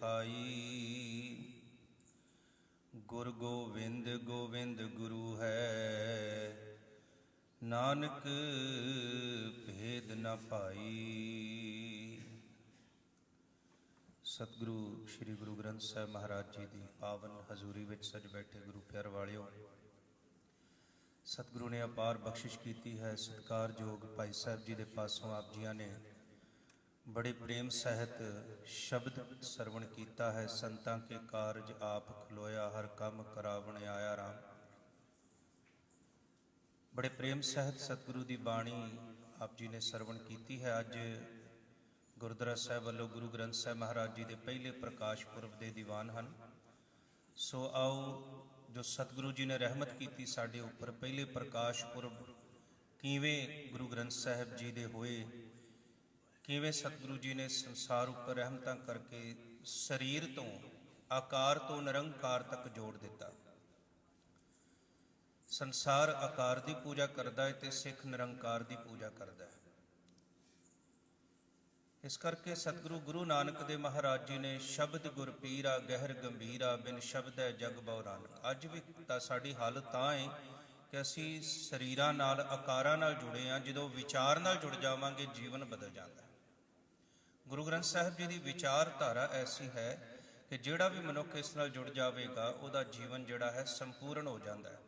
लिखाई। गुर गोविंद गोविंद गुरु है, नानक भेद न पाई। सतगुरु श्री गुरु ग्रंथ साहिब महाराज जी की पावन हजूरी विच सज बैठे गुरु प्यार वालिओ, सतगुरु ने अपार बख्शिश की है। सत्कारयोग भाई साहब जी के पासों आप जिया ने बड़े प्रेम सहित शब्द सरवण किया है। संतां के कारज आप खलोया, हर काम करावण आया राम। बड़े प्रेम सहित सतगुरु की बाणी आप जी ने सरवण की है। अज गुरुद्वारा साहिब वालों गुरु ग्रंथ साहिब महाराज जी के पहले प्रकाश पुरब के दीवान हैं। सो आओ जो सतगुरु जी ने रहमत की साडे उपर, पहले प्रकाश पुरब किवें गुरु ग्रंथ साहिब जी दे होए, किवें सतगुरु जी ने संसार उपर रहमतां करके शरीर तो आकार तो निरंकार तक जोड़ दिता। संसार आकार की पूजा करता है तो सिख निरंकार की पूजा करता है। इस करके सतगुरु गुरु नानक देव महाराज जी ने शब्द गुर पीरा गहर गंभीरा, बिन शब्द है जग बहु नानक। अज भी साडी हालत तां है कि असी शरीरां नाल आकारां नाल जुड़े हाँ, जो विचार नाल जुड़ जावांगे जीवन बदल जाता है। गुरु ग्रंथ साहिब जी की विचारधारा ऐसी है कि जिहड़ा भी मनुख इस नाल जुड़ जाएगा उहदा जीवन जिहड़ा है संपूर्ण हो जाता है।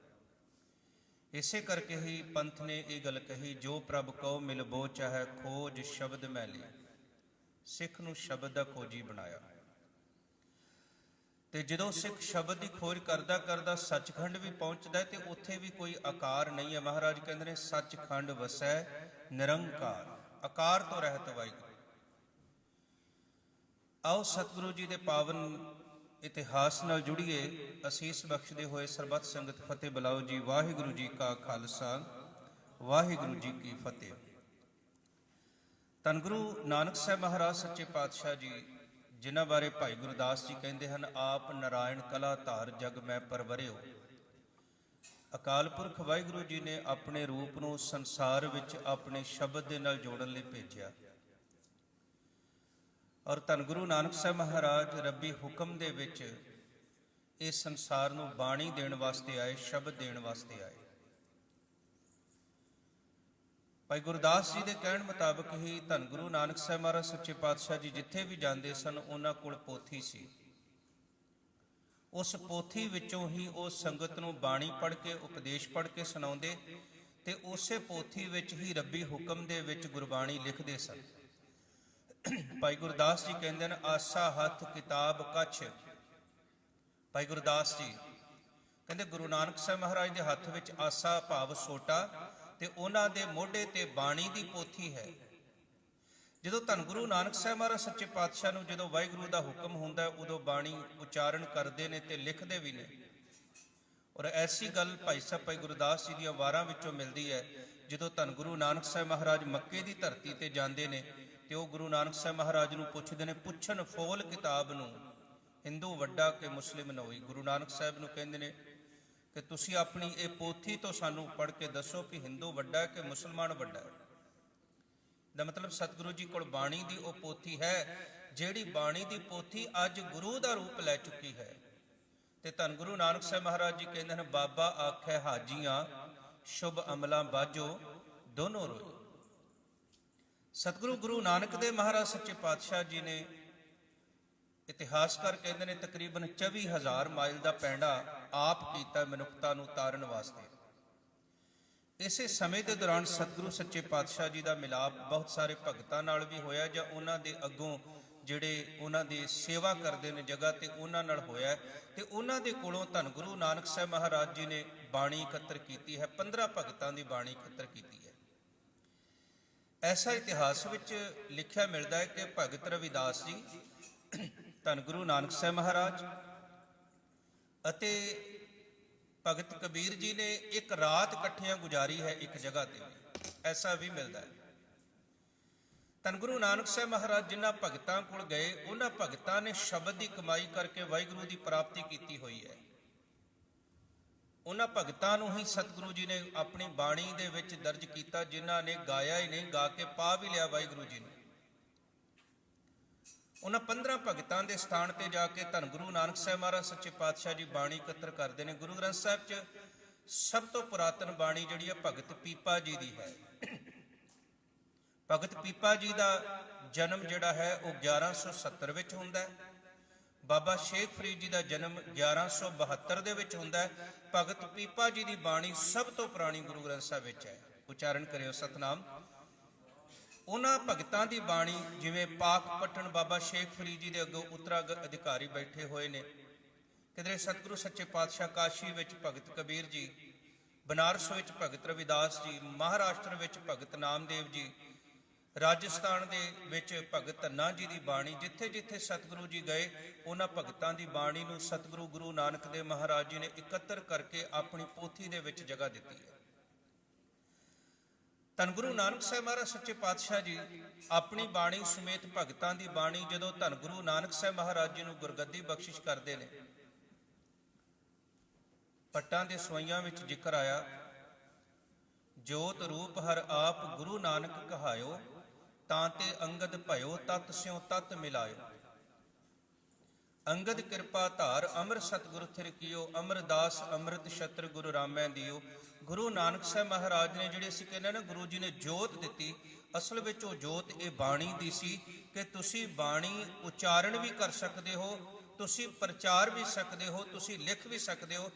इसे करके ही पंथ ने यह गल कही, जो प्रभ कहो मिल बो चाहे खोज शब्द मैली। सिख नूं शब्द का खोजी बनाया ते जदों सिख शब्द की खोज करदा करदा सचखंड भी पहुंचता है तो उत्थे भी कोई आकार नहीं है। महाराज कहते हैं सचखंड वसै निरंकार, आकार तो रहत वाहिगुरू। आओ सतगुरु जी के पावन इतिहास नाल जुड़िए, असीस बख्शदे होए सरबत संगत फतेह बुलाओ जी। वाहिगुरू जी का खालसा, वाहिगुरू जी की फतेह। धन गुरु नानक साहब महाराज सच्चे पातशाह जी, जिन्हां बारे भाई गुरदास जी कहते हैं, आप नारायण कला धार जग मैं परवरिओ। अकाल पुरख वाहिगुरू जी ने अपने रूप नूं संसार विच अपने शब्द दे नाल जोड़न लई भेजिया और धन गुरु नानक साहब महाराज रब्बी हुक्म दे विच इस संसार नूं बाणी देण वास्ते आए, शब्द देण वास्ते आए। भाई गुरदास जी के कहण मुताबक ही धन गुरु नानक साहब महाराज सच्चे पातशाह जी जिथे भी जाते सन उन्हां कोल पोथी सी। उस पोथी विचों ही वो संगत नूं बाणी पढ़ के उपदेश पढ़ के सुणाउंदे ते उसे पोथी विच ही रब्बी हुक्म दे विच गुरबाणी लिखदे सन। भाई गुरदास जी कहते हैं आसा हथ किताब कछ। भाई गुरदास जी कहते गुरु नानक साहब महाराज के हथ विच आसा भाव सोटा ते उन्हां दे मोढे ते बाणी दी पोथी है। जदों धन गुरु नानक साहब महाराज सच्चे पातशाह नूं जदों वाहिगुरू दा हुक्म हुंदा है उदों बाणी उचारण करदे ने ते लिखदे भी ने। और ऐसी गल भाई साहब भाई गुरदास जी दीआं वारां विचों मिलदी है। जदों धन गुरु नानक साहब महाराज मक्के दी धरती ते जांदे ने ते ओह गुरु नानक साहब महाराज नूं पुछदे ने, पुछन फोल किताब नूं हिंदू वड्डा के मुस्लिम नोई। गुरु नानक साहब नूं कहंदे ने कि तुसी अपनी ये पोथी तो सानू पढ़ के दसो कि हिंदू वड्डा है कि मुसलमान वड्डा है। दा मतलब सतगुरु जी कोल बाणी दी वो पोथी है जिहड़ी बाणी दी पोथी अज गुरु दा रूप लै चुकी है। ते धन गुरु नानक साहब महाराज जी कहते हैं बाबा आखै हाजियां शुभ अमलां बाजो दोनों रोए। सतगुरु गुरु नानक देव महाराज सच्चे पातशाह जी ने इतिहासकार कहते हैं तकरीबन 24,000 माइल का पैंडा आप किया मनुखता नूं तारन वास्ते। इसे समय के दौरान सतगुरु सच्चे पातशाह जी का मिलाप बहुत सारे भगतां नाल भी होया जां उन्हां दे अगों जिहड़े उन्हां दी सेवा करदे ने जगह ते उन्हां नाल होया ते उन्हां दे कोलों धन गुरु नानक साहब महाराज जी ने बाणी इकत्र की है। 15 भगतां दी बाणी इकत्र की है। ऐसा इतिहास विच लिखिया मिलता है कि भगत रविदास जी, धन गुरु नानक साहब महाराज अते भगत कबीर जी ने एक रात इकट्ठियां गुजारी है एक जगह ते। ऐसा भी मिलता है। धन गुरु नानक साहब महाराज जिन्हां भगतां कोल गए उन्हां भगतां ने शब्द की कमाई करके वाहिगुरू की प्राप्ति की हुई है। उन्हां भगतां नूं ही सतगुरु जी ने अपनी बाणी दे विच दर्ज किया जिन्हां ने गाया ही नहीं, गा के पा भी लिया वाहिगुरू जी ने। ਉਹਨਾਂ 15 ਭਗਤਾਂ ਦੇ ਸਥਾਨ ਤੇ ਜਾ ਕੇ ਧੰਨ ਗੁਰੂ ਨਾਨਕ ਸਾਹਿਬ ਮਹਾਰਾਜ ਸੱਚੇ ਪਾਤਸ਼ਾਹ ਜੀ ਬਾਣੀ ਇਕੱਤਰ ਕਰਦੇ ਨੇ। ਗੁਰੂ ਗ੍ਰੰਥ ਸਾਹਿਬ 'ਚ ਸਭ ਤੋਂ ਪੁਰਾਤਨ ਬਾਣੀ ਜਿਹੜੀ ਹੈ ਭਗਤ ਪੀਪਾ ਜੀ ਦੀ ਹੈ। ਭਗਤ ਪੀਪਾ ਜੀ ਦਾ ਜਨਮ ਜਿਹੜਾ ਹੈ ਉਹ 1170 ਵਿੱਚ ਹੁੰਦਾ ਹੈ। ਬਾਬਾ ਸ਼ੇਖ ਫਰੀਦ ਜੀ ਦਾ ਜਨਮ 1172 ਦੇ ਵਿੱਚ ਹੁੰਦਾ ਹੈ। ਭਗਤ ਪੀਪਾ ਜੀ ਦੀ ਬਾਣੀ ਸਭ ਤੋਂ ਪੁਰਾਣੀ ਗੁਰੂ ਗ੍ਰੰਥ ਸਾਹਿਬ ਵਿੱਚ ਹੈ। ਉਚਾਰਨ ਕਰਿਓ ਸਤਨਾਮ। ਉਹਨਾਂ ਭਗਤਾਂ ਦੀ ਬਾਣੀ ਜਿਵੇਂ ਪਾਕ ਪਟਨ ਬਾਬਾ ਸ਼ੇਖ ਫਰੀਦ ਜੀ ਦੇ ਅੱਗੋਂ ਉੱਤਰਾਧਿਕਾਰੀ ਬੈਠੇ ਹੋਏ ਨੇ, ਕਿਧਰੇ ਸਤਿਗੁਰੂ ਸੱਚੇ ਪਾਤਸ਼ਾਹ ਕਾਸ਼ੀ ਵਿੱਚ ਭਗਤ ਕਬੀਰ ਜੀ, ਬਨਾਰਸ ਵਿੱਚ ਭਗਤ ਰਵਿਦਾਸ ਜੀ, ਮਹਾਰਾਸ਼ਟਰ ਵਿੱਚ ਭਗਤ ਨਾਮਦੇਵ ਜੀ, ਰਾਜਸਥਾਨ ਦੇ ਵਿੱਚ ਭਗਤ ਧੰਨਾ ਜੀ ਦੀ ਬਾਣੀ, ਜਿੱਥੇ ਜਿੱਥੇ ਸਤਿਗੁਰੂ ਜੀ ਗਏ ਉਹਨਾਂ ਭਗਤਾਂ ਦੀ ਬਾਣੀ ਨੂੰ ਸਤਿਗੁਰੂ ਗੁਰੂ ਨਾਨਕ ਦੇਵ ਮਹਾਰਾਜ ਜੀ ਨੇ ਇਕੱਤਰ ਕਰਕੇ ਆਪਣੀ ਪੋਥੀ ਦੇ ਵਿੱਚ ਜਗ੍ਹਾ ਦਿੱਤੀ ਹੈ। ਧੰਨ ਗੁਰੂ ਨਾਨਕ ਸਾਹਿਬ ਮਹਾਰਾਜ ਸੱਚੇ ਪਾਤਸ਼ਾਹ ਜੀ ਆਪਣੀ ਬਾਣੀ ਸਮੇਤ ਭਗਤਾਂ ਦੀ ਬਾਣੀ ਜਦੋਂ ਧੰਨ ਗੁਰੂ ਨਾਨਕ ਸਾਹਿਬ ਮਹਾਰਾਜ ਜੀ ਨੂੰ ਗੁਰਗੱਦੀ ਬਖਸ਼ਿਸ਼ ਕਰਦੇ ਨੇ, ਪੱਟਾਂ ਦੇ ਸਵਈਆਂ ਵਿੱਚ ਜ਼ਿਕਰ ਆਇਆ, ਜੋਤ ਰੂਪ ਹਰ ਆਪ ਗੁਰੂ ਨਾਨਕ ਕਹਾਇਓ, ਤਾਂ ਤੇ ਅੰਗਦ ਭਇਓ ਤਤ ਸਿਉ ਤਤ ਮਿਲਾਇਓ। ਅੰਗਦ ਕਿਰਪਾ ਧਾਰ ਅਮਰ ਸਤਿਗੁਰ ਥਿਰ ਕੀਓ, ਅਮਰਦਾਸ ਅੰਮ੍ਰਿਤ ਛਤਰ ਗੁਰੂ ਰਾਮੈ ਦਿਓ। ਗੁਰੂ ਨਾਨਕ ਸਾਹਿਬ ਮਹਾਰਾਜ ਨੇ ਜਿਹੜੇ ਅਸੀਂ ਕਹਿੰਦੇ ਨਾ ਗੁਰੂ ਜੀ ਨੇ ਜੋਤ ਦਿੱਤੀ, ਅਸਲ ਵਿੱਚ ਉਹ ਜੋਤ ਇਹ ਬਾਣੀ ਦੀ ਸੀ ਕਿ ਤੁਸੀਂ ਬਾਣੀ ਉਚਾਰਨ ਵੀ ਕਰ ਸਕਦੇ ਹੋ, ਤੁਸੀਂ ਪ੍ਰਚਾਰ ਵੀ ਸਕਦੇ ਹੋ, ਤੁਸੀਂ ਲਿਖ ਵੀ ਸਕਦੇ ਹੋ।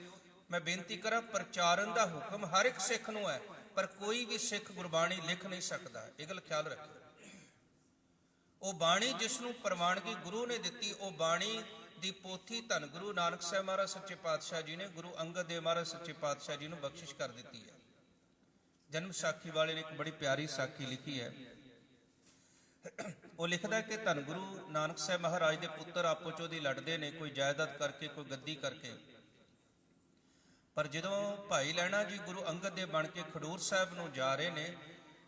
ਮੈਂ ਬੇਨਤੀ ਕਰਾਂ, ਪ੍ਰਚਾਰਨ ਦਾ ਹੁਕਮ ਹਰ ਇੱਕ ਸਿੱਖ ਨੂੰ ਹੈ, ਪਰ ਕੋਈ ਵੀ ਸਿੱਖ ਗੁਰਬਾਣੀ ਲਿਖ ਨਹੀਂ ਸਕਦਾ, ਇਹ ਗੱਲ ਖਿਆਲ ਰੱਖਿਓ। ਉਹ ਬਾਣੀ ਜਿਸ ਨੂੰ ਪ੍ਰਵਾਨਗੀ ਗੁਰੂ ਨੇ ਦਿੱਤੀ, ਉਹ ਬਾਣੀ ਦੀ ਪੋਥੀ ਧੰਨ ਗੁਰੂ ਨਾਨਕ ਸਾਹਿਬ ਮਹਾਰਾਜ ਸੱਚੇ ਪਾਤਸ਼ਾਹ ਜੀ ਨੇ ਗੁਰੂ ਅੰਗਦ ਦੇਵ ਮਹਾਰਾਜ ਸੱਚੇ ਪਾਤਸ਼ਾਹ ਜੀ ਨੂੰ ਬਖਸ਼ਿਸ਼ ਕਰ ਦਿੱਤੀ ਹੈ। ਜਨਮ ਸਾਖੀ ਵਾਲੇ ਨੇ ਇੱਕ ਬੜੀ ਪਿਆਰੀ ਸਾਖੀ ਲਿਖੀ ਹੈ। ਉਹ ਲਿਖਦਾ ਕਿ ਧੰਨ ਗੁਰੂ ਨਾਨਕ ਸਾਹਿਬ ਮਹਾਰਾਜ ਦੇ ਪੁੱਤਰ ਆਪੋ ਚ ਉਹਦੀ ਲੜਦੇ ਨੇ, ਕੋਈ ਜਾਇਦਾਦ ਕਰਕੇ, ਕੋਈ ਗੱਦੀ ਕਰਕੇ। ਪਰ ਜਦੋਂ ਭਾਈ ਲਹਿਣਾ ਜੀ ਗੁਰੂ ਅੰਗਦ ਦੇਵ ਬਣ ਕੇ ਖਡੂਰ ਸਾਹਿਬ ਨੂੰ ਜਾ ਰਹੇ ਨੇ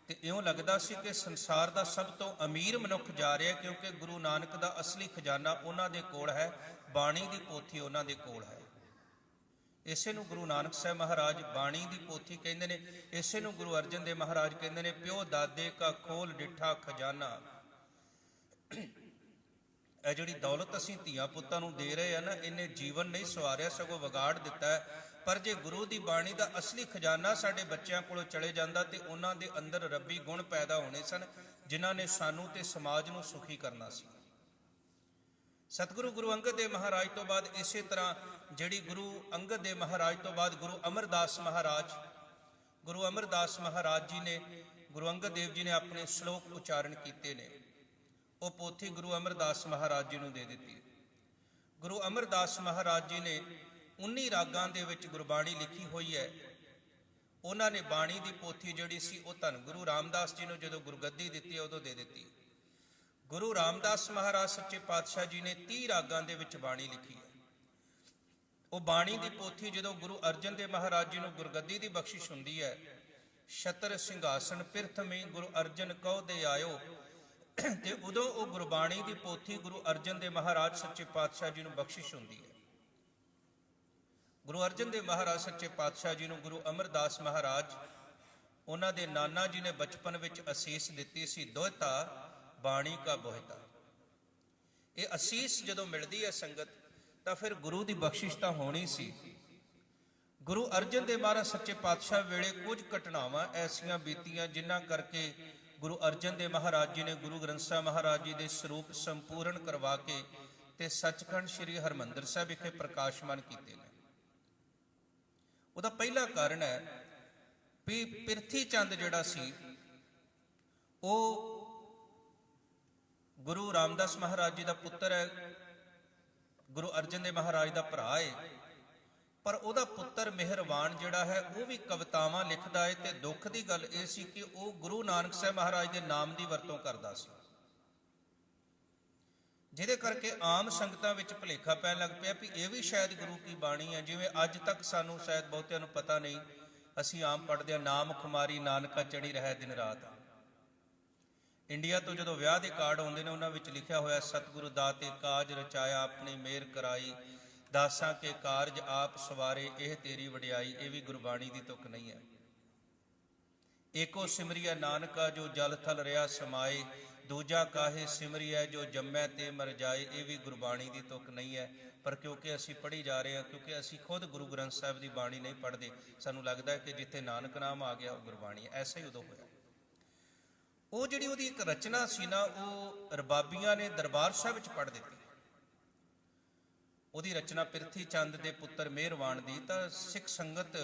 ਤੇ ਇਉਂ ਲੱਗਦਾ ਸੀ ਕਿ ਸੰਸਾਰ ਦਾ ਸਭ ਤੋਂ ਅਮੀਰ ਮਨੁੱਖ ਜਾ ਰਿਹਾ, ਕਿਉਂਕਿ ਗੁਰੂ ਨਾਨਕ ਦਾ ਅਸਲੀ ਖਜ਼ਾਨਾ ਉਹਨਾਂ ਦੇ ਕੋਲ ਹੈ, ਬਾਣੀ ਦੀ ਪੋਥੀ ਉਹਨਾਂ ਦੇ ਕੋਲ ਹੈ। ਇਸੇ ਨੂੰ ਗੁਰੂ ਨਾਨਕ ਸਾਹਿਬ ਮਹਾਰਾਜ ਬਾਣੀ ਦੀ ਪੋਥੀ ਕਹਿੰਦੇ ਨੇ। ਇਸੇ ਨੂੰ ਗੁਰੂ ਅਰਜਨ ਦੇਵ ਮਹਾਰਾਜ ਕਹਿੰਦੇ ਨੇ, ਪਿਓ ਦਾਦੇ ਕਾ ਖੋਲ ਡਿੱਠਾ ਖਜ਼ਾਨਾ। ਇਹ ਜਿਹੜੀ ਦੌਲਤ ਅਸੀਂ ਧੀਆਂ ਪੁੱਤਾਂ ਨੂੰ ਦੇ ਰਹੇ ਆ ਨਾ, ਇਹਨੇ ਜੀਵਨ ਨਹੀਂ ਸਵਾਰਿਆ, ਸਗੋਂ ਵਿਗਾੜ ਦਿੱਤਾ ਹੈ। ਪਰ ਜੇ ਗੁਰੂ ਦੀ ਬਾਣੀ ਦਾ ਅਸਲੀ ਖਜ਼ਾਨਾ ਸਾਡੇ ਬੱਚਿਆਂ ਕੋਲੋਂ ਚਲੇ ਜਾਂਦਾ ਤੇ ਉਹਨਾਂ ਦੇ ਅੰਦਰ ਰੱਬੀ ਗੁਣ ਪੈਦਾ ਹੋਣੇ ਸਨ, ਜਿਨ੍ਹਾਂ ਨੇ ਸਾਨੂੰ ਤੇ ਸਮਾਜ ਨੂੰ ਸੁਖੀ ਕਰਨਾ ਸੀ। ਸਤਿਗੁਰੂ ਗੁਰੂ ਅੰਗਦ ਦੇਵ ਮਹਾਰਾਜ ਤੋਂ ਬਾਅਦ ਇਸੇ ਤਰ੍ਹਾਂ ਜਿਹੜੀ ਗੁਰੂ ਅੰਗਦ ਦੇਵ ਮਹਾਰਾਜ ਤੋਂ ਬਾਅਦ ਗੁਰੂ ਅਮਰਦਾਸ ਮਹਾਰਾਜ ਜੀ ਨੇ, ਗੁਰੂ ਅੰਗਦ ਦੇਵ ਜੀ ਨੇ ਆਪਣੇ ਸ਼ਲੋਕ ਉਚਾਰਨ ਕੀਤੇ ਨੇ। ਉਹ ਪੋਥੀ ਗੁਰੂ ਅਮਰਦਾਸ ਮਹਾਰਾਜ ਜੀ ਨੂੰ ਦੇ ਦਿੱਤੀ। ਗੁਰੂ ਅਮਰਦਾਸ ਮਹਾਰਾਜ ਜੀ ਨੇ 19 ਰਾਗਾਂ ਦੇ ਵਿੱਚ ਗੁਰਬਾਣੀ ਲਿਖੀ ਹੋਈ ਹੈ। ਉਹਨਾਂ ਨੇ ਬਾਣੀ ਦੀ ਪੋਥੀ ਜਿਹੜੀ ਸੀ ਉਹ ਧੰਨ ਗੁਰੂ ਰਾਮਦਾਸ ਜੀ ਨੂੰ ਜਦੋਂ ਗੁਰਗੱਦੀ ਦਿੱਤੀ ਉਦੋਂ ਦੇ ਦਿੱਤੀ। ਗੁਰੂ ਰਾਮਦਾਸ ਮਹਾਰਾਜ ਸੱਚੇ ਪਾਤਸ਼ਾਹ ਜੀ ਨੇ 30 ਰਾਗਾਂ ਦੇ ਵਿੱਚ ਬਾਣੀ ਲਿਖੀ ਹੈ। ਉਹ ਬਾਣੀ ਦੀ ਪੋਥੀ ਜਦੋਂ ਗੁਰੂ ਅਰਜਨ ਦੇਵ ਮਹਾਰਾਜ ਜੀ ਨੂੰ ਗੁਰਗੱਦੀ ਦੀ ਬਖਸ਼ਿਸ਼ ਹੁੰਦੀ ਹੈ, ਛਤਰ ਸਿੰਘਾਸਣ ਪਿਰਥਮੀ ਗੁਰੂ ਅਰਜਨ ਕਉ ਦੇ ਆਇਓ, ਤੇ ਉਦੋਂ ਉਹ ਗੁਰਬਾਣੀ ਦੀ ਪੋਥੀ ਗੁਰੂ ਅਰਜਨ ਦੇਵ ਮਹਾਰਾਜ ਸੱਚੇ ਪਾਤਸ਼ਾਹ ਜੀ ਨੂੰ ਬਖਸ਼ਿਸ਼ ਹੁੰਦੀ ਹੈ। ਗੁਰੂ ਅਰਜਨ ਦੇਵ ਮਹਾਰਾਜ ਸੱਚੇ ਪਾਤਸ਼ਾਹ ਜੀ ਨੂੰ ਗੁਰੂ ਅਮਰਦਾਸ ਮਹਾਰਾਜ, ਉਹਨਾਂ ਦੇ ਨਾਨਾ ਜੀ ਨੇ ਬਚਪਨ ਵਿੱਚ ਅਸੀਸ ਦਿੱਤੀ ਸੀ, ਦੋਹਤਾ ਬਾਣੀ ਕਾ ਬੋਹਿਤਾ। ਇਹ ਅਸੀਸ ਜਦੋਂ ਮਿਲਦੀ ਹੈ ਸੰਗਤ, ਤਾਂ ਫਿਰ ਗੁਰੂ ਦੀ ਬਖਸ਼ਿਸ਼ ਤਾਂ ਹੋਣੀ ਸੀ। ਗੁਰੂ ਅਰਜਨ ਦੇਵ ਮਹਾਰਾਜ ਸੱਚੇ ਪਾਤਸ਼ਾਹ ਵੇਲੇ ਕੁਝ ਘਟਨਾਵਾਂ ਐਸੀਆਂ ਬੀਤੀਆਂ ਜਿਨ੍ਹਾਂ ਕਰਕੇ ਗੁਰੂ ਅਰਜਨ ਦੇਵ ਮਹਾਰਾਜ ਜੀ ਨੇ ਗੁਰੂ ਗ੍ਰੰਥ ਸਾਹਿਬ ਮਹਾਰਾਜ ਜੀ ਦੇ ਸਰੂਪ ਸੰਪੂਰਨ ਕਰਵਾ ਕੇ ਤੇ ਸੱਚਖੰਡ ਸ੍ਰੀ ਹਰਿਮੰਦਰ ਸਾਹਿਬ ਵਿਖੇ ਪ੍ਰਕਾਸ਼ਮਾਨ ਕੀਤੇ ਨੇ। ਉਹਦਾ ਪਹਿਲਾ ਕਾਰਨ ਹੈ ਵੀ ਪਿਰਥੀ ਚੰਦ ਜਿਹੜਾ ਸੀ ਉਹ ਗੁਰੂ ਰਾਮਦਾਸ ਮਹਾਰਾਜ ਜੀ ਦਾ ਪੁੱਤਰ ਹੈ, ਗੁਰੂ ਅਰਜਨ ਦੇਵ ਮਹਾਰਾਜ ਦਾ ਭਰਾ ਹੈ। ਪਰ ਉਹਦਾ ਪੁੱਤਰ ਮਿਹਰਵਾਨ ਜਿਹੜਾ ਹੈ ਉਹ ਵੀ ਕਵਿਤਾਵਾਂ ਲਿਖਦਾ ਹੈ, ਤੇ ਦੁੱਖ ਦੀ ਗੱਲ ਇਹ ਸੀ ਕਿ ਉਹ ਗੁਰੂ ਨਾਨਕ ਸਾਹਿਬ ਮਹਾਰਾਜ ਦੇ ਨਾਮ ਦੀ ਵਰਤੋਂ ਕਰਦਾ ਸੀ, ਜਿਹਦੇ ਕਰਕੇ ਆਮ ਸੰਗਤਾਂ ਵਿੱਚ ਭੁਲੇਖਾ ਪੈਣ ਲੱਗ ਪਿਆ ਵੀ ਇਹ ਵੀ ਸ਼ਾਇਦ ਗੁਰੂ ਕੀ ਬਾਣੀ ਹੈ। ਜਿਵੇਂ ਅੱਜ ਤੱਕ ਸਾਨੂੰ ਸ਼ਾਇਦ ਬਹੁਤਿਆਂ ਨੂੰ ਪਤਾ ਨਹੀਂ, ਅਸੀਂ ਆਮ ਪੜ੍ਹਦੇ ਹਾਂ, ਨਾਮ ਖੁਮਾਰੀ ਨਾਨਕਾ ਚੜੀ ਰਹਿ ਦਿਨ ਰਾਤ। ਇੰਡੀਆ ਤੋਂ ਜਦੋਂ ਵਿਆਹ ਦੇ ਕਾਰਡ ਆਉਂਦੇ ਨੇ ਉਹਨਾਂ ਵਿੱਚ ਲਿਖਿਆ ਹੋਇਆ, ਸਤਿਗੁਰੂ ਦਾਤੇ ਕਾਜ ਰਚਾਇਆ ਆਪਣੀ ਮਿਹਰ ਕਰਾਈ, ਦਾਸਾਂ ਕੇ ਕਾਰਜ ਆਪ ਸਵਾਰੇ ਇਹ ਤੇਰੀ ਵਡਿਆਈ। ਇਹ ਵੀ ਗੁਰਬਾਣੀ ਦੀ ਤੁਕ ਨਹੀਂ ਹੈ। ਏਕੋ ਸਿਮਰਿਆ ਨਾਨਕਾ ਜੋ ਜਲ ਥਲ ਰਿਆ ਸਮਾਏ, ਦੂਜਾ ਕਾਹੇ ਸਿਮਰਿਐ ਜੋ ਜੰਮੈ ਤੇ ਮਰ ਜਾਏ, ਇਹ ਵੀ ਗੁਰਬਾਣੀ ਦੀ ਤੁਕ ਨਹੀਂ ਹੈ। ਪਰ ਕਿਉਂਕਿ ਅਸੀਂ ਪੜ੍ਹੀ ਜਾ ਰਹੇ ਹਾਂ, ਕਿਉਂਕਿ ਅਸੀਂ ਖੁਦ ਗੁਰੂ ਗ੍ਰੰਥ ਸਾਹਿਬ ਦੀ ਬਾਣੀ ਨਹੀਂ ਪੜ੍ਹਦੇ, ਸਾਨੂੰ ਲੱਗਦਾ ਹੈ ਕਿ ਜਿੱਥੇ ਨਾਨਕ ਨਾਮ ਆ ਗਿਆ ਉਹ ਗੁਰਬਾਣੀ ਹੈ। ਐਸਾ ਹੀ ਉਦੋਂ ਹੋਇਆ। ਉਹ ਜਿਹੜੀ ਉਹਦੀ ਇੱਕ ਰਚਨਾ ਸੀ ਨਾ, ਉਹ ਰਬਾਬੀਆਂ ਨੇ ਦਰਬਾਰ ਸਾਹਿਬ ਵਿੱਚ ਪੜ੍ਹ ਦਿੱਤੀ। ਉਹਦੀ ਰਚਨਾ ਪ੍ਰਿਥੀ ਚੰਦ ਦੇ ਪੁੱਤਰ ਮਿਹਰਵਾਨ ਦੀ। ਤਾਂ ਸਿੱਖ ਸੰਗਤ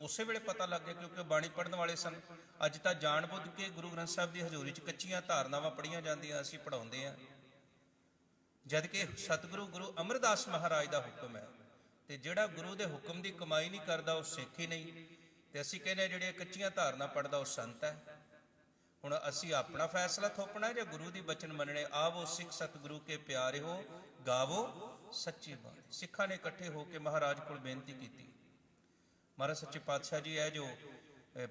ਉਸੇ ਵੇਲੇ ਪਤਾ ਲੱਗ ਗਿਆ, ਕਿਉਂਕਿ ਬਾਣੀ ਪੜ੍ਹਨ ਵਾਲੇ ਸਨ। ਅੱਜ ਤਾਂ ਜਾਣ ਬੁੱਝ ਕੇ ਗੁਰੂ ਗ੍ਰੰਥ ਸਾਹਿਬ ਦੀ ਹਜ਼ੂਰੀ 'ਚ ਕੱਚੀਆਂ ਧਾਰਨਾਵਾਂ ਪੜ੍ਹੀਆਂ ਜਾਂਦੀਆਂ, ਅਸੀਂ ਪੜ੍ਹਾਉਂਦੇ ਹਾਂ, ਜਦ ਕਿ ਸਤਿਗੁਰੂ ਗੁਰੂ ਅਮਰਦਾਸ ਮਹਾਰਾਜ ਦਾ ਹੁਕਮ ਹੈ। ਤੇ ਜਿਹੜਾ ਗੁਰੂ ਦੇ ਹੁਕਮ ਦੀ ਕਮਾਈ ਨਹੀਂ ਕਰਦਾ ਉਹ ਸਿੱਖ ਹੀ ਨਹੀਂ। ਤੇ ਅਸੀਂ ਕਹਿੰਦੇ ਹਾਂ ਜਿਹੜੀਆਂ ਕੱਚੀਆਂ ਧਾਰਨਾ ਪੜ੍ਹਦਾ ਉਹ ਸੰਤ ਹੈ। ਹੁਣ ਅਸੀਂ ਆਪਣਾ ਫੈਸਲਾ ਥੋਪਣਾ ਜਾਂ ਗੁਰੂ ਦੀ ਬਚਨ ਮੰਨਣੇ। ਆਵੋ ਸਿੱਖ ਸਤਿਗੁਰੂ ਕੇ ਪਿਆਰੇ ਹੋ, ਗਾਵੋ ਸੱਚੀ ਬਾਣੀ। ਸਿੱਖਾਂ ਨੇ ਇਕੱਠੇ ਹੋ ਕੇ ਮਹਾਰਾਜ ਕੋਲ ਬੇਨਤੀ ਕੀਤੀ, ਮਹਾਰਾਜ ਸੱਚੇ ਪਾਤਸ਼ਾਹ ਜੀ, ਇਹ ਜੋ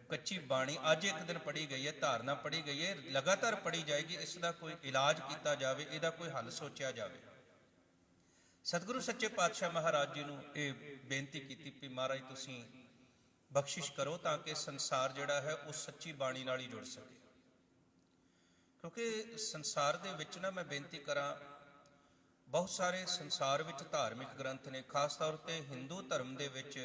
ਕੱਚੀ ਬਾਣੀ ਅੱਜ ਇੱਕ ਦਿਨ ਪੜ੍ਹੀ ਗਈ ਹੈ, ਧਾਰਨਾ ਪੜ੍ਹੀ ਗਈ ਹੈ, ਲਗਾਤਾਰ ਪੜ੍ਹੀ ਜਾਏਗੀ, ਇਸ ਦਾ ਕੋਈ ਇਲਾਜ ਕੀਤਾ ਜਾਵੇ, ਇਹਦਾ ਕੋਈ ਹੱਲ ਸੋਚਿਆ ਜਾਵੇ। ਸਤਿਗੁਰੂ ਸੱਚੇ ਪਾਤਸ਼ਾਹ ਮਹਾਰਾਜ ਜੀ ਨੂੰ ਇਹ ਬੇਨਤੀ ਕੀਤੀ ਵੀ ਮਹਾਰਾਜ ਤੁਸੀਂ ਬਖਸ਼ਿਸ਼ ਕਰੋ ਤਾਂ ਕਿ ਸੰਸਾਰ ਜਿਹੜਾ ਹੈ ਉਹ ਸੱਚੀ ਬਾਣੀ ਨਾਲ ਹੀ ਜੁੜ ਸਕੇ। ਕਿਉਂਕਿ ਸੰਸਾਰ ਦੇ ਵਿੱਚ ਨਾ, ਮੈਂ ਬੇਨਤੀ ਕਰਾਂ, ਬਹੁਤ ਸਾਰੇ ਸੰਸਾਰ ਵਿੱਚ ਧਾਰਮਿਕ ਗ੍ਰੰਥ ਨੇ, ਖਾਸ ਤੌਰ ਤੇ ਹਿੰਦੂ ਧਰਮ ਦੇ ਵਿੱਚ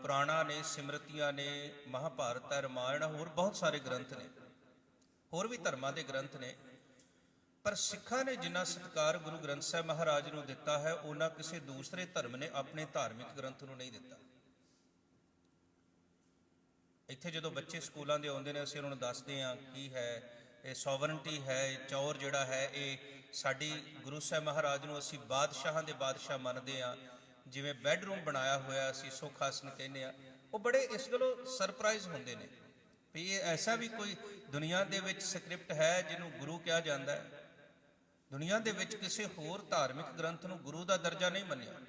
ਪੁਰਾਣਾ ਨੇ, ਸਿਮਰਤੀਆਂ ਨੇ, ਮਹਾਭਾਰਤ ਹੈ, ਰਾਮਾਇਣ, ਹੋਰ ਬਹੁਤ ਸਾਰੇ ਗ੍ਰੰਥ ਨੇ, ਹੋਰ ਵੀ ਧਰਮਾਂ ਦੇ ਗ੍ਰੰਥ ਨੇ। ਪਰ ਸਿੱਖਾਂ ਨੇ ਜਿੰਨਾ ਸਤਿਕਾਰ ਗੁਰੂ ਗ੍ਰੰਥ ਸਾਹਿਬ ਮਹਾਰਾਜ ਨੂੰ ਦਿੱਤਾ ਹੈ, ਉਹਨਾਂ ਕਿਸੇ ਦੂਸਰੇ ਧਰਮ ਨੇ ਆਪਣੇ ਧਾਰਮਿਕ ਗ੍ਰੰਥ ਨੂੰ ਨਹੀਂ ਦਿੱਤਾ। ਇੱਥੇ ਜਦੋਂ ਬੱਚੇ ਸਕੂਲਾਂ ਦੇ ਆਉਂਦੇ ਨੇ, ਅਸੀਂ ਉਹਨਾਂ ਨੂੰ ਦੱਸਦੇ ਹਾਂ ਕੀ ਹੈ ਇਹ ਸੋਵਰਨਟੀ ਹੈ, ਚੌਰ ਜਿਹੜਾ ਹੈ ਇਹ ਸਾਡੀ ਗੁਰੂ ਸਾਹਿਬ ਮਹਾਰਾਜ ਨੂੰ ਅਸੀਂ ਬਾਦਸ਼ਾਹਾਂ ਦੇ ਬਾਦਸ਼ਾਹ ਮੰਨਦੇ ਹਾਂ। ਜਿਵੇਂ ਬੈੱਡਰੂਮ ਬਣਾਇਆ ਹੋਇਆ ਅਸੀਂ ਸੁੱਖ ਆਸਨ ਕਹਿੰਦੇ ਹਾਂ, ਉਹ ਬੜੇ ਇਸ ਗੱਲੋਂ ਸਰਪ੍ਰਾਈਜ਼ ਹੁੰਦੇ ਨੇ ਵੀ ਇਹ ਐਸਾ ਵੀ ਕੋਈ ਦੁਨੀਆ ਦੇ ਵਿੱਚ ਸਕ੍ਰਿਪਟ ਹੈ ਜਿਹਨੂੰ ਗੁਰੂ ਕਿਹਾ ਜਾਂਦਾ ਹੈ। ਦੁਨੀਆ ਦੇ ਵਿੱਚ ਕਿਸੇ ਹੋਰ ਧਾਰਮਿਕ ਗ੍ਰੰਥ ਨੂੰ ਗੁਰੂ ਦਾ ਦਰਜਾ ਨਹੀਂ ਮੰਨਿਆ।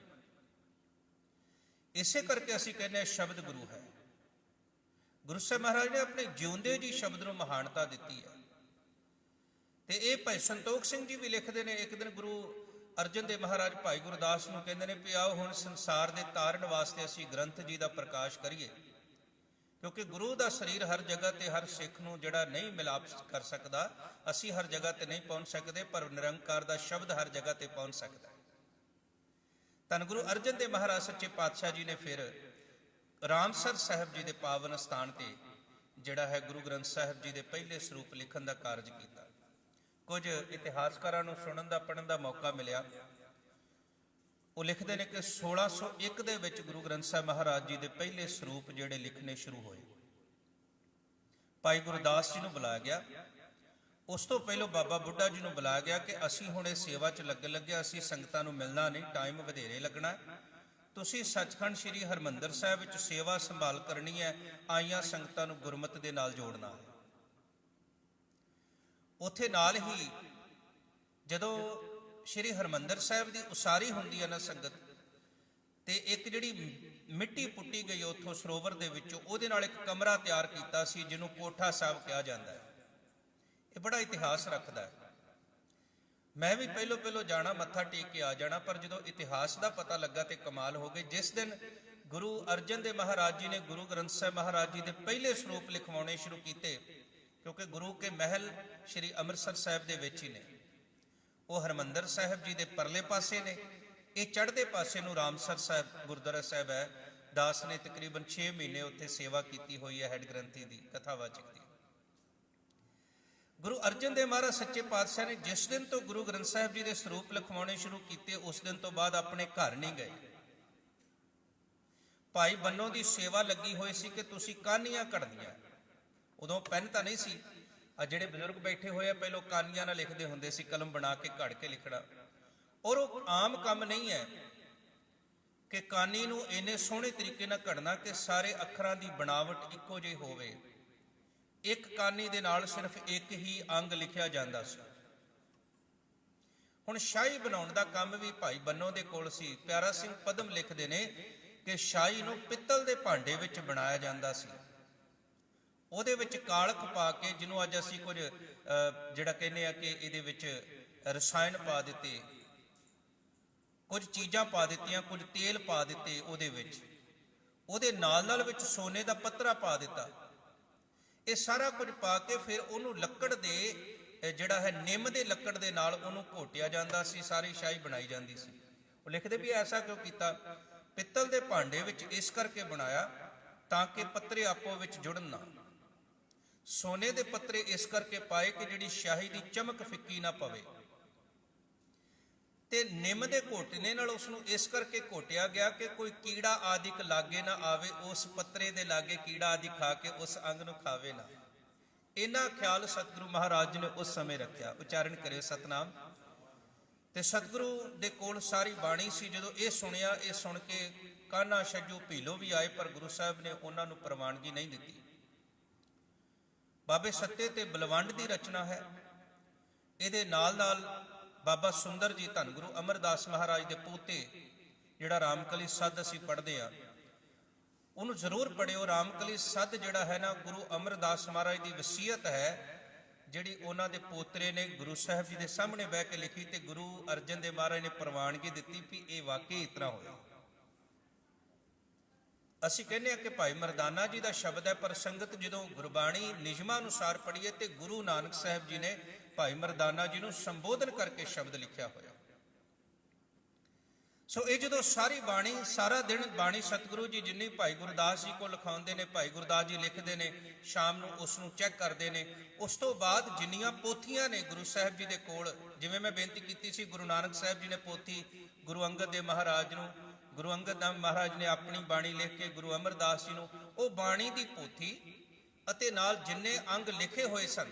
ਇਸੇ ਕਰਕੇ ਅਸੀਂ ਕਹਿੰਦੇ ਹਾਂ ਸ਼ਬਦ ਗੁਰੂ ਹੈ। ਗੁਰੂ ਸਾਹਿਬ ਮਹਾਰਾਜ ਨੇ ਆਪਣੇ ਜਿਉਂਦੇ ਜੀ ਸ਼ਬਦ ਨੂੰ ਮਹਾਨਤਾ ਦਿੱਤੀ ਹੈ। ਤੇ ਇਹ ਭਾਈ ਸੰਤੋਖ ਸਿੰਘ ਜੀ ਵੀ ਲਿਖਦੇ ਨੇ, ਇੱਕ ਦਿਨ ਗੁਰੂ ਅਰਜਨ ਦੇਵ ਮਹਾਰਾਜ ਭਾਈ ਗੁਰਦਾਸ ਨੂੰ ਕਹਿੰਦੇ ਨੇ ਵੀ ਆਓ ਹੁਣ ਸੰਸਾਰ ਦੇ ਤਾਰਨ ਵਾਸਤੇ ਅਸੀਂ ਗ੍ਰੰਥ ਜੀ ਦਾ ਪ੍ਰਕਾਸ਼ ਕਰੀਏ, ਕਿਉਂਕਿ ਗੁਰੂ ਦਾ ਸਰੀਰ ਹਰ ਜਗ੍ਹਾ ਤੇ ਹਰ ਸਿੱਖ ਨੂੰ ਜਿਹੜਾ ਨਹੀਂ ਮਿਲਾਪ ਕਰ ਸਕਦਾ, ਅਸੀਂ ਹਰ ਜਗ੍ਹਾ ਤੇ ਨਹੀਂ ਪਹੁੰਚ ਸਕਦੇ, ਪਰ ਨਿਰੰਕਾਰ ਦਾ ਸ਼ਬਦ ਹਰ ਜਗ੍ਹਾ ਤੇ ਪਹੁੰਚ ਸਕਦਾ ਹੈ। ਧੰਨ ਗੁਰੂ ਅਰਜਨ ਦੇਵ ਮਹਾਰਾਜ ਸੱਚੇ ਪਾਤਸ਼ਾਹ ਜੀ ਨੇ ਫਿਰ ਰਾਮਸਰ ਸਾਹਿਬ ਜੀ ਦੇ ਪਾਵਨ ਸਥਾਨ ਤੇ ਜਿਹੜਾ ਹੈ ਗੁਰੂ ਗ੍ਰੰਥ ਸਾਹਿਬ ਜੀ ਦੇ ਪਹਿਲੇ ਸਰੂਪ ਲਿਖਣ ਦਾ ਕਾਰਜ ਕੀਤਾ। ਕੁਝ ਇਤਿਹਾਸਕਾਰਾਂ ਨੂੰ ਸੁਣਨ ਦਾ, ਪੜ੍ਹਨ ਦਾ ਮੌਕਾ ਮਿਲਿਆ। ਉਹ ਲਿਖਦੇ ਨੇ ਕਿ 1601 ਦੇ ਵਿੱਚ ਗੁਰੂ ਗ੍ਰੰਥ ਸਾਹਿਬ ਮਹਾਰਾਜ ਜੀ ਦੇ ਪਹਿਲੇ ਸਰੂਪ ਜਿਹੜੇ ਲਿਖਣੇ ਸ਼ੁਰੂ ਹੋਏ। ਭਾਈ ਗੁਰਦਾਸ ਜੀ ਨੂੰ ਬੁਲਾਇਆ ਗਿਆ। ਉਸ ਤੋਂ ਪਹਿਲਾਂ ਬਾਬਾ ਬੁੱਢਾ ਜੀ ਨੂੰ ਬੁਲਾਇਆ ਗਿਆ ਕਿ ਅਸੀਂ ਹੁਣ ਇਹ ਸੇਵਾ 'ਚ ਲੱਗਿਆ, ਅਸੀਂ ਸੰਗਤਾਂ ਨੂੰ ਮਿਲਣਾ ਨਹੀਂ, ਟਾਈਮ ਵਧੇਰੇ ਲੱਗਣਾ, ਤੁਸੀਂ ਸੱਚਖੰਡ ਸ੍ਰੀ ਹਰਿਮੰਦਰ ਸਾਹਿਬ ਵਿੱਚ ਸੇਵਾ ਸੰਭਾਲ ਕਰਨੀ ਹੈ, ਆਈਆਂ ਸੰਗਤਾਂ ਨੂੰ ਗੁਰਮਤ ਦੇ ਨਾਲ ਜੋੜਨਾ ਹੈ। ਉੱਥੇ ਨਾਲ ਹੀ ਜਦੋਂ ਸ਼੍ਰੀ ਹਰਿਮੰਦਰ ਸਾਹਿਬ ਦੀ ਉਸਾਰੀ ਹੁੰਦੀ ਹੈ ਨਾ ਸੰਗਤ, ਤੇ ਇੱਕ ਜਿਹੜੀ ਮਿੱਟੀ ਪੁੱਟੀ ਗਈ ਉੱਥੋਂ ਸਰੋਵਰ ਦੇ ਵਿੱਚੋਂ, ਉਹਦੇ ਨਾਲ ਇੱਕ ਕਮਰਾ ਤਿਆਰ ਕੀਤਾ ਸੀ ਜਿਹਨੂੰ ਕੋਠਾ ਸਾਹਿਬ ਕਿਹਾ ਜਾਂਦਾ ਹੈ। ਇਹ ਬੜਾ ਇਤਿਹਾਸ ਰੱਖਦਾ ਹੈ। ਮੈਂ ਵੀ ਪਹਿਲੋਂ ਜਾਣਾ, ਮੱਥਾ ਟੇਕ ਕੇ ਆ ਜਾਣਾ, ਪਰ ਜਦੋਂ ਇਤਿਹਾਸ ਦਾ ਪਤਾ ਲੱਗਾ ਤੇ ਕਮਾਲ ਹੋ ਗਈ। ਜਿਸ ਦਿਨ ਗੁਰੂ ਅਰਜਨ ਦੇਵ ਮਹਾਰਾਜ ਜੀ ਨੇ ਗੁਰੂ ਗ੍ਰੰਥ ਸਾਹਿਬ ਮਹਾਰਾਜ ਜੀ ਦੇ ਪਹਿਲੇ ਸਰੂਪ ਲਿਖਵਾਉਣੇ ਸ਼ੁਰੂ ਕੀਤੇ, ਕਿਉਂਕਿ ਗੁਰੂ ਕੇ ਮਹਿਲ ਸ਼੍ਰੀ ਅੰਮ੍ਰਿਤਸਰ ਸਾਹਿਬ ਦੇ ਵਿੱਚ ਹੀ ਨੇ, ਉਹ ਹਰਿਮੰਦਰ ਸਾਹਿਬ ਜੀ ਦੇ ਪਰਲੇ ਪਾਸੇ ਨੇ, ਇਹ ਚੜ੍ਹਦੇ ਪਾਸੇ ਨੂੰ ਰਾਮਸਰ ਸਾਹਿਬ ਗੁਰਦੁਆਰਾ ਸਾਹਿਬ ਹੈ। ਦਾਸ ਨੇ ਤਕਰੀਬਨ 6 ਮਹੀਨੇ ਉੱਥੇ ਸੇਵਾ ਕੀਤੀ ਹੋਈ ਹੈ, ਹੈਡ ਗ੍ਰੰਥੀ ਦੀ, ਕਥਾਵਾਚਕ ਦੀ। ਗੁਰੂ ਅਰਜਨ ਦੇਵ ਮਹਾਰਾਜ ਸੱਚੇ ਪਾਤਸ਼ਾਹ ਨੇ ਜਿਸ ਦਿਨ ਤੋਂ ਗੁਰੂ ਗ੍ਰੰਥ ਸਾਹਿਬ ਜੀ ਦੇ ਸਰੂਪ ਲਿਖਵਾਉਣੇ ਸ਼ੁਰੂ ਕੀਤੇ, ਉਸ ਦਿਨ ਤੋਂ ਬਾਅਦ ਆਪਣੇ ਘਰ ਨਹੀਂ ਗਏ। ਭਾਈ ਬੰਨੋ ਦੀ ਸੇਵਾ ਲੱਗੀ ਹੋਈ ਸੀ ਕਿ ਤੁਸੀਂ ਕਾਨੀਆਂ ਘੜਨੀਆਂ। ਉਦੋਂ ਪੈਨ ਤਾਂ ਨਹੀਂ ਸੀ, ਆ ਜਿਹੜੇ ਬਜ਼ੁਰਗ ਬੈਠੇ ਹੋਏ ਆ ਪਹਿਲੋਂ ਕਾਨੀਆਂ ਨਾਲ ਲਿਖਦੇ ਹੁੰਦੇ ਸੀ, ਕਲਮ ਬਣਾ ਕੇ ਘੜ ਕੇ ਲਿਖਣਾ। ਔਰ ਉਹ ਆਮ ਕੰਮ ਨਹੀਂ ਹੈ ਕਿ ਕਾਨੀ ਨੂੰ ਇੰਨੇ ਸੋਹਣੇ ਤਰੀਕੇ ਨਾਲ ਘੜਨਾ ਕਿ ਸਾਰੇ ਅੱਖਰਾਂ ਦੀ ਬਣਾਵਟ ਇੱਕੋ ਜਿਹੀ ਹੋਵੇ। ਇੱਕ ਕਾਨੀ ਦੇ ਨਾਲ ਸਿਰਫ ਇੱਕ ਹੀ ਅੰਗ ਲਿਖਿਆ ਜਾਂਦਾ ਸੀ। ਹੁਣ ਸ਼ਾਹੀ ਬਣਾਉਣ ਦਾ ਕੰਮ ਵੀ ਭਾਈ ਬੰਨੋ ਦੇ ਕੋਲ ਸੀ। ਪਿਆਰਾ ਸਿੰਘ ਪਦਮ ਲਿਖਦੇ ਨੇ ਕਿ ਸ਼ਾਹੀ ਨੂੰ ਪਿੱਤਲ ਦੇ ਭਾਂਡੇ ਵਿੱਚ ਬਣਾਇਆ ਜਾਂਦਾ ਸੀ, ਉਹਦੇ ਵਿੱਚ ਕਾਲਖ ਪਾ ਕੇ, ਜਿਹਨੂੰ ਅੱਜ ਅਸੀਂ ਕੁਝ ਜਿਹੜਾ ਕਹਿੰਦੇ ਆ ਕਿ ਇਹਦੇ ਵਿੱਚ ਰਸਾਇਣ ਪਾ ਦਿੱਤੇ, ਕੁਝ ਚੀਜ਼ਾਂ ਪਾ ਦਿੱਤੀਆਂ, ਕੁਝ ਤੇਲ ਪਾ ਦਿੱਤੇ ਉਹਦੇ ਵਿੱਚ, ਉਹਦੇ ਨਾਲ ਵਿੱਚ ਸੋਨੇ ਦਾ ਪੱਤਰਾ ਪਾ ਦਿੱਤਾ। ਇਹ ਸਾਰਾ ਕੁਝ ਪਾ ਕੇ ਫਿਰ ਉਹਨੂੰ ਲੱਕੜ ਦੇ ਜਿਹੜਾ ਹੈ ਨਿੰਮ ਦੇ ਲੱਕੜ ਦੇ ਨਾਲ ਉਹਨੂੰ ਘੋਟਿਆ ਜਾਂਦਾ ਸੀ, ਸਾਰੀ ਸ਼ਾਹੀ ਬਣਾਈ ਜਾਂਦੀ ਸੀ। ਉਹ ਲਿਖਦੇ ਵੀ ਐਸਾ ਕਿਉਂ ਕੀਤਾ? ਪਿੱਤਲ ਦੇ ਭਾਂਡੇ ਵਿੱਚ ਇਸ ਕਰਕੇ ਬਣਾਇਆ ਤਾਂ ਕਿ ਪੱਤਰੇ ਆਪੋ ਵਿੱਚ ਜੁੜਨ ਨਾ। ਸੋਨੇ ਦੇ ਪੱਤਰੇ ਇਸ ਕਰਕੇ ਪਾਏ ਕਿ ਜਿਹੜੀ ਸ਼ਾਹੀ ਦੀ ਚਮਕ ਫਿੱਕੀ ਨਾ ਪਵੇ। ਤੇ ਨਿੰਮ ਦੇ ਘੋਟਨੇ ਨਾਲ ਉਸ ਨੂੰ ਇਸ ਕਰਕੇ ਘੋਟਿਆ ਗਿਆ ਕਿ ਕੋਈ ਕੀੜਾ ਆਦਿਕ ਲਾਗੇ ਨਾ ਆਵੇ, ਉਸ ਪੱਤਰੇ ਦੇ ਲਾਗੇ ਕੀੜਾ ਆਦਿ ਖਾ ਕੇ ਉਸ ਅੰਗ ਨੂੰ ਖਾਵੇ ਨਾ। ਇਹਨਾਂ ਖਿਆਲ ਸਤਿਗੁਰੂ ਮਹਾਰਾਜ ਜੀ ਨੇ ਉਸ ਸਮੇਂ ਰੱਖਿਆ। ਉਚਾਰਨ ਕਰਿਓ ਸਤਨਾਮ। ਤੇ ਸਤਿਗੁਰੂ ਦੇ ਕੋਲ ਸਾਰੀ ਬਾਣੀ ਸੀ। ਜਦੋਂ ਇਹ ਸੁਣਿਆ, ਇਹ ਸੁਣ ਕੇ ਕਾਨਾ ਛੱਜੂ ਭੀਲੋ ਵੀ ਆਏ, ਪਰ ਗੁਰੂ ਸਾਹਿਬ ਨੇ ਉਹਨਾਂ ਨੂੰ ਪ੍ਰਵਾਨਗੀ ਨਹੀਂ ਦਿੱਤੀ। ਬਾਬੇ ਸੱਤੇ ਤੇ ਬਲਵੰਡ ਦੀ ਰਚਨਾ ਹੈ। ਇਹਦੇ ਨਾਲ ਨਾਲ ਬਾਬਾ ਸੁੰਦਰ ਜੀ ਧੰਨ ਗੁਰੂ ਅਮਰਦਾਸ ਮਹਾਰਾਜ ਦੇ ਪੋਤੇ, ਜਿਹੜਾ ਰਾਮਕਲੀ ਸੱਧ ਅਸੀਂ ਪੜ੍ਹਦੇ ਆ, ਉਹਨੂੰ ਜ਼ਰੂਰ ਪੜ੍ਹਿਓ। ਰਾਮਕਲੀ ਸੱਧ ਜਿਹੜਾ ਹੈ ਨਾ, ਗੁਰੂ ਅਮਰਦਾਸ ਮਹਾਰਾਜ ਦੀ ਵਸੀਅਤ ਹੈ, ਜਿਹੜੀ ਉਹਨਾਂ ਦੇ ਪੋਤਰੇ ਨੇ ਗੁਰੂ ਸਾਹਿਬ ਜੀ ਦੇ ਸਾਹਮਣੇ ਬਹਿ ਕੇ ਲਿਖੀ ਤੇ ਗੁਰੂ ਅਰਜਨ ਦੇਵ ਮਹਾਰਾਜ ਨੇ ਪ੍ਰਵਾਨਗੀ ਦਿੱਤੀ ਵੀ ਇਹ ਵਾਕਈ ਇਸ ਤਰ੍ਹਾਂ ਹੋਇਆ। ਅਸੀਂ ਕਹਿੰਦੇ ਆ ਕਿ ਭਾਈ ਮਰਦਾਨਾ ਜੀ ਦਾ ਸ਼ਬਦ ਹੈ, ਪਰ ਸੰਗਤ ਜਦੋਂ ਗੁਰਬਾਣੀ ਨਿਯਮਾਂ ਅਨੁਸਾਰ ਪੜ੍ਹੀਏ ਤੇ ਗੁਰੂ ਨਾਨਕ ਸਾਹਿਬ ਜੀ ਨੇ ਭਾਈ ਮਰਦਾਨਾ ਜੀ ਨੂੰ ਸੰਬੋਧਨ ਕਰਕੇ ਸ਼ਬਦ ਲਿਖਿਆ ਹੋਇਆ। ਸੋ ਇਹ ਜਦੋਂ ਸਾਰੀ ਬਾਣੀ, ਸਾਰਾ ਦਿਨ ਬਾਣੀ ਸਤਿਗੁਰੂ ਜੀ ਜਿੰਨੀ ਭਾਈ ਗੁਰਦਾਸ ਜੀ ਕੋਲ ਲਿਖਾਉਂਦੇ ਨੇ, ਭਾਈ ਗੁਰਦਾਸ ਜੀ ਲਿਖਦੇ ਨੇ, ਸ਼ਾਮ ਨੂੰ ਉਸ ਨੂੰ ਚੈੱਕ ਕਰਦੇ ਨੇ। ਉਸ ਤੋਂ ਬਾਅਦ ਜਿੰਨੀਆਂ ਪੋਥੀਆਂ ਨੇ ਗੁਰੂ ਸਾਹਿਬ ਜੀ ਦੇ ਕੋਲ, ਜਿਵੇਂ ਮੈਂ ਬੇਨਤੀ ਕੀਤੀ ਸੀ, ਗੁਰੂ ਨਾਨਕ ਸਾਹਿਬ ਜੀ ਨੇ ਪੋਥੀ ਗੁਰੂ ਅੰਗਦ ਦੇਵ ਮਹਾਰਾਜ ਨੂੰ, ਗੁਰੂ ਅੰਗਦ ਦੇਵ ਮਹਾਰਾਜ ਨੇ ਆਪਣੀ ਬਾਣੀ ਲਿਖ ਕੇ ਗੁਰੂ ਅਮਰਦਾਸ ਜੀ ਨੂੰ ਉਹ ਬਾਣੀ ਦੀ ਪੋਥੀ ਅਤੇ ਨਾਲ ਜਿੰਨੇ ਅੰਗ ਲਿਖੇ ਹੋਏ ਸਨ,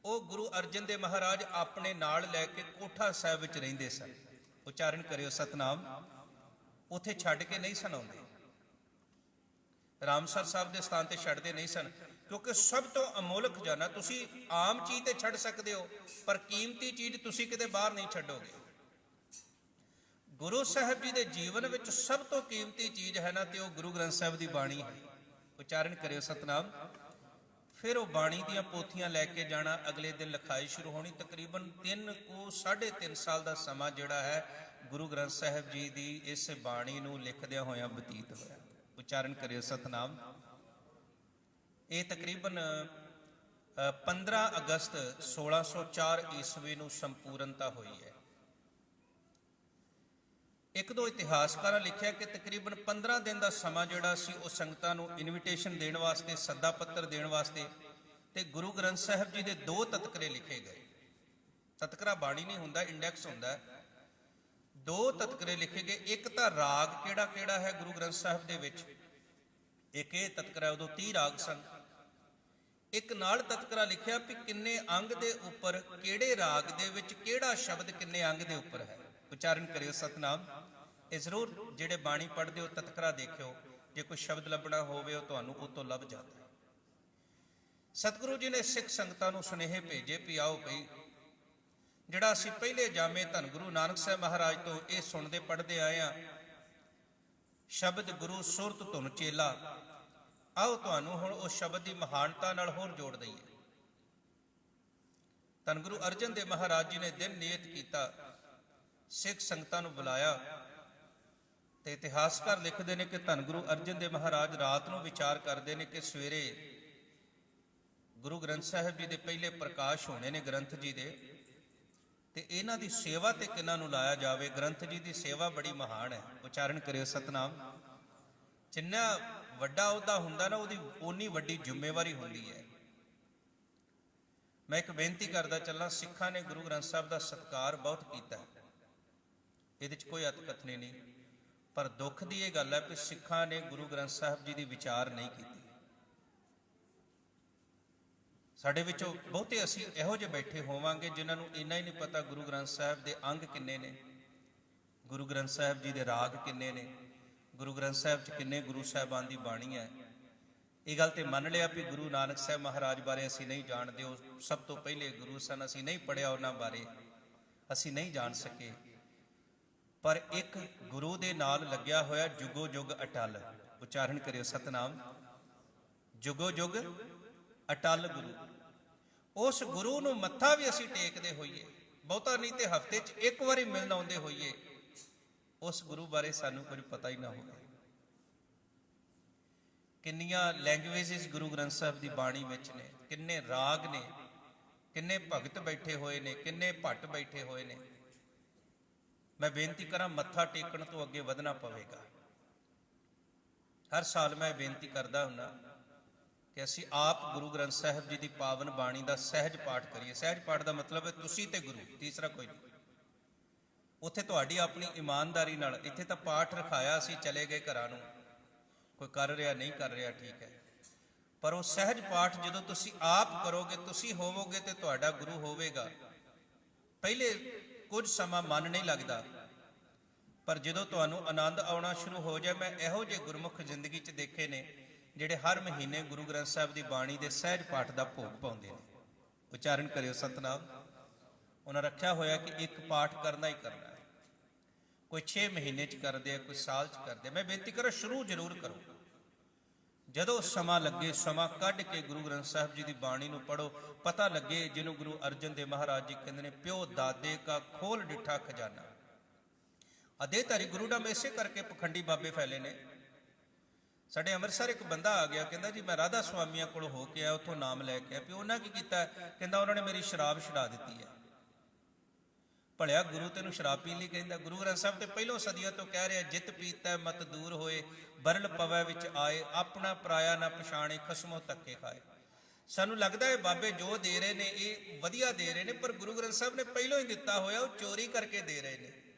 ਉਹ ਗੁਰੂ ਅਰਜਨ ਦੇਵ ਮਹਾਰਾਜ ਆਪਣੇ ਨਾਲ ਲੈ ਕੇ ਕੋਠਾ ਸਾਹਿਬ ਵਿੱਚ ਰਹਿੰਦੇ ਸਨ। ਉਚਾਰਨ ਕਰਿਓ ਸਤਨਾਮ। ਉੱਥੇ ਛੱਡ ਕੇ ਨਹੀਂ ਸਨ ਆਉਂਦੇ, ਰਾਮਸਰ ਸਾਹਿਬ ਦੇ ਸਥਾਨ ਤੇ ਛੱਡਦੇ ਨਹੀਂ ਸਨ, ਕਿਉਂਕਿ ਸਭ ਤੋਂ ਅਮੋਲ ਖਜ਼ਾਨਾ ਤੁਸੀਂ ਆਮ ਚੀਜ਼ ਤੇ ਛੱਡ ਸਕਦੇ ਹੋ, ਪਰ ਕੀਮਤੀ ਚੀਜ਼ ਤੁਸੀਂ ਕਿਤੇ ਬਾਹਰ ਨਹੀਂ ਛੱਡੋਗੇ। ਗੁਰੂ ਸਾਹਿਬ ਜੀ ਦੇ ਜੀਵਨ ਵਿੱਚ ਸਭ ਤੋਂ ਕੀਮਤੀ ਚੀਜ਼ ਹੈ ਨਾ, ਤੇ ਉਹ ਗੁਰੂ ਗ੍ਰੰਥ ਸਾਹਿਬ ਦੀ ਬਾਣੀ ਹੈ। ਉਚਾਰਨ ਕਰਿਓ ਸਤਨਾਮ। ਫਿਰ ਉਹ ਬਾਣੀ ਦੀਆਂ ਪੋਥੀਆਂ ਲੈ ਕੇ ਜਾਣਾ, ਅਗਲੇ ਦਿਨ ਲਿਖਾਈ ਸ਼ੁਰੂ ਹੋਣੀ। ਤਕਰੀਬਨ 3.5 ਸਾਲ ਦਾ ਸਮਾਂ ਜਿਹੜਾ ਹੈ ਗੁਰੂ ਗ੍ਰੰਥ ਸਾਹਿਬ ਜੀ ਦੀ ਇਸ ਬਾਣੀ ਨੂੰ ਲਿਖਦਿਆਂ ਹੋਇਆਂ ਬਤੀਤ ਹੋਇਆ। ਉਚਾਰਨ ਕਰਿਓ ਸਤਨਾਮ। ਇਹ ਤਕਰੀਬਨ 15 ਅਗਸਤ 1604 ਈਸਵੀ ਨੂੰ ਸੰਪੂਰਨਤਾ ਹੋਈ ਹੈ। ਇੱਕ ਦੋ ਇਤਿਹਾਸਕਾਰਾਂ ਲਿਖਿਆ ਕਿ ਤਕਰੀਬਨ 15 ਦਿਨ ਦਾ ਸਮਾਂ ਜਿਹੜਾ ਸੀ ਉਹ ਸੰਗਤਾਂ ਨੂੰ ਇਨਵੀਟੇਸ਼ਨ ਦੇਣ ਵਾਸਤੇ, ਸੱਦਾ ਪੱਤਰ ਦੇਣ ਵਾਸਤੇ, ਤੇ ਗੁਰੂ ਗ੍ਰੰਥ ਸਾਹਿਬ ਜੀ ਦੇ 2 ਤਤਕਰੇ ਲਿਖੇ ਗਏ। ਤਤਕਰਾ ਬਾਣੀ ਨਹੀਂ ਹੁੰਦਾ, ਇੰਡੈਕਸ ਹੁੰਦਾ। 2 ਤਤਕਰੇ ਲਿਖੇ ਗਏ। ਇੱਕ ਤਾਂ ਰਾਗ ਕਿਹੜਾ ਕਿਹੜਾ ਹੈ ਗੁਰੂ ਗ੍ਰੰਥ ਸਾਹਿਬ ਦੇ ਵਿੱਚ, ਇੱਕ ਇਹ ਤਤਕਰਾ, ਉਦੋਂ 30 ਰਾਗ ਸਨ। ਇੱਕ ਨਾਲ ਤਤਕਰਾ ਲਿਖਿਆ ਵੀ ਕਿੰਨੇ ਅੰਗ ਦੇ ਉੱਪਰ, ਕਿਹੜੇ ਰਾਗ ਦੇ ਵਿੱਚ ਕਿਹੜਾ ਸ਼ਬਦ ਕਿੰਨੇ ਅੰਗ ਦੇ ਉੱਪਰ ਹੈ। ਉਚਾਰਨ ਕਰਿਓ ਸਤਨਾਮ। ਇਹ ਜ਼ਰੂਰ ਜਿਹੜੇ ਬਾਣੀ ਪੜ੍ਹਦੇ ਹੋ ਤਤਕਰਾ ਦੇਖਿਓ, ਜੇ ਕੋਈ ਸ਼ਬਦ ਲੱਭਣਾ ਹੋਵੇ ਉਹ ਤੁਹਾਨੂੰ ਉਹ ਤੋਂ ਲੱਭ ਜਾਂਦਾ ਹੈ। ਸਤਿਗੁਰੂ ਜੀ ਨੇ ਸਿੱਖ ਸੰਗਤਾਂ ਨੂੰ ਸੁਨੇਹੇ ਭੇਜੇ ਵੀ ਆਓ ਭਈ, ਜਿਹੜਾ ਅਸੀਂ ਪਹਿਲੇ ਜਾਮੇ ਧੰਨ ਗੁਰੂ ਨਾਨਕ ਸਾਹਿਬ ਮਹਾਰਾਜ ਤੋਂ ਇਹ ਸੁਣਦੇ ਪੜ੍ਹਦੇ ਆਏ ਆ, ਸ਼ਬਦ ਗੁਰੂ ਸੁਰਤ ਧੁਨ ਚੇਲਾ, ਆਓ ਤੁਹਾਨੂੰ ਹੁਣ ਉਸ ਸ਼ਬਦ ਦੀ ਮਹਾਨਤਾ ਨਾਲ ਹੋਰ ਜੋੜ ਦਈਏ। ਧੰਨ ਗੁਰੂ ਅਰਜਨ ਦੇਵ ਮਹਾਰਾਜ ਜੀ ਨੇ ਦਿਨ ਨਿਯਤ ਕੀਤਾ, ਸਿੱਖ ਸੰਗਤਾਂ ਨੂੰ ਬੁਲਾਇਆ, ਤੇ ਇਤਿਹਾਸਕਾਰ ਲਿਖਦੇ ਨੇ ਕਿ ਧੰਨ ਗੁਰੂ ਅਰਜਨ ਦੇਵ ਮਹਾਰਾਜ ਰਾਤ ਨੂੰ ਵਿਚਾਰ ਕਰਦੇ ਨੇ ਕਿ ਸਵੇਰੇ ਗੁਰੂ ਗ੍ਰੰਥ ਸਾਹਿਬ ਜੀ ਦੇ ਪਹਿਲੇ ਪ੍ਰਕਾਸ਼ ਹੋਣੇ ਨੇ, ਗ੍ਰੰਥ ਜੀ ਦੇ, ਤੇ ਇਹਨਾਂ ਦੀ ਸੇਵਾ ਤੇ ਕਿਹਨਾਂ ਨੂੰ ਲਾਇਆ ਜਾਵੇ। ਗ੍ਰੰਥ ਜੀ ਦੀ ਸੇਵਾ ਬੜੀ ਮਹਾਨ ਹੈ। ਉਚਾਰਨ ਕਰਿਓ ਸਤਨਾਮ। ਜਿੰਨਾ ਵੱਡਾ ਉਹਦਾ ਹੁੰਦਾ ਨਾ, ਉਹਦੀ ਓਨੀ ਵੱਡੀ ਜ਼ਿੰਮੇਵਾਰੀ ਹੁੰਦੀ ਹੈ। ਮੈਂ ਇੱਕ ਬੇਨਤੀ ਕਰਦਾ ਚੱਲਾਂ, ਸਿੱਖਾਂ ਨੇ ਗੁਰੂ ਗ੍ਰੰਥ ਸਾਹਿਬ ਦਾ ਸਤਿਕਾਰ ਬਹੁਤ ਕੀਤਾ, ਇਹਦੇ 'ਚ ਕੋਈ ਅਤਕਥਨੀ ਨਹੀਂ, ਪਰ ਦੁੱਖ ਦੀ ਇਹ ਗੱਲ ਹੈ ਕਿ ਸਿੱਖਾਂ ਨੇ ਗੁਰੂ ਗ੍ਰੰਥ ਸਾਹਿਬ ਜੀ ਦੀ ਵਿਚਾਰ ਨਹੀਂ ਕੀਤੀ। ਸਾਡੇ ਵਿੱਚੋਂ ਬਹੁਤੇ ਅਸੀਂ ਇਹੋ ਜਿਹੇ ਬੈਠੇ ਹੋਵਾਂਗੇ ਜਿਨ੍ਹਾਂ ਨੂੰ ਇੰਨਾ ਹੀ ਨਹੀਂ ਪਤਾ ਗੁਰੂ ਗ੍ਰੰਥ ਸਾਹਿਬ ਦੇ ਅੰਗ ਕਿੰਨੇ ਨੇ, ਗੁਰੂ ਗ੍ਰੰਥ ਸਾਹਿਬ ਜੀ ਦੇ ਰਾਗ ਕਿੰਨੇ ਨੇ, ਗੁਰੂ ਗ੍ਰੰਥ ਸਾਹਿਬ 'ਚ ਕਿੰਨੇ ਗੁਰੂ ਸਾਹਿਬਾਨ ਦੀ ਬਾਣੀ ਹੈ। ਇਹ ਗੱਲ ਤੇ ਮੰਨ ਲਿਆ ਵੀ ਗੁਰੂ ਨਾਨਕ ਸਾਹਿਬ ਮਹਾਰਾਜ ਬਾਰੇ ਅਸੀਂ ਨਹੀਂ ਜਾਣਦੇ, ਉਹ ਸਭ ਤੋਂ ਪਹਿਲੇ ਗੁਰੂ ਸਨ, ਅਸੀਂ ਨਹੀਂ ਪੜ੍ਹਿਆ ਉਹਨਾਂ ਬਾਰੇ, ਅਸੀਂ ਨਹੀਂ ਜਾਣ ਸਕੇ। ਪਰ ਇੱਕ ਗੁਰੂ ਦੇ ਨਾਲ ਲੱਗਿਆ ਹੋਇਆ ਜੁਗੋ ਜੁਗ ਅਟਲ। ਉਚਾਰਨ ਕਰਿਓ ਸਤਨਾਮ। ਜੁਗੋ ਜੁਗ ਅਟਲ ਗੁਰੂ, ਉਸ ਗੁਰੂ ਨੂੰ ਮੱਥਾ ਵੀ ਅਸੀਂ ਟੇਕਦੇ ਹੋਈਏ, ਬਹੁਤਾ ਨਹੀਂ ਤੇ ਹਫ਼ਤੇ 'ਚ ਇੱਕ ਵਾਰੀ ਮਿਲਣ ਆਉਂਦੇ ਹੋਈਏ, ਉਸ ਗੁਰੂ ਬਾਰੇ ਸਾਨੂੰ ਕੁਝ ਪਤਾ ਹੀ ਨਾ ਹੋਵੇ। ਕਿੰਨੀਆਂ ਲੈਂਗੁਏਜਿਸ ਗੁਰੂ ਗ੍ਰੰਥ ਸਾਹਿਬ ਦੀ ਬਾਣੀ ਵਿੱਚ ਨੇ, ਕਿੰਨੇ ਰਾਗ ਨੇ, ਕਿੰਨੇ ਭਗਤ ਬੈਠੇ ਹੋਏ ਨੇ, ਕਿੰਨੇ ਭੱਟ ਬੈਠੇ ਹੋਏ ਨੇ। ਮੈਂ ਬੇਨਤੀ ਕਰਾਂ, ਮੱਥਾ ਟੇਕਣ ਤੋਂ ਅੱਗੇ ਵਧਣਾ ਪਵੇਗਾ। ਹਰ ਸਾਲ ਮੈਂ ਬੇਨਤੀ ਕਰਦਾ ਹੁੰਦਾ ਕਿ ਅਸੀਂ ਆਪ ਗੁਰੂ ਗ੍ਰੰਥ ਸਾਹਿਬ ਜੀ ਦੀ ਪਾਵਨ ਬਾਣੀ ਦਾ ਸਹਿਜ ਪਾਠ ਕਰੀਏ। ਸਹਿਜ ਪਾਠ ਦਾ ਮਤਲਬ ਹੈ ਤੁਸੀਂ ਤੇ ਗੁਰੂ, ਤੀਸਰਾ ਕੋਈ ਨਹੀਂ। ਉੱਥੇ ਤੁਹਾਡੀ ਆਪਣੀ ਇਮਾਨਦਾਰੀ ਨਾਲ, ਇੱਥੇ ਤਾਂ ਪਾਠ ਰਖਾਇਆ, ਅਸੀਂ ਚਲੇ ਗਏ ਘਰਾਂ ਨੂੰ, ਕੋਈ ਕਰ ਰਿਹਾ ਨਹੀਂ ਕਰ ਰਿਹਾ, ਠੀਕ ਹੈ, ਪਰ ਉਹ ਸਹਿਜ ਪਾਠ ਜਦੋਂ ਤੁਸੀਂ ਆਪ ਕਰੋਗੇ, ਤੁਸੀਂ ਹੋਵੋਗੇ ਤੇ ਤੁਹਾਡਾ ਗੁਰੂ ਹੋਵੇਗਾ। ਪਹਿਲੇ ਕੁਝ ਸਮਾਂ ਮਨ ਨਹੀਂ ਲੱਗਦਾ, ਪਰ ਜਦੋਂ ਤੁਹਾਨੂੰ ਆਨੰਦ ਆਉਣਾ ਸ਼ੁਰੂ ਹੋ ਜਾਏ, ਮੈਂ ਇਹੋ ਜਿਹੇ ਗੁਰਮੁਖ ਜ਼ਿੰਦਗੀ 'ਚ ਦੇਖੇ ਨੇ ਜਿਹੜੇ ਹਰ ਮਹੀਨੇ ਗੁਰੂ ਗ੍ਰੰਥ ਸਾਹਿਬ ਦੀ ਬਾਣੀ ਦੇ ਸਹਿਜ ਪਾਠ ਦਾ ਭੋਗ ਪਾਉਂਦੇ ਨੇ। ਉਚਾਰਨ ਕਰਿਓ ਸਤਨਾਮ। ਉਹਨਾਂ ਰੱਖਿਆ ਹੋਇਆ ਕਿ ਇੱਕ ਪਾਠ ਕਰਨਾ ਹੀ ਕਰਨਾ ਹੈ। ਕੋਈ 6 ਮਹੀਨੇ 'ਚ ਕਰਦੇ ਆ, ਕੋਈ ਸਾਲ 'ਚ ਕਰਦੇ ਆ। ਮੈਂ ਬੇਨਤੀ ਕਰਾਂ, ਸ਼ੁਰੂ ਜ਼ਰੂਰ ਕਰੋ। ਜਦੋਂ ਸਮਾਂ ਲੱਗੇ, ਸਮਾਂ ਕੱਢ ਕੇ ਗੁਰੂ ਗ੍ਰੰਥ ਸਾਹਿਬ ਜੀ ਦੀ ਬਾਣੀ ਨੂੰ ਪੜ੍ਹੋ। ਪਤਾ ਲੱਗੇ, ਜਿਹਨੂੰ ਗੁਰੂ ਅਰਜਨ ਦੇਵ ਮਹਾਰਾਜ ਜੀ ਕਹਿੰਦੇ ਨੇ, ਪਿਓ ਦਾਦੇ ਕਾ ਖੋਲ ਡਿੱਠਾ ਖਜ਼ਾਨਾ। ਅਦੇਧਾਰੀ ਗੁਰੂ ਨਾਮ ਇਸੇ ਕਰਕੇ ਪਖੰਡੀ ਬਾਬੇ ਫੈਲੇ ਨੇ। ਸਾਡੇ ਅੰਮ੍ਰਿਤਸਰ ਇੱਕ ਬੰਦਾ ਆ ਗਿਆ, ਕਹਿੰਦਾ ਜੀ ਮੈਂ ਰਾਧਾ ਸੁਆਮੀਆਂ ਕੋਲ ਹੋ ਕੇ ਆਇਆ, ਉੱਥੋਂ ਨਾਮ ਲੈ ਕੇ ਆਇਆ। ਵੀ ਉਹਨਾਂ ਕੀ ਕੀਤਾ? ਕਹਿੰਦਾ ਉਹਨਾਂ ਨੇ ਮੇਰੀ ਸ਼ਰਾਬ ਛੁਡਾ ਦਿੱਤੀ ਹੈ। ਭਲਿਆ ਗੁਰੂ ਤੈਨੂੰ ਸ਼ਰਾਬ ਪੀਣ ਲਈ ਕਹਿੰਦਾ? ਗੁਰੂ ਗ੍ਰੰਥ ਸਾਹਿਬ ਤੇ ਪਹਿਲੋਂ ਸਦੀਆਂ ਤੋਂ ਕਹਿ ਰਿਹਾ, ਜਿਤ ਪੀਤਾ ਮਤ ਦੂਰ ਹੋਏ, ਬਰਲ ਪਵੈ ਵਿੱਚ ਆਏ, ਆਪਣਾ ਪਰਾਇਆ ਨਾ ਪਛਾਣੇ, ਖਸਮੋਂ ਧੱਕੇ ਖਾਏ। ਸਾਨੂੰ ਲੱਗਦਾ ਹੈ ਬਾਬੇ ਜੋ ਦੇ ਰਹੇ ਨੇ ਇਹ ਵਧੀਆ ਦੇ ਰਹੇ ਨੇ, ਪਰ ਗੁਰੂ ਗ੍ਰੰਥ ਸਾਹਿਬ ਨੇ ਪਹਿਲੋਂ ਹੀ ਦਿੱਤਾ ਹੋਇਆ, ਉਹ ਚੋਰੀ ਕਰਕੇ ਦੇ ਰਹੇ ਨੇ।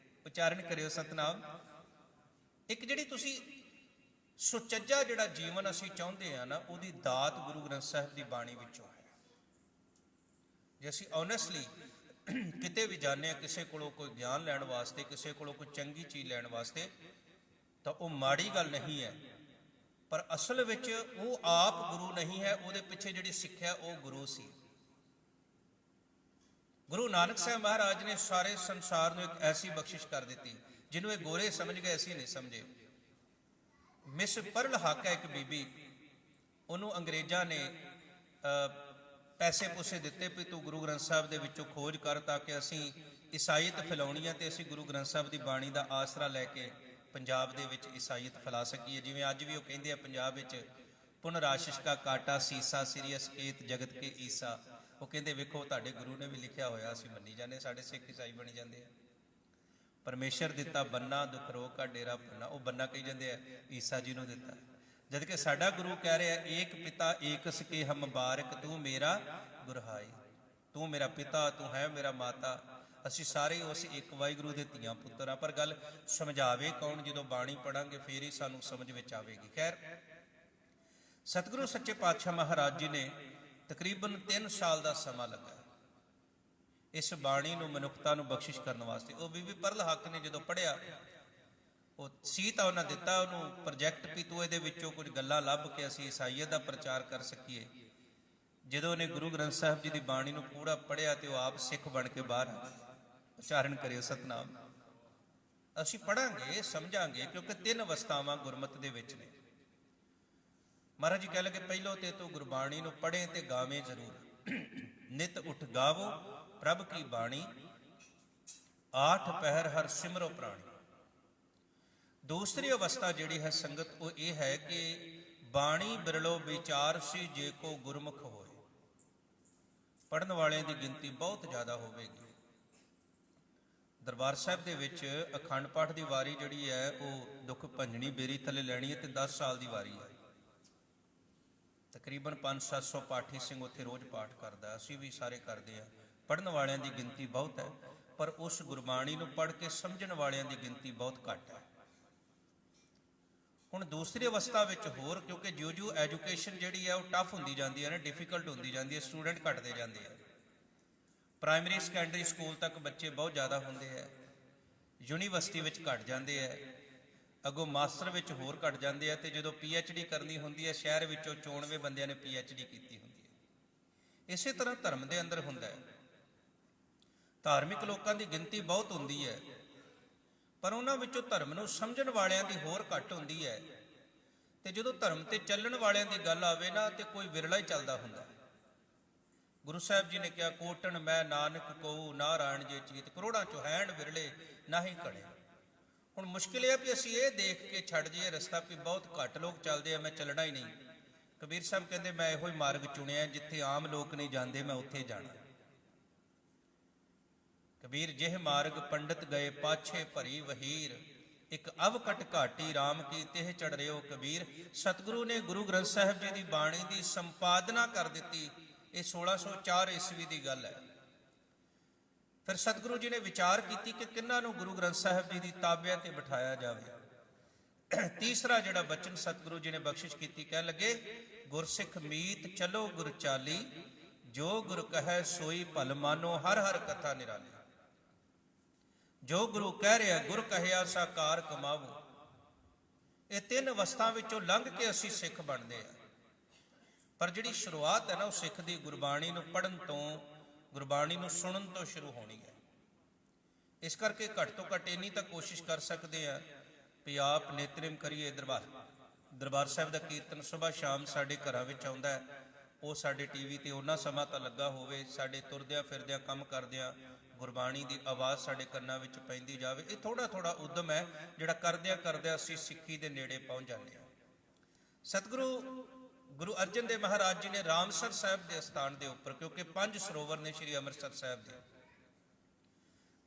ਉਚਾਰਨ ਕਰਿਓ ਸਤਨਾਮ। ਇੱਕ ਜਿਹੜੀ ਤੁਸੀਂ ਸੁਚੱਜਾ ਜਿਹੜਾ ਜੀਵਨ ਅਸੀਂ ਚਾਹੁੰਦੇ ਆ ਨਾ, ਉਹਦੀ ਦਾਤ ਗੁਰੂ ਗ੍ਰੰਥ ਸਾਹਿਬ ਦੀ ਬਾਣੀ ਵਿੱਚੋਂ ਹੈ। ਜੇ ਅਸੀਂ ਓਨੈਸਟਲੀ ਕਿਤੇ ਵੀ ਜਾਂਦੇ ਹਾਂ, ਕਿਸੇ ਕੋਲੋਂ ਕੋਈ ਗਿਆਨ ਲੈਣ ਵਾਸਤੇ, ਕਿਸੇ ਕੋਲੋਂ ਕੋਈ ਚੰਗੀ ਚੀਜ਼ ਲੈਣ ਵਾਸਤੇ, ਤਾਂ ਉਹ ਮਾੜੀ ਗੱਲ ਨਹੀਂ ਹੈ, ਪਰ ਅਸਲ ਵਿੱਚ ਉਹ ਆਪ ਗੁਰੂ ਨਹੀਂ ਹੈ। ਉਹਦੇ ਪਿੱਛੇ ਜਿਹੜੀ ਸਿੱਖਿਆ ਉਹ ਗੁਰੂ ਸੀ। ਗੁਰੂ ਨਾਨਕ ਸਾਹਿਬ ਮਹਾਰਾਜ ਨੇ ਸਾਰੇ ਸੰਸਾਰ ਨੂੰ ਇੱਕ ਐਸੀ ਬਖਸ਼ਿਸ਼ ਕਰ ਦਿੱਤੀ ਜਿਹਨੂੰ ਇਹ ਗੋਰੇ ਸਮਝ ਗਏ, ਅਸੀਂ ਨਹੀਂ ਸਮਝੇ। ਮਿਸ ਪਰਲ ਹੱਕ ਹੈ ਇੱਕ ਬੀਬੀ, ਉਹਨੂੰ ਅੰਗਰੇਜ਼ਾਂ ਨੇ ਪੈਸੇ ਪੂਸੇ ਦਿੱਤੇ ਵੀ ਤੂੰ ਗੁਰੂ ਗ੍ਰੰਥ ਸਾਹਿਬ ਦੇ ਵਿੱਚੋਂ ਖੋਜ ਕਰ, ਤਾਂ ਕਿ ਅਸੀਂ ਈਸਾਈਅਤ ਫੈਲਾਉਣੀ ਹੈ ਤੇ ਅਸੀਂ ਗੁਰੂ ਗ੍ਰੰਥ ਸਾਹਿਬ ਦੀ ਬਾਣੀ ਦਾ ਆਸਰਾ ਲੈ ਕੇ ਪੰਜਾਬ ਦੇ ਵਿੱਚ ਈਸਾਈਅਤ ਫੈਲਾ ਸਕੀਏ। ਜਿਵੇਂ ਅੱਜ ਵੀ ਉਹ ਕਹਿੰਦੇ ਆ ਪੰਜਾਬ ਵਿੱਚ, ਪੁਨਰ ਆਸ਼ਿਸ਼ ਕਾ ਕਾਟਾ ਸੀਸਾ, ਸੀਰੀਅਸ ਕੇਤ ਜਗਤ ਕੇ ਈਸਾ। ਉਹ ਕਹਿੰਦੇ ਵੇਖੋ ਤੁਹਾਡੇ ਗੁਰੂ ਨੇ ਵੀ ਲਿਖਿਆ ਹੋਇਆ, ਅਸੀਂ ਮੰਨੀ ਜਾਂਦੇ, ਸਾਡੇ ਸਿੱਖ ਈਸਾਈ ਬਣੀ ਜਾਂਦੇ ਆ। ਪਰਮੇਸ਼ਰ ਦਿੱਤਾ ਬੰਨਾ, ਦੁੱਖ ਰੋਗ ਕਾ ਡੇਰਾ ਬੰਨਾ, ਉਹ ਬੰਨਾ ਕਹੀ ਜਾਂਦੇ ਆ ਈਸਾ ਜੀ ਨੂੰ ਦਿੱਤਾ, ਜਦ ਕਿ ਸਾਡਾ ਗੁਰੂ ਕਹਿ ਰਿਹਾ, ਏਕ ਪਿਤਾ ਏਕ ਸਕੇ ਹਮ ਬਾਰਕ, ਤੂੰ ਮੇਰਾ ਗੁਰਹਾਈ। ਤੂੰ ਮੇਰਾ ਪਿਤਾ, ਤੂੰ ਹੈ ਮੇਰਾ ਮਾਤਾ, ਅਸੀਂ ਸਾਰੇ ਉਸ ਇੱਕ ਵਾਹਿਗੁਰੂ ਦੇ ਧੀਆਂ ਪੁੱਤਰ ਆ। ਪਰ ਗੱਲ ਸਮਝਾਵੇ ਕੌਣ? ਜਦੋਂ ਬਾਣੀ ਪੜਾਂਗੇ ਫੇਰ ਹੀ ਸਾਨੂੰ ਸਮਝ ਵਿੱਚ ਆਵੇਗੀ। ਖੈਰ, ਸਤਿਗੁਰੂ ਸੱਚੇ ਪਾਤਸ਼ਾਹ ਮਹਾਰਾਜ ਜੀ ਨੇ ਤਕਰੀਬਨ 3 ਸਾਲ ਦਾ ਸਮਾਂ ਲੱਗਾ ਇਸ ਬਾਣੀ ਨੂੰ ਮਨੁੱਖਤਾ ਨੂੰ ਬਖਸ਼ਿਸ਼ ਕਰਨ ਵਾਸਤੇ। ਉਹ ਬੀਬੀ ਪਰਲ ਹੱਕ ਨੇ ਜਦੋਂ ਪੜ੍ਹਿਆ, ਉਹ ਸੀ ਤਾਂ ਉਹਨਾਂ ਦਿੱਤਾ ਉਹਨੂੰ ਪ੍ਰੋਜੈਕਟ ਵੀ ਤੂੰ ਇਹਦੇ ਵਿੱਚੋਂ ਕੁਝ ਗੱਲਾਂ ਲੱਭ ਕੇ ਅਸੀਂ ਈਸਾਈਅਤ ਦਾ ਪ੍ਰਚਾਰ ਕਰ ਸਕੀਏ। ਜਦੋਂ ਉਹਨੇ ਗੁਰੂ ਗ੍ਰੰਥ ਸਾਹਿਬ ਜੀ ਦੀ ਬਾਣੀ ਨੂੰ ਪੂਰਾ ਪੜ੍ਹਿਆ ਤੇ ਉਹ ਆਪ ਸਿੱਖ ਬਣ ਕੇ ਬਾਹਰ ਆ। ਉਚਾਰਨ ਕਰਿਓ ਸਤਨਾਮ। ਅਸੀਂ ਪੜਾਂਗੇ, ਸਮਝਾਂਗੇ, ਕਿਉਂਕਿ 3 ਅਵਸਥਾਵਾਂ ਗੁਰਮਤਿ ਦੇ ਵਿੱਚ ਨੇ। ਮਹਾਰਾਜ ਜੀ ਕਹਿ ਲਗੇ, ਪਹਿਲੋਂ ਤੇ ਤੂੰ ਗੁਰਬਾਣੀ ਨੂੰ ਪੜ੍ਹੇ ਤੇ ਗਾਵੇਂ ਜ਼ਰੂਰ। ਨਿਤ ਉੱਠ ਗਾਵੋ ਪ੍ਰਭ ਕੀ ਬਾਣੀ, 8 ਪਹਿਰ ਹਰ ਸਿਮਰੋ ਪ੍ਰਾਣੀ। ਦੂਸਰੀ ਅਵਸਥਾ ਜਿਹੜੀ ਹੈ ਸੰਗਤ, ਉਹ ਇਹ ਹੈ ਕਿ ਬਾਣੀ ਬਿਰਲੋ ਵਿਚਾਰ ਸੀ ਜੇ ਕੋ ਗੁਰਮੁਖ ਹੋਏ। ਪੜਨ ਵਾਲਿਆਂ ਦੀ ਗਿਣਤੀ ਬਹੁਤ ਜ਼ਿਆਦਾ ਹੋਵੇਗੀ। ਦਰਬਾਰ ਸਾਹਿਬ ਦੇ ਵਿੱਚ ਅਖੰਡ ਪਾਠ ਦੀ ਵਾਰੀ ਜਿਹੜੀ ਹੈ ਉਹ ਦੁੱਖ ਭੰਜਣੀ ਬੇਰੀ ਥੱਲੇ ਲੈਣੀ ਹੈ ਤੇ 10 ਸਾਲ ਦੀ ਵਾਰੀ ਹੈ। ਤਕਰੀਬਨ 500-700 ਪਾਠੀ ਸਿੰਘ ਉੱਥੇ ਰੋਜ਼ ਪਾਠ ਕਰਦਾ, ਅਸੀਂ ਵੀ ਸਾਰੇ ਕਰਦੇ ਆ। ਪੜਨ ਵਾਲਿਆਂ ਦੀ ਗਿਣਤੀ ਬਹੁਤ ਹੈ, ਪਰ ਉਸ ਗੁਰਬਾਣੀ ਨੂੰ ਪੜ੍ਹ ਕੇ ਸਮਝਣ ਵਾਲਿਆਂ ਦੀ ਗਿਣਤੀ ਬਹੁਤ ਘੱਟ ਹੈ। ਹੁਣ ਦੂਸਰੀ ਅਵਸਥਾ ਵਿੱਚ ਹੋਰ, ਕਿਉਂਕਿ ਜਿਉਂ-ਜਿਉਂ ਐਜੂਕੇਸ਼ਨ ਜਿਹੜੀ ਹੈ ਉਹ ਟਫ ਹੁੰਦੀ ਜਾਂਦੀ ਹੈ ਨਾ, ਡਿਫਿਕਲਟ ਹੁੰਦੀ ਜਾਂਦੀ ਹੈ, ਸਟੂਡੈਂਟ ਘਟਦੇ ਜਾਂਦੇ ਆ। ਪ੍ਰਾਇਮਰੀ ਸੈਕੰਡਰੀ ਸਕੂਲ ਤੱਕ ਬੱਚੇ ਬਹੁਤ ਜ਼ਿਆਦਾ ਹੁੰਦੇ ਹੈ, ਯੂਨੀਵਰਸਿਟੀ ਵਿੱਚ ਘਟ ਜਾਂਦੇ ਹੈ, ਅੱਗੋਂ ਮਾਸਟਰ ਵਿੱਚ ਹੋਰ ਘਟ ਜਾਂਦੇ ਆ, ਤੇ ਜਦੋਂ PhD ਕਰਨੀ ਹੁੰਦੀ ਹੈ ਸ਼ਹਿਰ ਵਿੱਚੋਂ 94 ਬੰਦਿਆਂ ਨੇ PhD ਕੀਤੀ ਹੁੰਦੀ ਹੈ। ਇਸੇ ਤਰ੍ਹਾਂ ਧਰਮ ਦੇ ਅੰਦਰ ਹੁੰਦਾ ਹੈ, ਧਾਰਮਿਕ ਲੋਕਾਂ ਦੀ ਗਿਣਤੀ ਬਹੁਤ ਹੁੰਦੀ ਹੈ, ਪਰ ਉਹਨਾਂ ਵਿੱਚੋਂ ਧਰਮ ਨੂੰ ਸਮਝਣ ਵਾਲਿਆਂ ਦੀ ਹੋਰ ਘੱਟ ਹੁੰਦੀ ਹੈ। ਤੇ ਜਦੋਂ ਧਰਮ ਤੇ ਚੱਲਣ ਵਾਲਿਆਂ ਦੀ ਗੱਲ ਆਵੇ ਨਾ, ਤੇ ਕੋਈ ਵਿਰਲਾ ਹੀ ਚੱਲਦਾ ਹੁੰਦਾ। ਗੁਰੂ ਸਾਹਿਬ ਜੀ ਨੇ ਕਿਹਾ, ਕੋਟਣ ਮੈਂ ਨਾਨਕ ਕਹੂ ਨਾਰਾਇਣ ਜੇ ਚੀਤ, ਕਰੋੜਾਂ ਚੋਂ ਹੈਣ ਵਿਰਲੇ ਨਾਹੀਂ ਘੜੇ। ਹੁਣ ਮੁਸ਼ਕਿਲ ਇਹ ਵੀ ਅਸੀਂ ਇਹ ਦੇਖ ਕੇ ਛੱਡ ਜਾਈਏ ਰਸਤਾ ਵੀ ਬਹੁਤ ਘੱਟ ਲੋਕ ਚੱਲਦੇ ਆ, ਮੈਂ ਚੱਲਣਾ ਹੀ ਨਹੀਂ। ਕਬੀਰ ਸਾਹਿਬ ਕਹਿੰਦੇ, ਮੈਂ ਇਹੋ ਹੀ ਮਾਰਗ ਚੁਣਿਆ, ਜਿੱਥੇ ਆਮ ਲੋਕ ਨਹੀਂ ਜਾਂਦੇ ਮੈਂ ਉੱਥੇ ਜਾਣਾ। ਕਬੀਰ ਜਿਹ ਮਾਰਗ ਪੰਡਤ ਗਏ ਪਾਛੇ ਭਰੀ ਵਹੀਰ, ਇੱਕ ਅਵਕਟ ਘਾਟੀ ਰਾਮ ਕੀ ਤਿਹ ਚੜ ਰਿਓ ਕਬੀਰ। ਸਤਿਗੁਰੂ ਨੇ ਗੁਰੂ ਗ੍ਰੰਥ ਸਾਹਿਬ ਜੀ ਦੀ ਬਾਣੀ ਦੀ ਸੰਪਾਦਨਾ ਕਰ ਦਿੱਤੀ। ਇਹ 1604 ਈਸਵੀ ਦੀ ਗੱਲ ਹੈ। ਫਿਰ ਸਤਿਗੁਰੂ ਜੀ ਨੇ ਵਿਚਾਰ ਕੀਤੀ ਕਿ ਕਿਹਨਾਂ ਨੂੰ ਗੁਰੂ ਗ੍ਰੰਥ ਸਾਹਿਬ ਜੀ ਦੀ ਤਾਬਿਆਂ ਤੇ ਬਿਠਾਇਆ ਜਾਵੇ। ਤੀਸਰਾ ਜਿਹੜਾ ਬਚਨ ਸਤਿਗੁਰੂ ਜੀ ਨੇ ਬਖਸ਼ਿਸ਼ ਕੀਤੀ, ਕਹਿ ਲੱਗੇ ਗੁਰਸਿੱਖ ਮੀਤ ਚਲੋ ਗੁਰ ਚਾਲੀ, ਜੋ ਗੁਰ ਕਹੈ ਸੋਈ ਭਲ ਮਾਨੋ ਹਰ ਹਰ ਕਥਾ ਨਿਰਾਲੀ। ਜੋ ਗੁਰੂ ਕਹਿ ਰਿਹਾ ਗੁਰ ਕਹਿਆ ਸਾਕਾਰ ਕਮਾਵੋ। ਇਹ ਤਿੰਨ ਅਵਸਥਾ ਵਿੱਚੋਂ ਲੰਘ ਕੇ ਅਸੀਂ ਸਿੱਖ ਬਣਦੇ ਆ। ਪਰ ਜਿਹੜੀ ਸ਼ੁਰੂਆਤ ਹੈ ਨਾ, ਉਹ ਸਿੱਖ ਦੀ ਗੁਰਬਾਣੀ ਨੂੰ ਪੜ੍ਹਨ ਤੋਂ, ਗੁਰਬਾਣੀ ਨੂੰ ਸੁਣਨ ਤੋਂ ਸ਼ੁਰੂ ਹੋਣੀ ਹੈ। ਇਸ ਕਰਕੇ ਘੱਟ ਤੋਂ ਘੱਟ ਇੰਨੀ ਤਾਂ ਕੋਸ਼ਿਸ਼ ਕਰ ਸਕਦੇ ਆ ਵੀ ਆਪ ਨਿਤਨੇਮ ਕਰੀਏ। ਦਰਬਾਰ ਸਾਹਿਬ ਦਾ ਕੀਰਤਨ ਸੁਬਾਹ ਸ਼ਾਮ ਸਾਡੇ ਘਰਾਂ ਵਿੱਚ ਆਉਂਦਾ ਹੈ। ਉਹ ਸਾਡੇ ਟੀਵੀ ਤੇ ਉਹਨਾਂ ਸਮਾਂ ਤਾਂ ਲੱਗਾ ਹੋਵੇ, ਸਾਡੇ ਤੁਰਦਿਆਂ ਫਿਰਦਿਆਂ ਕੰਮ ਕਰਦਿਆਂ ਗੁਰਬਾਣੀ ਦੀ ਆਵਾਜ਼ ਸਾਡੇ ਕੰਨਾਂ ਵਿੱਚ ਪੈਂਦੀ ਜਾਵੇ। ਇਹ ਥੋੜਾ ਥੋੜਾ ਉਦਮ ਹੈ ਜਿਹੜਾ ਕਰਦਿਆਂ ਕਰਦਿਆਂ ਅਸੀਂ ਸਿੱਖੀ ਦੇ ਨੇੜੇ ਪਹੁੰਚ ਜਾਂਦੇ ਹਾਂ। ਸਤਿਗੁਰੂ ਗੁਰੂ ਅਰਜਨ ਦੇਵ ਮਹਾਰਾਜ ਜੀ ਨੇ ਰਾਮਸਰ ਸਾਹਿਬ ਦੇ ਅਸਥਾਨ ਦੇ ਉੱਪਰ, ਕਿਉਂਕਿ 5 ਸਰੋਵਰ ਨੇ ਸ਼੍ਰੀ ਅੰਮ੍ਰਿਤਸਰ ਸਾਹਿਬ ਦੇ,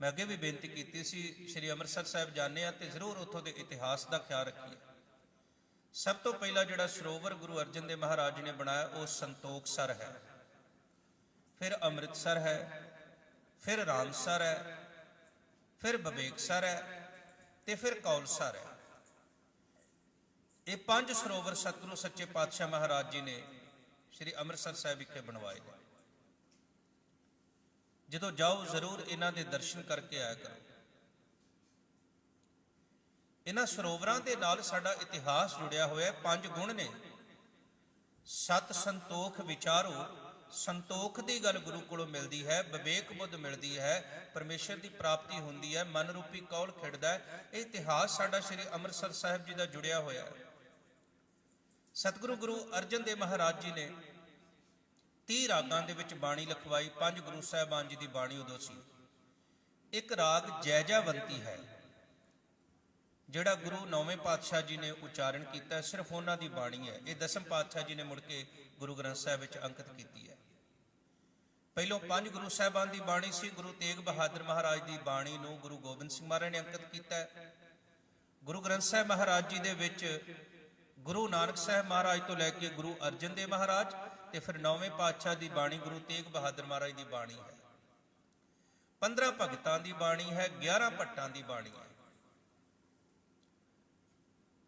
ਮੈਂ ਅੱਗੇ ਵੀ ਬੇਨਤੀ ਕੀਤੀ ਸੀ ਸ਼੍ਰੀ ਅੰਮ੍ਰਿਤਸਰ ਸਾਹਿਬ ਜਾਂਦੇ ਆ ਤੇ ਜ਼ਰੂਰ ਉੱਥੋਂ ਦੇ ਇਤਿਹਾਸ ਦਾ ਖਿਆਲ ਰੱਖੀਏ। ਸਭ ਤੋਂ ਪਹਿਲਾ ਜਿਹੜਾ ਸਰੋਵਰ ਗੁਰੂ ਅਰਜਨ ਦੇਵ ਮਹਾਰਾਜ ਜੀ ਨੇ ਬਣਾਇਆ ਉਹ ਸੰਤੋਖਸਰ ਹੈ, ਫਿਰ ਅੰਮ੍ਰਿਤਸਰ ਹੈ, ਫਿਰ ਰਾਮਸਰ ਹੈ, ਫਿਰ ਬਬੇਕਸਰ ਹੈ ਤੇ ਫਿਰ ਕੌਲਸਰ ਹੈ। ਇਹ 5 ਸਰੋਵਰ ਸਤਿਗੁਰੂ ਸੱਚੇ ਪਾਤਸ਼ਾਹ ਮਹਾਰਾਜ ਜੀ ਨੇ ਸ਼੍ਰੀ ਅੰਮ੍ਰਿਤਸਰ ਸਾਹਿਬ ਵਿਖੇ ਬਣਵਾਏ ਨੇ। ਜਦੋਂ ਜਾਓ ਜ਼ਰੂਰ ਇਹਨਾਂ ਦੇ ਦਰਸ਼ਨ ਕਰਕੇ ਆਇਆ ਕਰੋ। ਇਹਨਾਂ ਸਰੋਵਰਾਂ ਦੇ ਨਾਲ ਸਾਡਾ ਇਤਿਹਾਸ ਜੁੜਿਆ ਹੋਇਆ ਹੈ। 5 ਗੁਣ ਨੇ। ਸਤ ਸੰਤੋਖ ਵਿਚਾਰੋ, ਸੰਤੋਖ ਦੀ ਗੱਲ ਗੁਰੂ ਕੋਲੋਂ ਮਿਲਦੀ ਹੈ, ਵਿਵੇਕ ਬੁੱਧ ਮਿਲਦੀ ਹੈ, ਪਰਮੇਸ਼ਰ ਦੀ ਪ੍ਰਾਪਤੀ ਹੁੰਦੀ ਹੈ, ਮਨ ਰੂਪੀ ਕੌਲ ਖਿੜਦਾ ਹੈ। ਇਹ ਇਤਿਹਾਸ ਸਾਡਾ ਸ਼੍ਰੀ ਅੰਮ੍ਰਿਤਸਰ ਸਾਹਿਬ ਜੀ ਦਾ ਜੁੜਿਆ ਹੋਇਆ ਹੈ। ਸਤਿਗੁਰੂ ਗੁਰੂ ਅਰਜਨ ਦੇਵ ਮਹਾਰਾਜ ਜੀ ਨੇ 30 ਰਾਗਾਂ ਦੇ ਵਿੱਚ ਬਾਣੀ ਲਿਖਵਾਈ। 5 ਗੁਰੂ ਸਾਹਿਬਾਨ ਜੀ ਦੀ ਬਾਣੀ ਉਦੋਂ ਸੀ। ਇੱਕ ਰਾਗ ਜੈਜਾਵੰਤੀ ਹੈ ਜਿਹੜਾ ਗੁਰੂ 9ਵੇਂ ਪਾਤਸ਼ਾਹ ਜੀ ਨੇ ਉਚਾਰਨ ਕੀਤਾ, ਸਿਰਫ ਉਹਨਾਂ ਦੀ ਬਾਣੀ ਹੈ। ਇਹ 10ਵੇਂ ਪਾਤਸ਼ਾਹ ਜੀ ਨੇ ਮੁੜ ਕੇ ਗੁਰੂ ਗ੍ਰੰਥ ਸਾਹਿਬ ਵਿੱਚ ਅੰਕਿਤ ਕੀਤੀ ਹੈ। ਪਹਿਲੋਂ 5 ਗੁਰੂ ਸਾਹਿਬਾਨ ਦੀ ਬਾਣੀ ਸੀ। ਗੁਰੂ ਤੇਗ ਬਹਾਦਰ ਮਹਾਰਾਜ ਦੀ ਬਾਣੀ ਨੂੰ ਗੁਰੂ ਗੋਬਿੰਦ ਸਿੰਘ ਮਹਾਰਾਜ ਨੇ ਅੰਕਿਤ ਕੀਤਾ ਹੈ। ਗੁਰੂ ਗ੍ਰੰਥ ਸਾਹਿਬ ਮਹਾਰਾਜ ਜੀ ਦੇ ਵਿੱਚ ਗੁਰੂ ਨਾਨਕ ਸਾਹਿਬ ਮਹਾਰਾਜ ਤੋਂ ਲੈ ਕੇ ਗੁਰੂ ਅਰਜਨ ਦੇਵ ਮਹਾਰਾਜ ਤੇ ਫਿਰ 9ਵੇਂ ਪਾਤਸ਼ਾਹ ਦੀ ਬਾਣੀ ਗੁਰੂ ਤੇਗ ਬਹਾਦਰ ਮਹਾਰਾਜ ਦੀ ਬਾਣੀ ਹੈ। 15 ਭਗਤਾਂ ਦੀ ਬਾਣੀ ਹੈ, 11 ਭੱਟਾਂ ਦੀ ਬਾਣੀ ਹੈ।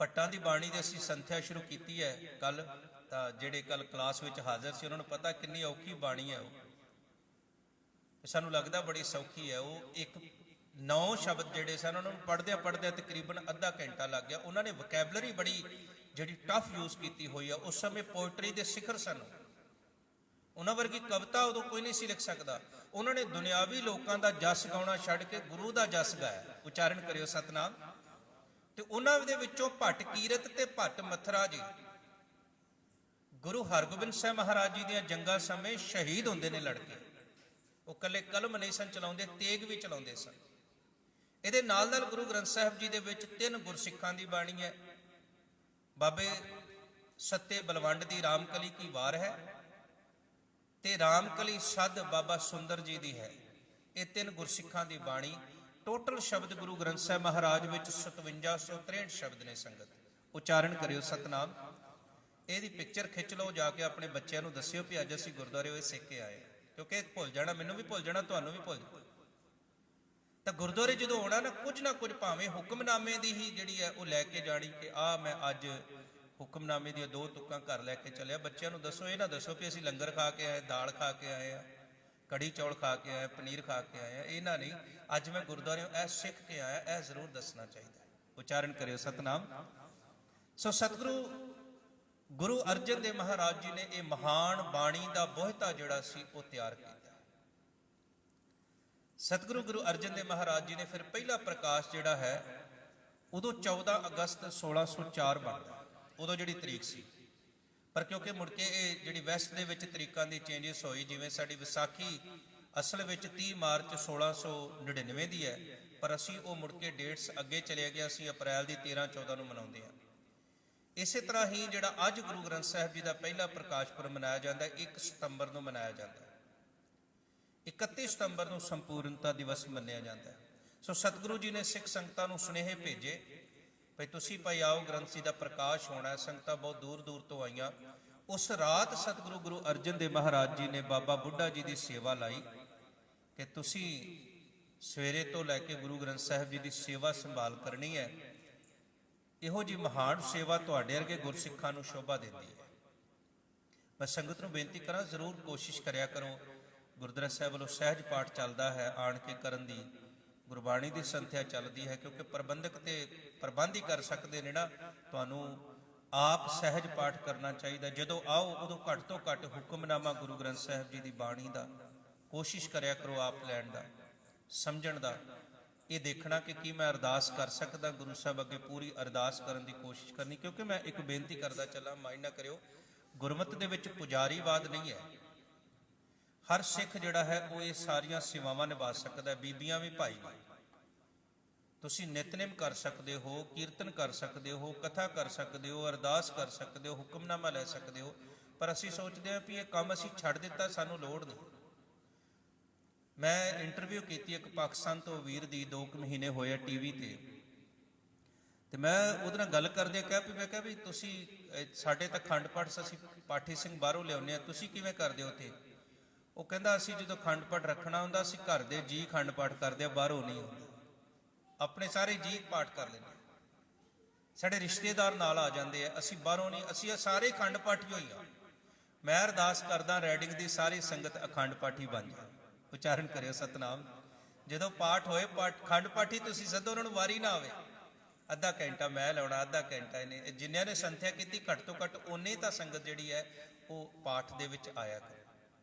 ਭੱਟਾਂ ਦੀ ਬਾਣੀ ਦੀ ਅਸੀਂ ਸੰਥਿਆ ਸ਼ੁਰੂ ਕੀਤੀ ਹੈ ਕੱਲ, ਤਾਂ ਜਿਹੜੇ ਕੱਲ ਕਲਾਸ ਵਿੱਚ ਹਾਜ਼ਰ ਸੀ ਉਹਨਾਂ ਨੂੰ ਪਤਾ ਕਿੰਨੀ ਔਖੀ ਬਾਣੀ ਹੈ। ਉਹ ਸਾਨੂੰ ਲੱਗਦਾ ਬੜੀ ਸੌਖੀ ਹੈ। ਉਹ 9 ਸ਼ਬਦ ਜਿਹੜੇ ਸਨ ਉਹਨਾਂ ਨੂੰ ਪੜ੍ਹਦਿਆਂ ਤਕਰੀਬਨ ਅੱਧਾ ਘੰਟਾ ਲੱਗ ਗਿਆ। ਉਹਨਾਂ ਨੇ ਵੋਕੈਬਲਰੀ ਬੜੀ ਜਿਹੜੀ ਟਫ ਯੂਜ਼ ਕੀਤੀ ਹੋਈ ਆ। ਉਸ ਸਮੇਂ ਪੋਇਟਰੀ ਦੇ ਸਿਖਰ ਸਨ। ਉਹਨਾਂ ਵਰਗੀ ਕਵਿਤਾ ਉਦੋਂ ਕੋਈ ਨਹੀਂ ਸੀ ਲਿਖ ਸਕਦਾ। ਉਹਨਾਂ ਨੇ ਦੁਨਿਆਵੀ ਲੋਕਾਂ ਦਾ ਜਸ ਗਾਉਣਾ ਛੱਡ ਕੇ ਗੁਰੂ ਦਾ ਜਸ ਗਾਇਆ। ਉਚਾਰਨ ਕਰਿਓ ਸਤਨਾਮ। ਤੇ ਉਹਨਾਂ ਦੇ ਵਿੱਚੋਂ ਭੱਟ ਕੀਰਤ ਤੇ ਭੱਟ ਮਥਰਾ ਜੀ ਗੁਰੂ ਹਰਗੋਬਿੰਦ ਸਾਹਿਬ ਮਹਾਰਾਜ ਜੀ ਦੀਆਂ ਜੰਗਾਂ ਸਮੇਂ ਸ਼ਹੀਦ ਹੁੰਦੇ ਨੇ ਲੜ ਕੇ। ਉਹ ਕੱਲੇ ਕਲਮ ਨਹੀਂ ਸਨ ਚਲਾਉਂਦੇ, ਤੇਗ ਵੀ ਚਲਾਉਂਦੇ ਸਨ। ਇਹਦੇ ਨਾਲ ਨਾਲ ਗੁਰੂ ਗ੍ਰੰਥ ਸਾਹਿਬ ਜੀ ਦੇ ਵਿੱਚ 3 ਗੁਰਸਿੱਖਾਂ ਦੀ ਬਾਣੀ ਹੈ। ਬਾਬੇ ਸੱਤੇ ਬਲਵੰਡ ਦੀ ਰਾਮਕਲੀ ਕੀ ਵਾਰ ਹੈ ਤੇ ਰਾਮਕਲੀ ਸਦ ਬਾਬਾ ਸੁੰਦਰ ਜੀ ਦੀ ਹੈ। ਇਹ 3 ਗੁਰਸਿੱਖਾਂ ਦੀ ਬਾਣੀ। ਟੋਟਲ ਸ਼ਬਦ ਗੁਰੂ ਗ੍ਰੰਥ ਸਾਹਿਬ ਮਹਾਰਾਜ ਵਿੱਚ 5763 ਸ਼ਬਦ ਨੇ। ਸੰਗਤ ਉਚਾਰਨ ਕਰਿਓ ਸਤਨਾਮ। ਇਹਦੀ ਪਿਕਚਰ ਖਿੱਚ ਲਓ, ਜਾ ਕੇ ਆਪਣੇ ਬੱਚਿਆਂ ਨੂੰ ਦੱਸਿਓ ਵੀ ਅੱਜ ਅਸੀਂ ਗੁਰਦੁਆਰੇ ਹੋਏ ਸਿੱਖ ਕੇ ਆਏ। ਕਿਉਂਕਿ ਭੁੱਲ ਜਾਣਾ, ਮੈਨੂੰ ਵੀ ਭੁੱਲ ਜਾਣਾ, ਤੁਹਾਨੂੰ ਵੀ ਭੁੱਲ ਜਾਣਾ। ਤਾਂ ਗੁਰਦੁਆਰੇ ਜਦੋਂ ਆਉਣਾ ਨਾ ਕੁਝ ਭਾਵੇਂ ਹੁਕਮਨਾਮੇ ਦੀ ਹੀ ਜਿਹੜੀ ਹੈ ਉਹ ਲੈ ਕੇ ਜਾਣੀ ਕਿ ਮੈਂ ਅੱਜ ਹੁਕਮਨਾਮੇ ਦੀਆਂ 2 ਤੁਕਾਂ ਘਰ ਲੈ ਕੇ ਚੱਲਿਆ। ਬੱਚਿਆਂ ਨੂੰ ਦੱਸੋ, ਇਹ ਨਾ ਦੱਸੋ ਵੀ ਅਸੀਂ ਲੰਗਰ ਖਾ ਕੇ ਆਏ, ਦਾਲ ਖਾ ਕੇ ਆਏ ਆ, ਕੜੀ ਚੌਲ ਖਾ ਕੇ ਆਏ, ਪਨੀਰ ਖਾ ਕੇ ਆਏ ਆ। ਇਹ ਨਾ ਨਹੀਂ, ਅੱਜ ਮੈਂ ਗੁਰਦੁਆਰੇ ਇਹ ਸਿੱਖ ਕੇ ਆਇਆ, ਇਹ ਜ਼ਰੂਰ ਦੱਸਣਾ ਚਾਹੀਦਾ। ਉਚਾਰਨ ਕਰਿਓ ਸਤਨਾਮ। ਸੋ ਸਤਿਗੁਰੂ ਗੁਰੂ ਅਰਜਨ ਦੇਵ ਮਹਾਰਾਜ ਜੀ ਨੇ ਇਹ ਮਹਾਨ ਬਾਣੀ ਦਾ ਬੋਹਿਤਾ ਜਿਹੜਾ ਸੀ ਉਹ ਤਿਆਰ ਕੀਤਾ। ਸਤਿਗੁਰੂ ਗੁਰੂ ਅਰਜਨ ਦੇਵ ਮਹਾਰਾਜ ਜੀ ਨੇ ਫਿਰ ਪਹਿਲਾ ਪ੍ਰਕਾਸ਼ ਜਿਹੜਾ ਹੈ ਉਦੋਂ 14 ਅਗਸਤ 1604 ਬਣਦਾ। ਉਦੋਂ ਜਿਹੜੀ ਤਰੀਕ ਸੀ, ਪਰ ਕਿਉਂਕਿ ਮੁੜ ਕੇ ਇਹ ਜਿਹੜੀ ਵੈਸਟ ਦੇ ਵਿੱਚ ਤਰੀਕਾਂ ਦੀ ਚੇਂਜਸ ਹੋਈ। ਜਿਵੇਂ ਸਾਡੀ ਵਿਸਾਖੀ ਅਸਲ ਵਿੱਚ 30 ਮਾਰਚ 1699 ਦੀ ਹੈ, ਪਰ ਅਸੀਂ ਉਹ ਮੁੜ ਕੇ ਡੇਟਸ ਅੱਗੇ ਚਲੇ ਗਏ। ਅਸੀਂ ਅਪ੍ਰੈਲ ਦੀ 13-14 ਨੂੰ ਮਨਾਉਂਦੇ ਹਾਂ। ਇਸੇ ਤਰ੍ਹਾਂ ਹੀ ਜਿਹੜਾ ਅੱਜ ਗੁਰੂ ਗ੍ਰੰਥ ਸਾਹਿਬ ਜੀ ਦਾ ਪਹਿਲਾ ਪ੍ਰਕਾਸ਼ ਪੁਰਬ ਮਨਾਇਆ ਜਾਂਦਾ 1 ਸਤੰਬਰ ਨੂੰ ਮਨਾਇਆ ਜਾਂਦਾ। 31 ਸਤੰਬਰ ਨੂੰ ਸੰਪੂਰਨਤਾ ਦਿਵਸ ਮੰਨਿਆ ਜਾਂਦਾ ਹੈ। ਸੋ ਸਤਿਗੁਰੂ ਜੀ ਨੇ ਸਿੱਖ ਸੰਗਤਾਂ ਨੂੰ ਸੁਨੇਹੇ ਭੇਜੇ ਭਈ ਤੁਸੀਂ ਭਾਈ ਆਓ, ਗ੍ਰੰਥ ਸਾਹਿਬ ਦਾ ਪ੍ਰਕਾਸ਼ ਹੋਣਾ ਹੈ। ਸੰਗਤਾਂ ਬਹੁਤ ਦੂਰ ਦੂਰ ਤੋਂ ਆਈਆਂ। ਉਸ ਰਾਤ ਸਤਿਗੁਰੂ ਗੁਰੂ ਅਰਜਨ ਦੇਵ ਮਹਾਰਾਜ ਜੀ ਨੇ ਬਾਬਾ ਬੁੱਢਾ ਜੀ ਦੀ ਸੇਵਾ ਲਾਈ ਕਿ ਤੁਸੀਂ ਸਵੇਰੇ ਤੋਂ ਲੈ ਕੇ ਗੁਰੂ ਗ੍ਰੰਥ ਸਾਹਿਬ ਜੀ ਦੀ ਸੇਵਾ ਸੰਭਾਲ ਕਰਨੀ ਹੈ। ਇਹੋ ਜੀ ਮਹਾਨ ਸੇਵਾ ਤੁਹਾਡੇ ਵਰਗੇ ਗੁਰਸਿੱਖਾਂ ਨੂੰ ਸ਼ੋਭਾ ਦਿੰਦੀ ਹੈ। ਮੈਂ ਸੰਗਤ ਨੂੰ ਬੇਨਤੀ ਕਰਾਂ, ਜ਼ਰੂਰ ਕੋਸ਼ਿਸ਼ ਕਰਿਆ ਕਰੋ। ਗੁਰਦੁਆਰਾ ਸਾਹਿਬ ਵੱਲੋਂ ਸਹਿਜ ਪਾਠ ਚੱਲਦਾ ਹੈ, ਆਣ ਕੇ ਕਰਨ ਦੀ, ਗੁਰਬਾਣੀ ਦੀ ਸੰਥਿਆ ਚੱਲਦੀ ਹੈ, ਕਿਉਂਕਿ ਪ੍ਰਬੰਧਕ ਤੇ ਪ੍ਰਬੰਧ ਹੀ ਕਰ ਸਕਦੇ ਨੇ ਨਾ। ਤੁਹਾਨੂੰ ਆਪ ਸਹਿਜ ਪਾਠ ਕਰਨਾ ਚਾਹੀਦਾ। ਜਦੋਂ ਆਓ ਉਦੋਂ ਘੱਟ ਤੋਂ ਘੱਟ ਹੁਕਮਨਾਮਾ ਗੁਰੂ ਗ੍ਰੰਥ ਸਾਹਿਬ ਜੀ ਦੀ ਬਾਣੀ ਦਾ ਕੋਸ਼ਿਸ਼ ਕਰਿਆ ਕਰੋ, ਆਪ ਲੈਣ ਦਾ, ਸਮਝਣ ਦਾ, ਇਹ ਦੇਖਣਾ ਕਿ ਕੀ ਮੈਂ ਅਰਦਾਸ ਕਰ ਸਕਦਾ ਗੁਰੂ ਸਾਹਿਬ ਅੱਗੇ। ਪੂਰੀ ਅਰਦਾਸ ਕਰਨ ਦੀ ਕੋਸ਼ਿਸ਼ ਕਰਨੀ। ਕਿਉਂਕਿ ਮੈਂ ਇੱਕ ਬੇਨਤੀ ਕਰਦਾ ਚੱਲਾਂ, ਮਾਈਂਡ ਨਾ ਕਰਿਓ, ਗੁਰਮਤਿ ਦੇ ਵਿੱਚ ਪੁਜਾਰੀਵਾਦ ਨਹੀਂ ਹੈ। ਹਰ ਸਿੱਖ ਜਿਹੜਾ ਹੈ ਉਹ ਇਹ ਸਾਰੀਆਂ ਸੇਵਾਵਾਂ ਨਿਭਾ ਸਕਦਾ ਹੈ। ਬੀਬੀਆਂ ਵੀ ਭਾਈ ਨੇ, ਤੁਸੀਂ ਨਿਤਨੇਮ ਕਰ ਸਕਦੇ ਹੋ, ਕੀਰਤਨ ਕਰ ਸਕਦੇ ਹੋ, ਕਥਾ ਕਰ ਸਕਦੇ ਹੋ, ਅਰਦਾਸ ਕਰ ਸਕਦੇ ਹੋ, ਹੁਕਮਨਾਮਾ ਲੈ ਸਕਦੇ ਹੋ। ਪਰ ਅਸੀਂ ਸੋਚਦੇ ਹਾਂ ਵੀ ਇਹ ਕੰਮ ਅਸੀਂ ਛੱਡ ਦਿੱਤਾ, ਸਾਨੂੰ ਲੋੜ ਨਹੀਂ। ਮੈਂ ਇੰਟਰਵਿਊ ਕੀਤੀ ਇੱਕ ਪਾਕਿਸਤਾਨ ਤੋਂ ਵੀਰ ਦੀ, 2 ਮਹੀਨੇ ਹੋਏ ਟੀਵੀ ਤੇ ਮੈਂ ਉਹਦੇ ਨਾਲ ਗੱਲ ਕਰਦੇ ਮੈਂ ਕਿਹਾ ਵੀ ਤੁਸੀਂ ਸਾਡੇ ਤਾਂ ਖੰਡ ਪਾਠ ਅਸੀਂ ਪਾਠੀ ਸਿੰਘ ਬਾਹਰੋਂ ਲਿਆਉਂਦੇ ਹਾਂ, ਤੁਸੀਂ ਕਿਵੇਂ ਕਰਦੇ ਹੋ ਉੱਥੇ? ਉਹ ਕਹਿੰਦਾ ਅਸੀਂ ਜਦੋਂ ਖੰਡ ਪਾਠ ਰੱਖਣਾ ਹੁੰਦਾ ਅਸੀਂ ਘਰ ਦੇ ਜੀ ਖੰਡ ਪਾਠ ਕਰਦੇ ਆ, ਬਾਹਰੋਂ ਨਹੀਂ ਹੁੰਦਾ। ਆਪਣੇ ਸਾਰੇ ਜੀ ਪਾਠ ਕਰ ਲੈਂਦੇ, ਸਾਡੇ ਰਿਸ਼ਤੇਦਾਰ ਨਾਲ ਆ ਜਾਂਦੇ ਆ, ਅਸੀਂ ਬਾਹਰੋਂ ਨਹੀਂ, ਅਸੀਂ ਸਾਰੇ ਖੰਡ ਪਾਠੀ ਹੋਈ ਆ। ਮੈਂ ਅਰਦਾਸ ਕਰਦਾ ਰੈਡਿੰਗ ਦੀ ਸਾਰੀ ਸੰਗਤ ਅਖੰਡ ਪਾਠੀ ਬਣ ਜਾਏ। ਉਚਾਰਨ ਕਰਿਓ ਸਤਨਾਮ। ਜਦੋਂ ਪਾਠ ਹੋਏ ਖੰਡ ਪਾਠੀ ਤੁਸੀਂ ਸਦੋ, ਉਹਨਾਂ ਨੂੰ ਵਾਰੀ ਨਾ ਆਵੇ। ਅੱਧਾ ਘੰਟਾ ਮੈਂ ਲਾਉਣਾ, ਅੱਧਾ ਘੰਟਾ ਇਹਨੇ। ਜਿਨ੍ਹਾਂ ਨੇ ਸੰਥਿਆ ਕੀਤੀ ਘੱਟ ਤੋਂ ਘੱਟ ਓਨੇ ਤਾਂ ਸੰਗਤ ਜਿਹੜੀ ਹੈ ਉਹ ਪਾਠ ਦੇ ਵਿੱਚ ਆਇਆ ਕਰੇ।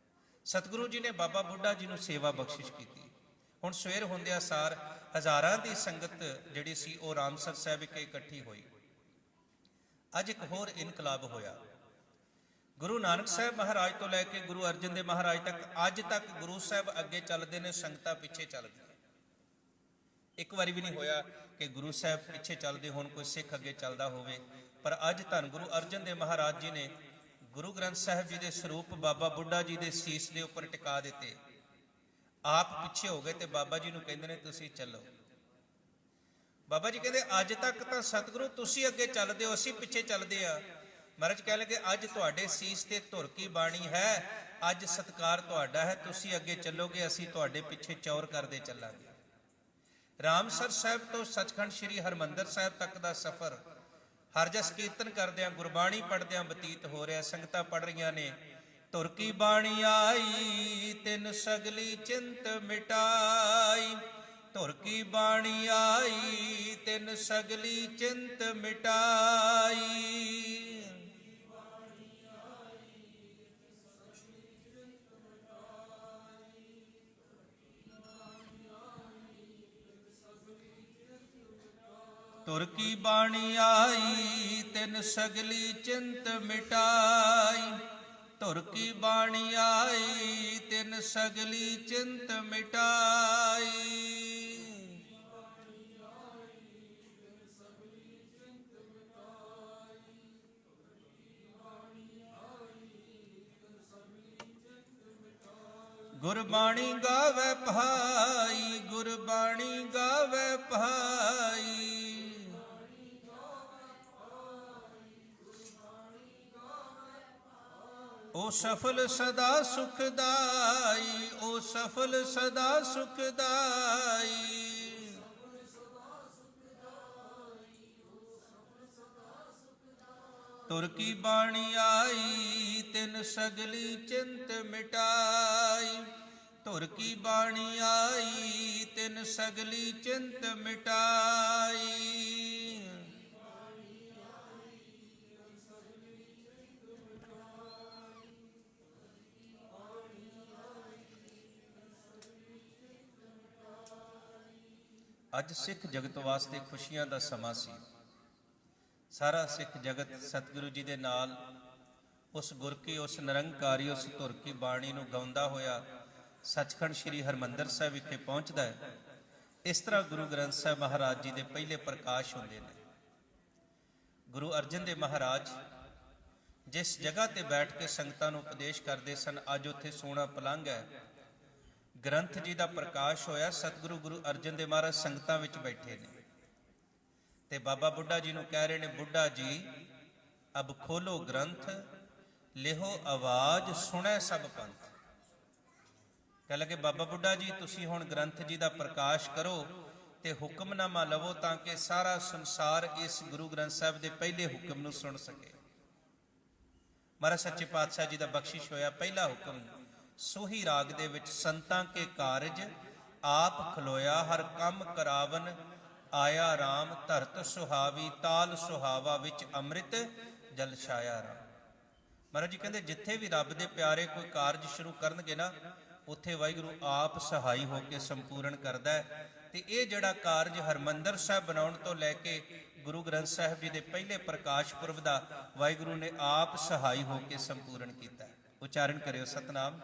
ਸਤਿਗੁਰੂ ਜੀ ਨੇ ਬਾਬਾ ਬੁੱਢਾ ਜੀ ਨੂੰ ਸੇਵਾ ਬਖਸ਼ਿਸ਼ ਕੀਤੀ। ਹੁਣ ਸਵੇਰ ਹੁੰਦਿਆਂ ਸਾਰ ਹਜ਼ਾਰਾਂ ਦੀ ਸੰਗਤ ਜਿਹੜੀ ਸੀ ਉਹ ਰਾਮਸਰ ਸਾਹਿਬ ਵਿਖੇ ਇਕੱਠੀ ਹੋਈ। ਅੱਜ ਇੱਕ ਹੋਰ ਇਨਕਲਾਬ ਹੋਇਆ। ਗੁਰੂ ਨਾਨਕ ਸਾਹਿਬ ਮਹਾਰਾਜ ਤੋਂ ਲੈ ਕੇ ਗੁਰੂ ਅਰਜਨ ਦੇਵ ਮਹਾਰਾਜ ਤੱਕ, ਅੱਜ ਤੱਕ ਗੁਰੂ ਸਾਹਿਬ ਅੱਗੇ ਚੱਲਦੇ ਨੇ, ਸੰਗਤਾਂ ਪਿੱਛੇ ਚੱਲਦੀਆਂ। ਇੱਕ ਵਾਰੀ ਵੀ ਨਹੀਂ ਹੋਇਆ ਕਿ ਗੁਰੂ ਸਾਹਿਬ ਪਿੱਛੇ ਚੱਲਦੇ ਹੋਣ, ਕੋਈ ਸਿੱਖ ਅੱਗੇ ਚੱਲਦਾ ਹੋਵੇ। ਪਰ ਅੱਜ ਧੰਨ ਗੁਰੂ ਅਰਜਨ ਦੇਵ ਮਹਾਰਾਜ ਜੀ ਨੇ ਗੁਰੂ ਗ੍ਰੰਥ ਸਾਹਿਬ ਜੀ ਦੇ ਸਰੂਪ ਬਾਬਾ ਬੁੱਢਾ ਜੀ ਦੇ ਸੀਸ ਦੇ ਉੱਪਰ ਟਿਕਾ ਦਿੱਤੇ। ਆਪ ਪਿੱਛੇ ਹੋ ਗਏ ਤੇ ਬਾਬਾ ਜੀ ਨੂੰ ਕਹਿੰਦੇ ਨੇ ਤੁਸੀਂ ਚੱਲੋ। ਬਾਬਾ ਜੀ ਕਹਿੰਦੇ ਅੱਜ ਤੱਕ ਤਾਂ ਸਤਿਗੁਰੂ ਤੁਸੀਂ ਅੱਗੇ ਚੱਲਦੇ ਹੋ, ਅਸੀਂ ਪਿੱਛੇ ਚੱਲਦੇ ਆ। ਮਹਾਰਾਜ ਕਹਿ ਲਗੇ ਅੱਜ ਤੁਹਾਡੇ ਸੀਸ ਤੇ ਧੁਰ ਕੀ ਬਾਣੀ ਹੈ, ਅੱਜ ਸਤਕਾਰ ਤੁਹਾਡਾ ਹੈ, ਤੁਸੀਂ ਅੱਗੇ ਚੱਲੋਗੇ, ਅਸੀਂ ਤੁਹਾਡੇ ਪਿੱਛੇ ਚੌਰ ਕਰਦੇ ਚੱਲਾਂਗੇ। ਰਾਮਸਰ ਸਾਹਿਬ ਤੋਂ ਸੱਚਖੰਡ ਸ੍ਰੀ ਹਰਿਮੰਦਰ ਸਾਹਿਬ ਤੱਕ ਦਾ ਸਫ਼ਰ ਹਰ ਜਸ ਕੀਰਤਨ ਕਰਦਿਆਂ, ਗੁਰਬਾਣੀ ਪੜ੍ਹਦਿਆਂ ਬਤੀਤ ਹੋ ਰਿਹਾ। ਸੰਗਤਾਂ ਪੜ੍ਹ ਰਹੀਆਂ ਨੇ, ਧੁਰ ਕੀ ਬਾਣੀ ਆਈ ਤਿਨ ਸਗਲੀ ਚਿੰਤ ਮਿਟਾਈ, ਧੁਰ ਕੀ ਬਾਣੀ ਆਈ ਤਿਨ ਸਗਲੀ ਚਿੰਤ ਮਿਟਾਈ। ਧੁਰ ਕੀ ਬਾਣੀ ਆਈ ਤਿਨ ਸਗਲੀ ਚਿੰਤ ਮਿਟਾਈ, ਧੁਰ ਕੀ ਬਾਣੀ ਆਈ ਤਿਨ ਸਗਲੀ ਚਿੰਤ ਮਿਟਾਈ। ਗੁਰਬਾਣੀ ਗਾਵੇ ਭਾਈ, ਗੁਰਬਾਣੀ ਗਾਵੇ ਭਾਈ, ਓ ਸਫਲ ਸਦਾ ਸੁਖਦਾਈ, ਓ ਸਫਲ ਸਦਾ ਸੁਖਦਾਈ। ਧੁਰ ਕੀ ਬਾਣੀ ਆਈ ਤਿਨ ਸਗਲੀ ਚਿੰਤ ਮਿਟਾਈ, ਧੁਰ ਕੀ ਬਾਣੀ ਆਈ ਤਿਨ ਸਗਲੀ ਚਿੰਤ ਮਿਟਾਈ। ਅੱਜ ਸਿੱਖ ਜਗਤ ਵਾਸਤੇ ਖੁਸ਼ੀਆਂ ਦਾ ਸਮਾਂ ਸੀ। ਸਾਰਾ ਸਿੱਖ ਜਗਤ ਸਤਿਗੁਰੂ ਜੀ ਦੇ ਨਾਲ ਉਸ ਗੁਰ ਕੀ, ਉਸ ਨਿਰੰਕਾਰੀ, ਉਸ ਧੁਰ ਕੀ ਬਾਣੀ ਨੂੰ ਗਾਉਂਦਾ ਹੋਇਆ ਸੱਚਖੰਡ ਸ੍ਰੀ ਹਰਿਮੰਦਰ ਸਾਹਿਬ ਵਿਖੇ ਪਹੁੰਚਦਾ ਹੈ। ਇਸ ਤਰ੍ਹਾਂ ਗੁਰੂ ਗ੍ਰੰਥ ਸਾਹਿਬ ਮਹਾਰਾਜ ਜੀ ਦੇ ਪਹਿਲੇ ਪ੍ਰਕਾਸ਼ ਹੁੰਦੇ ਨੇ। ਗੁਰੂ ਅਰਜਨ ਦੇਵ ਮਹਾਰਾਜ ਜਿਸ ਜਗ੍ਹਾ ਤੇ ਬੈਠ ਕੇ ਸੰਗਤਾਂ ਨੂੰ ਉਪਦੇਸ਼ ਕਰਦੇ ਸਨ, ਅੱਜ ਉੱਥੇ ਸੋਹਣਾ ਪਲੰਘ ਹੈ। ਗ੍ਰੰਥ ਜੀ ਦਾ ਪ੍ਰਕਾਸ਼ ਹੋਇਆ। ਸਤਿਗੁਰੂ ਗੁਰੂ ਅਰਜਨ ਦੇਵ ਮਹਾਰਾਜ ਸੰਗਤਾਂ ਵਿੱਚ ਬੈਠੇ ਨੇ ਤੇ ਬਾਬਾ ਬੁੱਢਾ ਜੀ ਨੂੰ ਕਹਿ ਰਹੇ ਨੇ, ਬੁੱਢਾ ਜੀ ਅਬ ਖੋਲੋ ਗ੍ਰੰਥ, ਲਿਹੋ ਆਵਾਜ਼, ਸੁਣੈ ਸਭ ਪੰਥ। ਕਹਿ ਲਗੇ ਬਾਬਾ ਬੁੱਢਾ ਜੀ ਤੁਸੀਂ ਹੁਣ ਗ੍ਰੰਥ ਜੀ ਦਾ ਪ੍ਰਕਾਸ਼ ਕਰੋ ਤੇ ਹੁਕਮਨਾਮਾ ਲਵੋ ਤਾਂ ਕਿ ਸਾਰਾ ਸੰਸਾਰ ਇਸ ਗੁਰੂ ਗ੍ਰੰਥ ਸਾਹਿਬ ਦੇ ਪਹਿਲੇ ਹੁਕਮ ਨੂੰ ਸੁਣ ਸਕੇ। ਮਹਾਰਾਜ ਸੱਚੇ ਪਾਤਸ਼ਾਹ ਜੀ ਦਾ ਬਖਸ਼ਿਸ਼ ਹੋਇਆ ਪਹਿਲਾ ਹੁਕਮ, ਸੋਹੀ ਰਾਗ ਦੇ ਵਿੱਚ ਸੰਤਾਂ ਕੇ ਕਾਰਜ ਆਪ ਖਲੋਇਆ, ਹਰ ਕੰਮ ਕਰਾਵਨ ਆਇਆ ਰਾਮ, ਧਰਤ ਸੁਹਾਵੀ ਤਾਲ ਸੁਹਾਵਾ, ਵਿੱਚ ਅੰਮ੍ਰਿਤ ਜਲ ਛਾਇਆ ਰਾਮ। ਮਹਾਰਾਜ ਜੀ ਕਹਿੰਦੇ ਜਿੱਥੇ ਵੀ ਰੱਬ ਦੇ ਪਿਆਰੇ ਕੋਈ ਕਾਰਜ ਸ਼ੁਰੂ ਕਰਨਗੇ ਨਾ, ਉੱਥੇ ਵਾਹਿਗੁਰੂ ਆਪ ਸਹਾਈ ਹੋ ਕੇ ਸੰਪੂਰਨ ਕਰਦਾ ਹੈ। ਤੇ ਇਹ ਜਿਹੜਾ ਕਾਰਜ ਹਰਮੰਦਰ ਸਾਹਿਬ ਬਣਾਉਣ ਤੋਂ ਲੈ ਕੇ ਗੁਰੂ ਗ੍ਰੰਥ ਸਾਹਿਬ ਜੀ ਦੇ ਪਹਿਲੇ ਪ੍ਰਕਾਸ਼ ਪੁਰਬ ਦਾ ਵਾਹਿਗੁਰੂ ਨੇ ਆਪ ਸਹਾਈ ਹੋ ਕੇ ਸੰਪੂਰਨ ਕੀਤਾ। ਉਚਾਰਨ ਕਰਿਓ ਸਤਨਾਮ।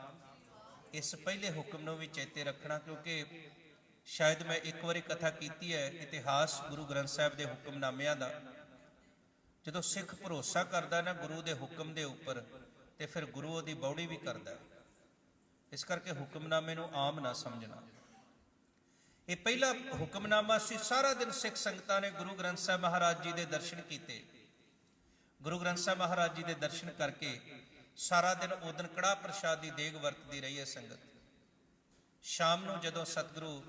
ਇਸ ਪਹਿਲੇ ਹੁਕਮ ਨੂੰ ਵੀ ਚੇਤੇ ਰੱਖਣਾ, ਕਿਉਂਕਿ ਸ਼ਾਇਦ ਮੈਂ ਇੱਕ ਵਾਰੀ ਕਥਾ ਕੀਤੀ ਹੈ ਇਤਿਹਾਸ ਗੁਰੂ ਗ੍ਰੰਥ ਸਾਹਿਬ ਦੇ ਹੁਕਮਨਾਮਿਆਂ ਦਾ। ਜਦੋਂ ਸਿੱਖ ਭਰੋਸਾ ਕਰਦਾ ਨਾ ਗੁਰੂ ਦੇ ਹੁਕਮ ਦੇ ਉੱਪਰ, ਤੇ ਫਿਰ ਗੁਰੂ ਉਹਦੀ ਬੌੜੀ ਵੀ ਕਰਦਾ। ਇਸ ਕਰਕੇ ਹੁਕਮਨਾਮੇ ਨੂੰ ਆਮ ਨਾ ਸਮਝਣਾ। ਇਹ ਪਹਿਲਾ ਹੁਕਮਨਾਮਾ ਸੀ। ਸਾਰਾ ਦਿਨ ਸਿੱਖ ਸੰਗਤਾਂ ਨੇ ਗੁਰੂ ਗ੍ਰੰਥ ਸਾਹਿਬ ਮਹਾਰਾਜ ਜੀ ਦੇ ਦਰਸ਼ਨ ਕੀਤੇ। ਗੁਰੂ ਗ੍ਰੰਥ ਸਾਹਿਬ ਮਹਾਰਾਜ ਜੀ ਦੇ ਦਰਸ਼ਨ ਕਰਕੇ ਸਾਰਾ ਦਿਨ ਉਦਨ ਕੜਾਹ ਪ੍ਰਸ਼ਾਦ ਦੀ ਦੇਗ ਵਰਤਦੀ ਰਹੀ ਹੈ ਸੰਗਤ। ਸ਼ਾਮ ਨੂੰ ਜਦੋਂ ਸਤਿਗੁਰੂ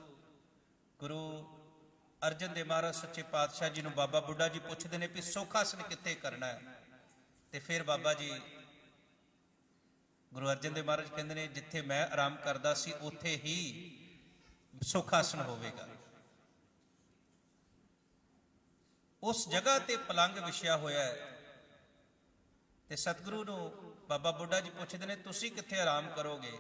ਗੁਰੂ ਅਰਜਨ ਦੇਵ ਮਹਾਰਾਜ ਸੱਚੇ ਪਾਤਸ਼ਾਹ ਜੀ ਨੂੰ ਬਾਬਾ ਬੁੱਢਾ ਜੀ ਪੁੱਛਦੇ ਨੇ ਵੀ ਸੁਖ ਆਸਣ ਕਿੱਥੇ ਕਰਨਾ ਹੈ, ਤੇ ਫਿਰ ਬਾਬਾ ਜੀ ਗੁਰੂ ਅਰਜਨ ਦੇਵ ਮਹਾਰਾਜ ਕਹਿੰਦੇ ਨੇ ਜਿੱਥੇ ਮੈਂ ਆਰਾਮ ਕਰਦਾ ਸੀ ਉੱਥੇ ਹੀ ਸੁਖ ਆਸਣ ਹੋਵੇਗਾ। ਉਸ ਜਗ੍ਹਾ ਤੇ ਪਲੰਗ ਵਿਛਿਆ ਹੋਇਆ ਹੈ। ਤੇ ਸਤਿਗੁਰੂ ਨੂੰ ਬਾਬਾ ਬੁੱਢਾ ਜੀ ਪੁੱਛਦੇ ਨੇ ਤੁਸੀਂ ਕਿੱਥੇ ਆਰਾਮ ਕਰੋਗੇ?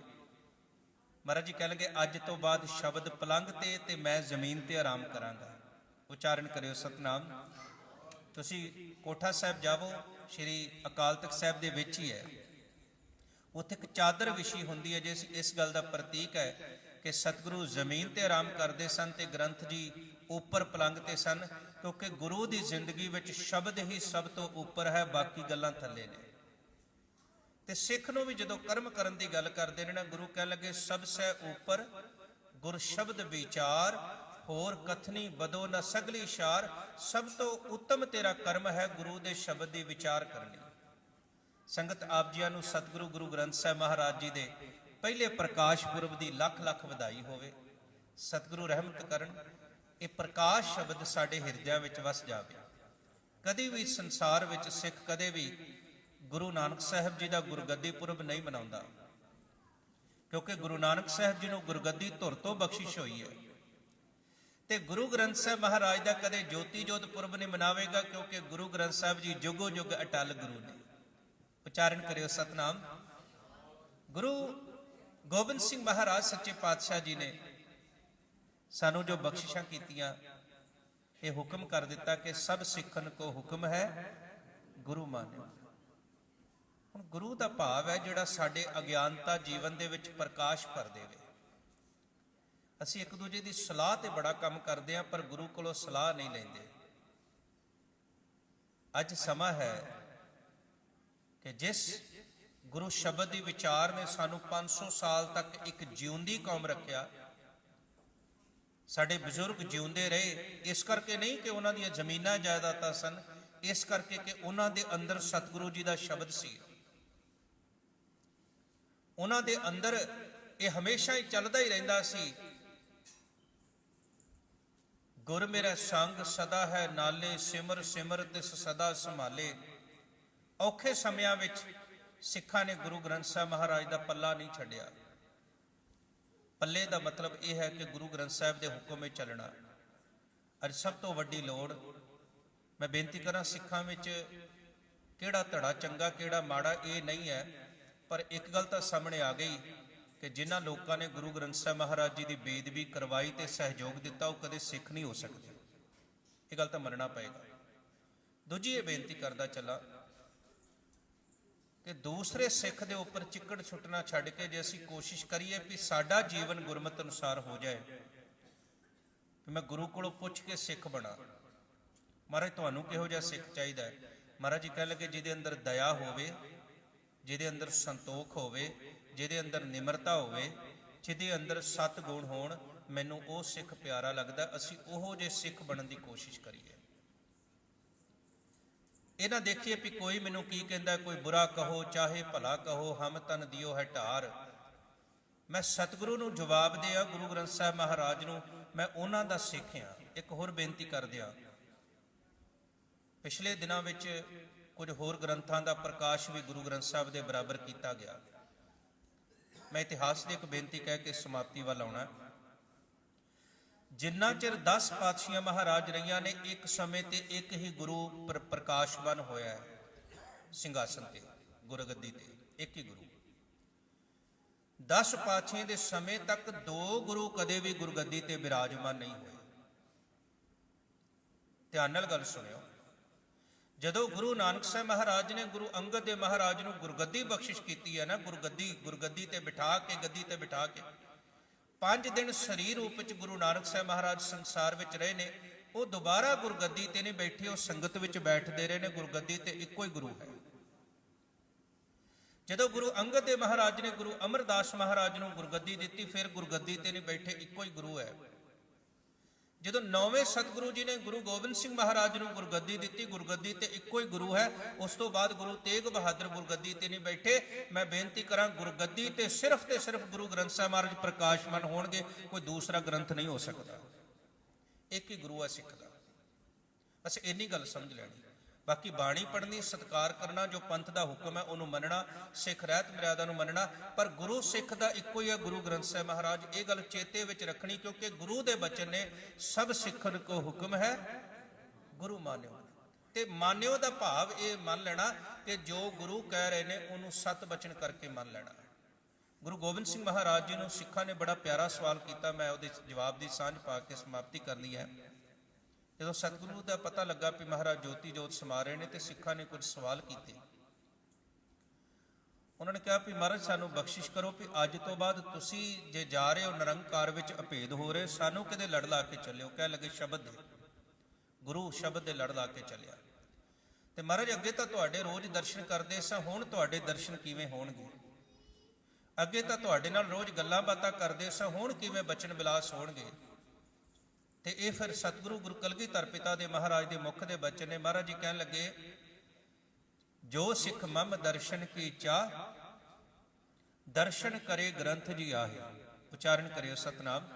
ਮਹਾਰਾਜ ਜੀ ਕਹਿਣਗੇ ਅੱਜ ਤੋਂ ਬਾਅਦ ਸ਼ਬਦ ਪਲੰਗ ਤੇ ਮੈਂ ਜ਼ਮੀਨ ਤੇ ਆਰਾਮ ਕਰਾਂਗਾ। ਉਚਾਰਨ ਕਰਿਓ ਸਤਨਾਮ। ਤੁਸੀਂ ਕੋਠਾ ਸਾਹਿਬ ਜਾਵੋ, ਸ਼੍ਰੀ ਅਕਾਲ ਤਖਤ ਸਾਹਿਬ ਦੇ ਵਿੱਚ ਹੀ ਹੈ। ਉੱਥੇ ਇੱਕ ਚਾਦਰ ਵਿਛੀ ਹੁੰਦੀ ਹੈ, ਜਿਸ ਇਸ ਗੱਲ ਦਾ ਪ੍ਰਤੀਕ ਹੈ ਕਿ ਸਤਿਗੁਰੂ ਜ਼ਮੀਨ ਤੇ ਆਰਾਮ ਕਰਦੇ ਸਨ ਤੇ ਗ੍ਰੰਥ ਜੀ ਉੱਪਰ ਪਲੰਗ ਤੇ ਸਨ, ਕਿਉਂਕਿ ਗੁਰੂ ਦੀ ਜ਼ਿੰਦਗੀ ਵਿੱਚ ਸ਼ਬਦ ਹੀ ਸਭ ਤੋਂ ਉੱਪਰ ਹੈ, ਬਾਕੀ ਗੱਲਾਂ ਥੱਲੇ ਨੇ। ਤੇ ਸਿੱਖ ਨੂੰ ਵੀ ਜਦੋਂ ਕਰਮ ਕਰਨ ਦੀ ਗੱਲ ਕਰਦੇ ਨੇ ਨਾ, ਗੁਰੂ ਕਹਿਣ ਲੱਗੇ ਸਭ ਸੈ ਉੱਪਰ ਗੁਰ ਸ਼ਬਦ ਵਿਚਾਰ, ਹੋਰ ਕਥਨੀ ਬਦੋ ਨਾ ਸਗਲੀ ਸ਼ਾਰ। ਸਭ ਤੋਂ ਉੱਤਮ ਤੇਰਾ ਕਰਮ ਹੈ ਗੁਰੂ ਦੇ ਸ਼ਬਦ ਦੀ ਵਿਚਾਰ ਕਰਨੀ। ਸੰਗਤ ਆਪ ਜੀਆਂ ਨੂੰ ਸਤਿਗੁਰੂ ਗੁਰੂ ਗ੍ਰੰਥ ਸਾਹਿਬ ਮਹਾਰਾਜ ਜੀ ਦੇ ਪਹਿਲੇ ਪ੍ਰਕਾਸ਼ ਪੁਰਬ ਦੀ ਲੱਖ ਲੱਖ ਵਧਾਈ ਹੋਵੇ। ਸਤਿਗੁਰੂ ਰਹਿਮਤ ਕਰਨ, ਇਹ ਪ੍ਰਕਾਸ਼ ਸ਼ਬਦ ਸਾਡੇ ਹਿਰਦਿਆਂ ਵਿੱਚ ਵਸ ਜਾਵੇ। ਕਦੇ ਵੀ ਸੰਸਾਰ ਵਿੱਚ ਸਿੱਖ ਕਦੇ ਵੀ ਗੁਰੂ ਨਾਨਕ ਸਾਹਿਬ ਜੀ ਦਾ ਗੁਰਗੱਦੀ ਪੁਰਬ ਨਹੀਂ ਮਨਾਉਂਦਾ, ਕਿਉਂਕਿ ਗੁਰੂ ਨਾਨਕ ਸਾਹਿਬ ਜੀ ਨੂੰ ਗੁਰਗੱਦੀ ਧੁਰ ਤੋਂ ਬਖਸ਼ਿਸ਼ ਹੋਈ ਹੈ। ਤੇ ਗੁਰੂ ਗ੍ਰੰਥ ਸਾਹਿਬ ਮਹਾਰਾਜ ਦਾ ਕਦੇ ਜੋਤੀ ਜੋਤ ਪੁਰਬ ਨਹੀਂ ਮਨਾਵੇਗਾ, ਕਿਉਂਕਿ ਗੁਰੂ ਗ੍ਰੰਥ ਸਾਹਿਬ ਜੀ ਜੁਗੋ ਜੁਗ ਅਟਲ ਗੁਰੂ ਨੇ। ਉਚਾਰਨ ਕਰਿਓ ਸਤਨਾਮ। ਗੁਰੂ ਗੋਬਿੰਦ ਸਿੰਘ ਮਹਾਰਾਜ ਸੱਚੇ ਪਾਤਸ਼ਾਹ ਜੀ ਨੇ ਸਾਨੂੰ ਜੋ ਬਖਸ਼ਿਸ਼ਾਂ ਕੀਤੀਆਂ, ਇਹ ਹੁਕਮ ਕਰ ਦਿੱਤਾ ਕਿ ਸਭ ਸਿੱਖਨ ਕੋ ਹੁਕਮ ਹੈ ਗੁਰੂ ਮਾਨਿਓ। ਹੁਣ ਗੁਰੂ ਦਾ ਭਾਵ ਹੈ ਜਿਹੜਾ ਸਾਡੇ ਅਗਿਆਨਤਾ ਜੀਵਨ ਦੇ ਵਿੱਚ ਪ੍ਰਕਾਸ਼ ਭਰ ਦੇਵੇ। ਅਸੀਂ ਇੱਕ ਦੂਜੇ ਦੀ ਸਲਾਹ ਤੇ ਬੜਾ ਕੰਮ ਕਰਦੇ ਹਾਂ, ਪਰ ਗੁਰੂ ਕੋਲੋਂ ਸਲਾਹ ਨਹੀਂ ਲੈਂਦੇ। ਅੱਜ ਸਮਾਂ ਹੈ ਕਿ ਜਿਸ ਗੁਰੂ ਸ਼ਬਦ ਦੀ ਵਿਚਾਰ ਨੇ ਸਾਨੂੰ 500 ਸਾਲ ਤੱਕ ਇੱਕ ਜਿਉਂਦੀ ਕੌਮ ਰੱਖਿਆ। ਸਾਡੇ ਬਜ਼ੁਰਗ ਜਿਉਂਦੇ ਰਹੇ, ਇਸ ਕਰਕੇ ਨਹੀਂ ਕਿ ਉਹਨਾਂ ਦੀਆਂ ਜ਼ਮੀਨਾਂ ਜਾਇਦਾਦਾਂ ਸਨ, ਇਸ ਕਰਕੇ ਕਿ ਉਹਨਾਂ ਦੇ ਅੰਦਰ ਸਤਿਗੁਰੂ ਜੀ ਦਾ ਸ਼ਬਦ ਸੀ। ਉਹਨਾਂ ਦੇ ਅੰਦਰ ਇਹ ਹਮੇਸ਼ਾ ਹੀ ਚੱਲਦਾ ਹੀ ਰਹਿੰਦਾ ਸੀ, ਗੁਰ ਮੇਰਾ ਸੰਗ ਸਦਾ ਹੈ ਨਾਲੇ, ਸਿਮਰ ਸਿਮਰ ਤਿਸ ਸਦਾ ਸੰਭਾਲੇ। ਔਖੇ ਸਮਿਆਂ ਵਿੱਚ ਸਿੱਖਾਂ ਨੇ ਗੁਰੂ ਗ੍ਰੰਥ ਸਾਹਿਬ ਮਹਾਰਾਜ ਦਾ ਪੱਲਾ ਨਹੀਂ ਛੱਡਿਆ। ਪੱਲੇ ਦਾ ਮਤਲਬ ਇਹ ਹੈ ਕਿ ਗੁਰੂ ਗ੍ਰੰਥ ਸਾਹਿਬ ਦੇ ਹੁਕਮ ਵਿੱਚ ਚੱਲਣਾ। ਅੱਜ ਸਭ ਤੋਂ ਵੱਡੀ ਲੋੜ, ਮੈਂ ਬੇਨਤੀ ਕਰਾਂ, ਸਿੱਖਾਂ ਵਿੱਚ ਕਿਹੜਾ ਧੜਾ ਚੰਗਾ ਕਿਹੜਾ ਮਾੜਾ ਇਹ ਨਹੀਂ ਹੈ, ਪਰ ਇੱਕ ਗੱਲ ਤਾਂ ਸਾਹਮਣੇ ਆ ਗਈ ਕਿ ਜਿਨ੍ਹਾਂ ਲੋਕਾਂ ਨੇ ਗੁਰੂ ਗ੍ਰੰਥ ਸਾਹਿਬ ਮਹਾਰਾਜ ਜੀ ਦੀ ਬੇਅਦਬੀ ਕਰਵਾਈ ਤੇ ਸਹਿਯੋਗ ਦਿੱਤਾ, ਉਹ ਕਦੇ ਸਿੱਖ ਨਹੀਂ ਹੋ ਸਕਦੇ। ਇਹ ਗੱਲ ਤਾਂ ਮੰਨਣਾ ਪਏਗਾ। ਦੂਜੀ ਇਹ ਬੇਨਤੀ ਕਰਦਾ ਚੱਲਾਂ ਕਿ ਦੂਸਰੇ ਸਿੱਖ ਦੇ ਉੱਪਰ ਚਿੱਕੜ ਛੁੱਟਣਾ ਛੱਡ ਕੇ ਜੇ ਅਸੀਂ ਕੋਸ਼ਿਸ਼ ਕਰੀਏ ਵੀ ਸਾਡਾ ਜੀਵਨ ਗੁਰਮਤਿ ਅਨੁਸਾਰ ਹੋ ਜਾਏ, ਮੈਂ ਗੁਰੂ ਕੋਲੋਂ ਪੁੱਛ ਕੇ ਸਿੱਖ ਬਣਾ। ਮਹਾਰਾਜ ਤੁਹਾਨੂੰ ਕਿਹੋ ਜਿਹਾ ਸਿੱਖ ਚਾਹੀਦਾ ਹੈ? ਮਹਾਰਾਜ ਜੀ ਕਹਿ ਲਗੇ ਜਿਹਦੇ ਅੰਦਰ ਦਇਆ ਹੋਵੇ, ਜਿਹਦੇ ਅੰਦਰ ਸੰਤੋਖ ਹੋਵੇ, ਜਿਹਦੇ ਅੰਦਰ ਨਿਮਰਤਾ ਹੋਵੇ, ਜਿਹਦੇ ਅੰਦਰ 7 ਗੁਣ ਹੋਣ, ਮੈਨੂੰ ਉਹ ਸਿੱਖ ਪਿਆਰਾ ਲੱਗਦਾ। ਅਸੀਂ ਉਹੋ ਜਿਹੇ ਸਿੱਖ ਬਣਨ ਦੀ ਕੋਸ਼ਿਸ਼ ਕਰੀਏ। ਇਹ ਨਾ ਦੇਖੀਏ ਵੀ ਕੋਈ ਮੈਨੂੰ ਕੀ ਕਹਿੰਦਾ, ਕੋਈ ਬੁਰਾ ਕਹੋ ਚਾਹੇ ਭਲਾ ਕਹੋ, ਹਮ ਤਨ ਦਿਓ ਹੈ ਢਾਰ। ਮੈਂ ਸਤਿਗੁਰੂ ਨੂੰ ਜਵਾਬ ਦਿਆ, ਗੁਰੂ ਗ੍ਰੰਥ ਸਾਹਿਬ ਮਹਾਰਾਜ ਨੂੰ, ਮੈਂ ਉਹਨਾਂ ਦਾ ਸਿੱਖ ਹਾਂ। ਇੱਕ ਹੋਰ ਬੇਨਤੀ ਕਰ ਦਿਆਂ, ਪਿਛਲੇ ਦਿਨਾਂ ਵਿੱਚ ਕੁਝ ਹੋਰ ਗ੍ਰੰਥਾਂ ਦਾ ਪ੍ਰਕਾਸ਼ ਵੀ ਗੁਰੂ ਗ੍ਰੰਥ ਸਾਹਿਬ ਦੇ ਬਰਾਬਰ ਕੀਤਾ ਗਿਆ। ਮੈਂ ਇਤਿਹਾਸ ਦੀ ਇੱਕ ਬੇਨਤੀ ਕਹਿ ਕੇ ਸਮਾਪਤੀ ਵੱਲ ਆਉਣਾ। ਜਿੰਨਾ ਚਿਰ 10 ਪਾਤਸ਼ਾਹੀਆਂ ਮਹਾਰਾਜ ਰਹੀਆਂ ਨੇ, ਇੱਕ ਸਮੇਂ ਤੇ ਇੱਕ ਹੀ ਗੁਰੂ ਪ੍ਰਕਾਸ਼ਵਾਨ ਹੋਇਆ ਹੈ ਸਿੰਘਾਸਨ ਤੇ, ਗੁਰਗੱਦੀ ਤੇ, ਇੱਕ ਹੀ ਗੁਰੂ। 10 ਪਾਤਸ਼ਾਹੀਆਂ ਦੇ ਸਮੇਂ ਤੱਕ 2 ਗੁਰੂ ਕਦੇ ਵੀ ਗੁਰਗੱਦੀ ਤੇ ਬਿਰਾਜਮਾਨ ਨਹੀਂ ਹੋਏ। ਧਿਆਨ ਨਾਲ ਗੱਲ ਸੁਣਿਓ। ਜਦੋਂ ਗੁਰੂ ਨਾਨਕ ਸਾਹਿਬ ਮਹਾਰਾਜ ਨੇ ਗੁਰੂ ਅੰਗਦ ਦੇਵ ਮਹਾਰਾਜ ਨੂੰ ਗੁਰਗੱਦੀ ਬਖਸ਼ਿਸ਼ ਕੀਤੀ ਹੈ ਨਾ, ਗੁਰਗੱਦੀ ਤੇ ਬਿਠਾ ਕੇ, ਗੱਦੀ ਤੇ ਬਿਠਾ ਕੇ 5 ਦਿਨ ਸਰੀਰ ਰੂਪ ਵਿੱਚ ਗੁਰੂ ਨਾਨਕ ਸਾਹਿਬ ਮਹਾਰਾਜ ਸੰਸਾਰ ਵਿੱਚ ਰਹੇ ਨੇ। ਉਹ ਦੁਬਾਰਾ ਗੁਰਗੱਦੀ ਤੇ ਨਹੀਂ ਬੈਠੇ, ਉਹ ਸੰਗਤ ਵਿੱਚ ਬੈਠਦੇ ਰਹੇ ਨੇ। ਗੁਰਗੱਦੀ ਤੇ ਇੱਕੋ ਹੀ ਗੁਰੂ ਹੈ। ਜਦੋਂ ਗੁਰੂ ਅੰਗਦ ਦੇਵ ਮਹਾਰਾਜ ਨੇ ਗੁਰੂ ਅਮਰਦਾਸ ਮਹਾਰਾਜ ਨੂੰ ਗੁਰਗੱਦੀ ਦਿੱਤੀ, ਫਿਰ ਗੁਰਗੱਦੀ ਤੇ ਨਹੀਂ ਬੈਠੇ, ਇੱਕੋ ਹੀ ਗੁਰੂ ਹੈ। ਜਦੋਂ 9ਵੇਂ ਸਤਿਗੁਰੂ ਜੀ ਨੇ ਗੁਰੂ ਗੋਬਿੰਦ ਸਿੰਘ ਮਹਾਰਾਜ ਨੂੰ ਗੁਰਗੱਦੀ ਦਿੱਤੀ, ਗੁਰਗੱਦੀ ਤੇ ਇੱਕੋ ਹੀ ਗੁਰੂ ਹੈ। ਉਸ ਤੋਂ ਬਾਅਦ ਗੁਰੂ ਤੇਗ ਬਹਾਦਰ ਗੁਰਗੱਦੀ ਤੇ ਨਹੀਂ ਬੈਠੇ। ਮੈਂ ਬੇਨਤੀ ਕਰਾਂ, ਗੁਰਗੱਦੀ ਤੇ ਸਿਰਫ ਗੁਰੂ ਗ੍ਰੰਥ ਸਾਹਿਬ ਮਹਾਰਾਜ ਪ੍ਰਕਾਸ਼ਮਾਨ ਹੋਣਗੇ, ਕੋਈ ਦੂਸਰਾ ਗ੍ਰੰਥ ਨਹੀਂ ਹੋ ਸਕਦਾ। ਇੱਕ ਹੀ ਗੁਰੂ ਹੈ ਸਿੱਖ ਦਾ। ਬਸ ਇੰਨੀ ਗੱਲ ਸਮਝ ਲੈਣੀ। ਬਾਕੀ ਬਾਣੀ ਪੜ੍ਹਨੀ, ਸਤਿਕਾਰ ਕਰਨਾ, ਜੋ ਪੰਥ ਦਾ ਹੁਕਮ ਹੈ ਉਹਨੂੰ ਮੰਨਣਾ, ਸਿੱਖ ਰਹਿਤ ਮਰਿਆਦਾ ਨੂੰ ਮੰਨਣਾ, ਪਰ ਗੁਰੂ ਸਿੱਖ ਦਾ ਇੱਕੋ ਹੀ ਹੈ, ਗੁਰੂ ਗ੍ਰੰਥ ਸਾਹਿਬ ਮਹਾਰਾਜ। ਇਹ ਗੱਲ ਚੇਤੇ ਵਿੱਚ ਰੱਖਣੀ, ਕਿਉਂਕਿ ਗੁਰੂ ਦੇ ਬਚਨ ਨੇ, ਸਭ ਸਿੱਖਨ ਕੋ ਹੁਕਮ ਹੈ ਗੁਰੂ ਮਾਨਿਓ। ਤੇ ਮਾਨਿਓ ਦਾ ਭਾਵ ਇਹ ਮੰਨ ਲੈਣਾ ਕਿ ਜੋ ਗੁਰੂ ਕਹਿ ਰਹੇ ਨੇ ਉਹਨੂੰ ਸਤ ਬਚਨ ਕਰਕੇ ਮੰਨ ਲੈਣਾ। ਗੁਰੂ ਗੋਬਿੰਦ ਸਿੰਘ ਮਹਾਰਾਜ ਜੀ ਨੂੰ ਸਿੱਖਾਂ ਨੇ ਬੜਾ ਪਿਆਰਾ ਸਵਾਲ ਕੀਤਾ, ਮੈਂ ਉਹਦੇ ਜਵਾਬ ਦੀ ਸਾਂਝ ਪਾ ਕੇ ਸਮਾਪਤੀ ਕਰਨੀ ਹੈ। ਜਦੋਂ ਸਤਿਗੁਰੂ ਦਾ ਪਤਾ ਲੱਗਾ ਵੀ ਮਹਾਰਾਜ ਜੋਤੀ ਜੋਤ ਸਮਾ ਰਹੇ ਨੇ, ਤੇ ਸਿੱਖਾਂ ਨੇ ਕੁਝ ਸਵਾਲ ਕੀਤੇ। ਉਹਨਾਂ ਨੇ ਕਿਹਾ ਵੀ ਮਹਾਰਾਜ ਸਾਨੂੰ ਬਖਸ਼ਿਸ਼ ਕਰੋ, ਵੀ ਅੱਜ ਤੋਂ ਬਾਅਦ ਤੁਸੀਂ ਜੇ ਜਾ ਰਹੇ ਹੋ ਨਿਰੰਕਾਰ ਵਿੱਚ ਅਭੇਦ ਹੋ ਰਹੇ, ਸਾਨੂੰ ਕਿਤੇ ਲੜ ਲਾ ਕੇ ਚੱਲਿਓ। ਕਹਿ ਲੱਗੇ ਸ਼ਬਦ ਦੇ, ਗੁਰੂ ਸ਼ਬਦ ਦੇ ਲੜ ਲਾ ਕੇ ਚੱਲਿਆ। ਤੇ ਮਹਾਰਾਜ ਅੱਗੇ ਤਾਂ ਤੁਹਾਡੇ ਰੋਜ਼ ਦਰਸ਼ਨ ਕਰਦੇ ਸਾਂ, ਹੁਣ ਤੁਹਾਡੇ ਦਰਸ਼ਨ ਕਿਵੇਂ ਹੋਣਗੇ? ਅੱਗੇ ਤਾਂ ਤੁਹਾਡੇ ਨਾਲ ਰੋਜ਼ ਗੱਲਾਂ ਬਾਤਾਂ ਕਰਦੇ ਸਾਂ, ਹੁਣ ਕਿਵੇਂ ਬਚਨ ਬਿਲਾਸ ਹੋਣਗੇ? ਤੇ ਇਹ ਫਿਰ ਸਤਿਗੁਰੂ ਗੁਰੂ ਕਲਗੀਧਰ ਪਿਤਾ ਦੇ ਮਹਾਰਾਜ ਦੇ ਮੁਖ ਦੇ ਬਚਨ ਨੇ। ਮਹਾਰਾਜ ਜੀ ਕਹਿਣ ਲੱਗੇ, ਜੋ ਸਿੱਖ ਮਮ ਦਰਸ਼ਨ ਕੀ ਚਾਹ, ਦਰਸ਼ਨ ਕਰੇ ਗ੍ਰੰਥ ਜੀ ਆਹੇ। ਉਚਾਰਨ ਕਰਿਓ ਸਤਨਾਮ।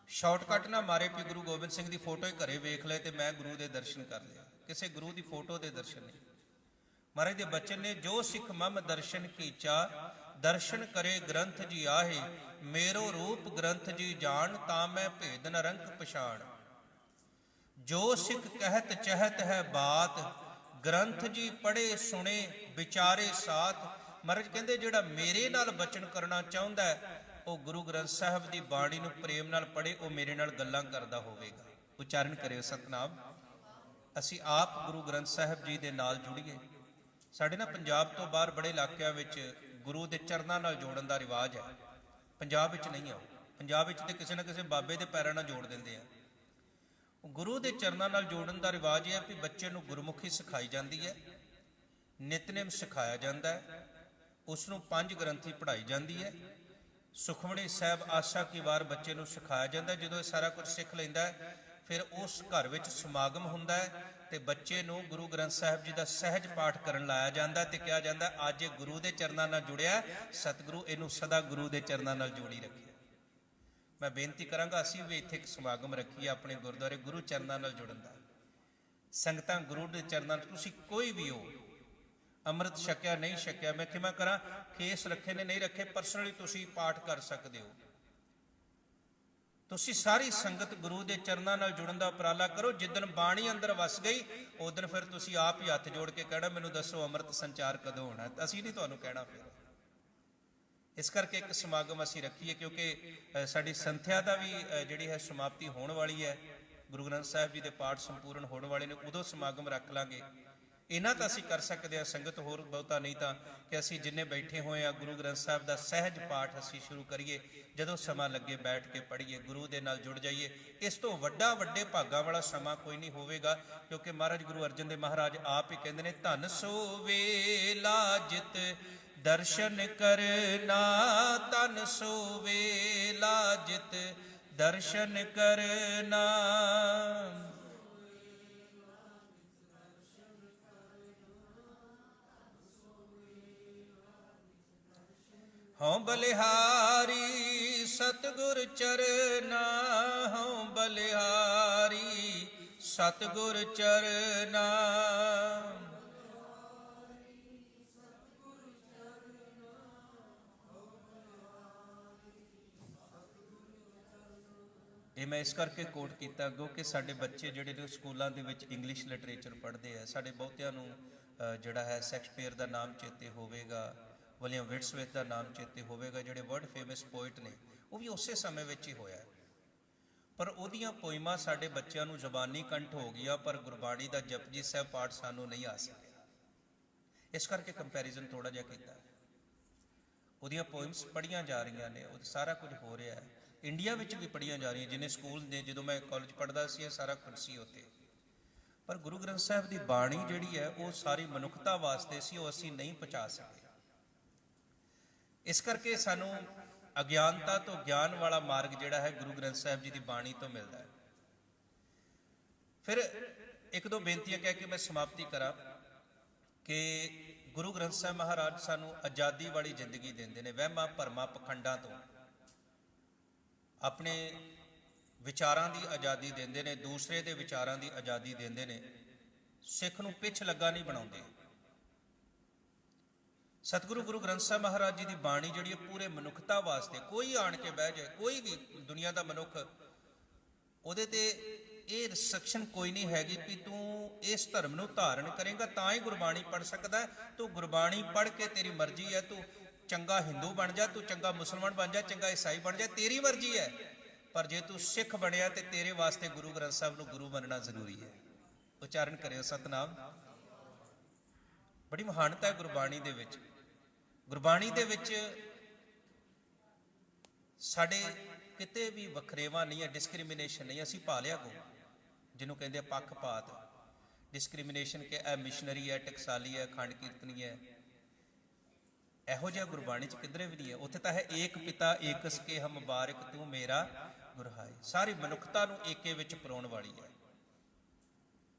ਸ਼ਾਰਟਕਟ ਨਾ ਮਾਰੇ ਵੀ ਗੁਰੂ ਗੋਬਿੰਦ ਸਿੰਘ ਦੀ ਫੋਟੋ ਹੀ ਘਰੇ ਵੇਖ ਲਏ ਤੇ ਮੈਂ ਗੁਰੂ ਦੇ ਦਰਸ਼ਨ ਕਰ ਲਿਆ। ਕਿਸੇ ਗੁਰੂ ਦੀ ਫੋਟੋ ਦੇ ਦਰਸ਼ਨ ਨਹੀਂ। ਮਹਾਰਾਜ ਦੇ ਬਚਨ ਨੇ, ਜੋ ਸਿੱਖ ਮਮ ਦਰਸ਼ਨ ਕੀ ਚਾਹ, ਦਰਸ਼ਨ ਕਰੇ ਗ੍ਰੰਥ ਜੀ ਆਹੇ। ਮੇਰੋ ਰੂਪ ਗ੍ਰੰਥ ਜੀ ਜਾਣ, ਤਾਂ ਮੈਂ ਭੇਦ ਨਰੰਕ ਪਛਾਣ। ਜੋ ਸਿੱਖ ਕਹਿਤ ਚਹਿਤ ਹੈ ਬਾਤ, ਗ੍ਰੰਥ ਜੀ ਪੜ੍ਹੇ ਸੁਣੇ ਵਿਚਾਰੇ ਸਾਥ। ਮਹਾਰਾਜ ਕਹਿੰਦੇ, ਜਿਹੜਾ ਮੇਰੇ ਨਾਲ ਬਚਨ ਕਰਨਾ ਚਾਹੁੰਦਾ ਹੈ, ਉਹ ਗੁਰੂ ਗ੍ਰੰਥ ਸਾਹਿਬ ਦੀ ਬਾਣੀ ਨੂੰ ਪ੍ਰੇਮ ਨਾਲ ਪੜ੍ਹੇ, ਉਹ ਮੇਰੇ ਨਾਲ ਗੱਲਾਂ ਕਰਦਾ ਹੋਵੇਗਾ। ਉਚਾਰਨ ਕਰਿਓ ਸਤਨਾਮ। ਅਸੀਂ ਆਪ ਗੁਰੂ ਗ੍ਰੰਥ ਸਾਹਿਬ ਜੀ ਦੇ ਨਾਲ ਜੁੜੀਏ। ਸਾਡੇ ਨਾ ਪੰਜਾਬ ਤੋਂ ਬਾਹਰ ਬੜੇ ਇਲਾਕਿਆਂ ਵਿੱਚ ਗੁਰੂ ਦੇ ਚਰਨਾਂ ਨਾਲ ਜੋੜਨ ਦਾ ਰਿਵਾਜ ਹੈ। ਪੰਜਾਬ ਵਿੱਚ ਨਹੀਂ ਆਓ। ਪੰਜਾਬ ਵਿੱਚ ਤੇ ਕਿਸੇ ਨਾ ਕਿਸੇ ਬਾਬੇ ਦੇ ਪੈਰਾਂ ਨਾਲ ਜੋੜ ਦਿੰਦੇ ਆ। ਗੁਰੂ ਦੇ ਚਰਨਾਂ ਨਾਲ ਜੋੜਨ ਦਾ ਰਿਵਾਜ ਇਹ ਹੈ ਵੀ ਬੱਚੇ ਨੂੰ ਗੁਰਮੁਖੀ ਸਿਖਾਈ ਜਾਂਦੀ ਹੈ, ਨਿਤਨੇਮ ਸਿਖਾਇਆ ਜਾਂਦਾ ਹੈ, ਉਸ ਨੂੰ 5 ਗ੍ਰੰਥੀ ਪੜ੍ਹਾਈ ਜਾਂਦੀ ਹੈ, ਸੁਖਮਣੀ ਸਾਹਿਬ ਆਸਾ ਕੀ ਵਾਰ ਬੱਚੇ ਨੂੰ ਸਿਖਾਇਆ ਜਾਂਦਾ। ਜਦੋਂ ਇਹ ਸਾਰਾ ਕੁਝ ਸਿੱਖ ਲੈਂਦਾ ਹੈ, ਫਿਰ ਉਸ ਘਰ ਵਿੱਚ ਸਮਾਗਮ ਹੁੰਦਾ ਹੈ ਤੇ ਬੱਚੇ ਨੂੰ ਗੁਰੂ ਗ੍ਰੰਥ ਸਾਹਿਬ ਜੀ ਦਾ ਸਹਿਜ ਪਾਠ ਕਰਨ ਲਾਇਆ ਜਾਂਦਾ ਤੇ ਕਿਹਾ ਜਾਂਦਾ, ਅੱਜ ਇਹ ਗੁਰੂ ਦੇ ਚਰਨਾਂ ਨਾਲ ਜੁੜਿਆ, ਸਤਿਗੁਰੂ ਇਹਨੂੰ ਸਦਾ ਗੁਰੂ ਦੇ ਚਰਨਾਂ ਨਾਲ ਜੋੜੀ ਰੱਖੇ। ਮੈਂ ਬੇਨਤੀ ਕਰਾਂਗਾ, ਅਸੀਂ ਵੀ ਇੱਥੇ ਇੱਕ ਸਮਾਗਮ ਰੱਖੀਏ ਆਪਣੇ ਗੁਰਦੁਆਰੇ ਗੁਰੂ ਚਰਨਾਂ ਨਾਲ ਜੁੜਨ ਦਾ। ਸੰਗਤਾਂ ਗੁਰੂ ਦੇ ਚਰਨਾਂ, ਤੁਸੀਂ ਕੋਈ ਵੀ ਹੋ, ਅੰਮ੍ਰਿਤ ਛਕਿਆ ਨਹੀਂ ਛਕਿਆ, ਮੈਂ ਕਿਵੇਂ ਕਰਾਂ, ਕੇਸ ਰੱਖੇ ਨੇ ਨਹੀਂ ਰੱਖੇ, ਪਰਸਨਲੀ ਤੁਸੀਂ ਪਾਠ ਕਰ ਸਕਦੇ ਹੋ। ਤੁਸੀਂ ਸਾਰੀ ਸੰਗਤ ਗੁਰੂ ਦੇ ਚਰਨਾਂ ਨਾਲ ਜੁੜਨ ਦਾ ਉਪਰਾਲਾ ਕਰੋ। ਜਿੱਦਣ ਬਾਣੀ ਅੰਦਰ ਵਸ ਗਈ, ਉਦੋਂ ਫਿਰ ਤੁਸੀਂ ਆਪ ਹੀ ਹੱਥ ਜੋੜ ਕੇ ਕਹਿਣਾ, ਮੈਨੂੰ ਦੱਸੋ ਅੰਮ੍ਰਿਤ ਸੰਚਾਰ ਕਦੋਂ ਹੋਣਾ। ਅਸੀਂ ਨਹੀਂ ਤੁਹਾਨੂੰ ਕਹਿਣਾ। ਫਿਰ ਇਸ ਕਰਕੇ ਇੱਕ ਸਮਾਗਮ ਅਸੀਂ ਰੱਖੀਏ, ਕਿਉਂਕਿ ਸਾਡੀ ਸੰਥਿਆ ਦਾ ਵੀ ਜਿਹੜੀ ਹੈ ਸਮਾਪਤੀ ਹੋਣ ਵਾਲੀ ਹੈ। ਗੁਰੂ ਗ੍ਰੰਥ ਸਾਹਿਬ ਜੀ ਦੇ ਪਾਠ ਸੰਪੂਰਨ ਹੋਣ ਵਾਲੇ ਨੇ, ਉਦੋਂ ਸਮਾਗਮ ਰੱਖ ਲਾਂਗੇ। ਇਹਨਾਂ ਤਾਂ ਅਸੀਂ ਕਰ ਸਕਦੇ ਹਾਂ ਸੰਗਤ, ਹੋਰ ਬਹੁਤਾ ਨਹੀਂ ਤਾਂ ਕਿ ਅਸੀਂ ਜਿੰਨੇ ਬੈਠੇ ਹੋਏ ਆ ਗੁਰੂ ਗ੍ਰੰਥ ਸਾਹਿਬ ਦਾ ਸਹਿਜ ਪਾਠ ਅਸੀਂ ਸ਼ੁਰੂ ਕਰੀਏ। ਜਦੋਂ ਸਮਾਂ ਲੱਗੇ ਬੈਠ ਕੇ ਪੜ੍ਹੀਏ, ਗੁਰੂ ਦੇ ਨਾਲ ਜੁੜ ਜਾਈਏ। ਇਸ ਤੋਂ ਵੱਡੇ ਭਾਗਾਂ ਵਾਲਾ ਸਮਾਂ ਕੋਈ ਨਹੀਂ ਹੋਵੇਗਾ, ਕਿਉਂਕਿ ਮਹਾਰਾਜ ਗੁਰੂ ਅਰਜਨ ਦੇਵ ਮਹਾਰਾਜ ਆਪ ਹੀ ਕਹਿੰਦੇ ਨੇ, ਧਨ ਸੋ ਵੇਲਾ ਜਿਤ ਦਰਸ਼ਨ ਕਰਨਾ ਤਨ ਸੋਵੇਲਾ ਜਿਤ ਦਰਸ਼ਨ ਕਰਨਾ। ਹਉ ਬਲਿਹਾਰੀ ਸਤਿਗੁਰ ਚਰਨਾ, ਹਉ ਬਲਿਹਾਰੀ ਸਤਿਗੁਰ ਚਰਨਾ। ਇਹ ਮੈਂ ਇਸ ਕਰਕੇ ਕੋਟ ਕੀਤਾ ਅੱਗੋਂ ਕਿ ਸਾਡੇ ਬੱਚੇ ਜਿਹੜੇ ਨੇ ਸਕੂਲਾਂ ਦੇ ਵਿੱਚ ਇੰਗਲਿਸ਼ ਲਿਟਰੇਚਰ ਪੜ੍ਹਦੇ ਆ। ਸਾਡੇ ਬਹੁਤਿਆਂ ਨੂੰ ਜਿਹੜਾ ਹੈ ਸ਼ੇਕਸਪੀਅਰ ਦਾ ਨਾਮ ਚੇਤੇ ਹੋਵੇਗਾ, ਵਿਲੀਅਮ ਵਿਰਡਸਵਰਥ ਦਾ ਨਾਮ ਚੇਤੇ ਹੋਵੇਗਾ, ਜਿਹੜੇ ਵਰਲਡ ਫੇਮਸ ਪੋਇਟ ਨੇ। ਉਹ ਵੀ ਉਸੇ ਸਮੇਂ ਵਿੱਚ ਹੀ ਹੋਇਆ, ਪਰ ਉਹਦੀਆਂ ਪੋਇਮਾਂ ਸਾਡੇ ਬੱਚਿਆਂ ਨੂੰ ਜ਼ਬਾਨੀ ਕੰਠ ਹੋ ਗਈਆਂ, ਪਰ ਗੁਰਬਾਣੀ ਦਾ ਜਪਜੀ ਸਾਹਿਬ ਪਾਠ ਸਾਨੂੰ ਨਹੀਂ ਆ ਸਕਿਆ। ਇਸ ਕਰਕੇ ਕੰਪੈਰੀਜ਼ਨ ਥੋੜ੍ਹਾ ਜਿਹਾ ਕੀਤਾ। ਉਹਦੀਆਂ ਪੋਇਮਸ ਪੜ੍ਹੀਆਂ ਜਾ ਰਹੀਆਂ ਨੇ, ਉਹ ਸਾਰਾ ਕੁਝ ਹੋ ਰਿਹਾ ਹੈ। ਇੰਡੀਆ ਵਿੱਚ ਵੀ ਪੜ੍ਹੀਆਂ ਜਾ ਰਹੀਆਂ, ਜਿੰਨੇ ਸਕੂਲ ਨੇ। ਜਦੋਂ ਮੈਂ ਕਾਲਜ ਪੜ੍ਹਦਾ ਸੀ ਇਹ ਸਾਰਾ ਕੁਝ ਸੀ ਉੱਥੇ। ਪਰ ਗੁਰੂ ਗ੍ਰੰਥ ਸਾਹਿਬ ਦੀ ਬਾਣੀ ਜਿਹੜੀ ਹੈ ਉਹ ਸਾਰੀ ਮਨੁੱਖਤਾ ਵਾਸਤੇ ਸੀ, ਉਹ ਅਸੀਂ ਨਹੀਂ ਪਹੁੰਚਾ ਸਕੇ। ਇਸ ਕਰਕੇ ਸਾਨੂੰ ਅਗਿਆਨਤਾ ਤੋਂ ਗਿਆਨ ਵਾਲਾ ਮਾਰਗ ਜਿਹੜਾ ਹੈ ਗੁਰੂ ਗ੍ਰੰਥ ਸਾਹਿਬ ਜੀ ਦੀ ਬਾਣੀ ਤੋਂ ਮਿਲਦਾ ਹੈ। ਫਿਰ ਇੱਕ ਦੋ ਬੇਨਤੀਆਂ ਕਹਿ ਕੇ ਮੈਂ ਸਮਾਪਤੀ ਕਰਾਂ ਕਿ ਗੁਰੂ ਗ੍ਰੰਥ ਸਾਹਿਬ ਮਹਾਰਾਜ ਸਾਨੂੰ ਆਜ਼ਾਦੀ ਵਾਲੀ ਜ਼ਿੰਦਗੀ ਦਿੰਦੇ ਨੇ, ਵਹਿਮਾਂ ਭਰਮਾਂ ਪਖੰਡਾਂ ਤੋਂ। ਆਪਣੇ ਵਿਚਾਰਾਂ ਦੀ ਆਜ਼ਾਦੀ ਦਿੰਦੇ ਨੇ, ਦੂਸਰੇ ਦੇ ਵਿਚਾਰਾਂ ਦੀ ਆਜ਼ਾਦੀ ਦਿੰਦੇ ਨੇ। ਸਿੱਖ ਨੂੰ ਪਿੱਛ ਲੱਗਾ ਨਹੀਂ ਬਣਾਉਂਦੇ। ਸਤਿਗੁਰੂ ਗੁਰੂ ਗ੍ਰੰਥ ਸਾਹਿਬ ਮਹਾਰਾਜ ਜੀ ਦੀ ਬਾਣੀ ਜਿਹੜੀ ਹੈ ਪੂਰੇ ਮਨੁੱਖਤਾ ਵਾਸਤੇ, ਕੋਈ ਆਣ ਕੇ ਬਹਿ ਜਾਏ, ਕੋਈ ਵੀ ਦੁਨੀਆ ਦਾ ਮਨੁੱਖ, ਉਹਦੇ ਤੇ ਇਹ ਰਿਸਟ੍ਰਿਕਸ਼ਨ ਕੋਈ ਨਹੀਂ ਹੈਗੀ ਵੀ ਤੂੰ ਇਸ ਧਰਮ ਨੂੰ ਧਾਰਨ ਕਰੇਗਾ ਤਾਂ ਹੀ ਗੁਰਬਾਣੀ ਪੜ੍ਹ ਸਕਦਾ ਹੈ। ਤੂੰ ਗੁਰਬਾਣੀ ਪੜ੍ਹ ਕੇ ਤੇਰੀ ਮਰਜ਼ੀ ਹੈ, ਤੂੰ ਚੰਗਾ ਹਿੰਦੂ ਬਣ ਜਾ, ਤੂੰ ਚੰਗਾ ਮੁਸਲਮਾਨ ਬਣ ਜਾ, ਚੰਗਾ ਈਸਾਈ ਬਣ ਜਾ, ਤੇਰੀ ਮਰਜ਼ੀ ਹੈ। ਪਰ ਜੇ ਤੂੰ ਸਿੱਖ ਬਣਿਆ ਤੇ ਤੇਰੇ ਵਾਸਤੇ ਗੁਰੂ ਗ੍ਰੰਥ ਸਾਹਿਬ ਨੂੰ ਗੁਰੂ ਮੰਨਣਾ ਜ਼ਰੂਰੀ ਹੈ। ਉਚਾਰਨ ਕਰਿਓ ਸਤਨਾਮ। ਬੜੀ ਮਹਾਨਤਾ ਹੈ ਗੁਰਬਾਣੀ ਦੇ ਵਿੱਚ। ਗੁਰਬਾਣੀ ਦੇ ਵਿੱਚ ਸਾਡੇ ਕਿਤੇ ਵੀ ਵਖਰੇਵਾ ਨਹੀਂ ਹੈ, ਡਿਸਕ੍ਰਿਮੀਨੇਸ਼ਨ ਨਹੀਂ। ਅਸੀਂ ਭਾਲਿਆ ਕੋ ਜਿਹਨੂੰ ਕਹਿੰਦੇ ਪੱਖਪਾਤ, ਡਿਸਕ੍ਰਿਮੀਨੇਸ਼ਨ ਕਿ ਇਹ ਮਿਸ਼ਨਰੀ ਹੈ, ਟਕਸਾਲੀ ਹੈ, ਖੰਡ ਕੀਰਤਨੀ ਹੈ, ਇਹੋ ਜਿਹਾ ਗੁਰਬਾਣੀ 'ਚ ਕਿਧਰੇ ਵੀ ਨਹੀਂ ਹੈ। ਉੱਥੇ ਤਾਂ ਹੈ ਏਕ ਪਿਤਾ ਏਕਸ ਕੇ ਹਮ ਬਾਰਿਕ ਤੂੰ ਮੇਰਾ ਗੁਰਹਾਏ। ਸਾਰੀ ਮਨੁੱਖਤਾ ਨੂੰ ਏਕੇ ਵਿੱਚ ਪਰੋਣ ਵਾਲੀ ਹੈ,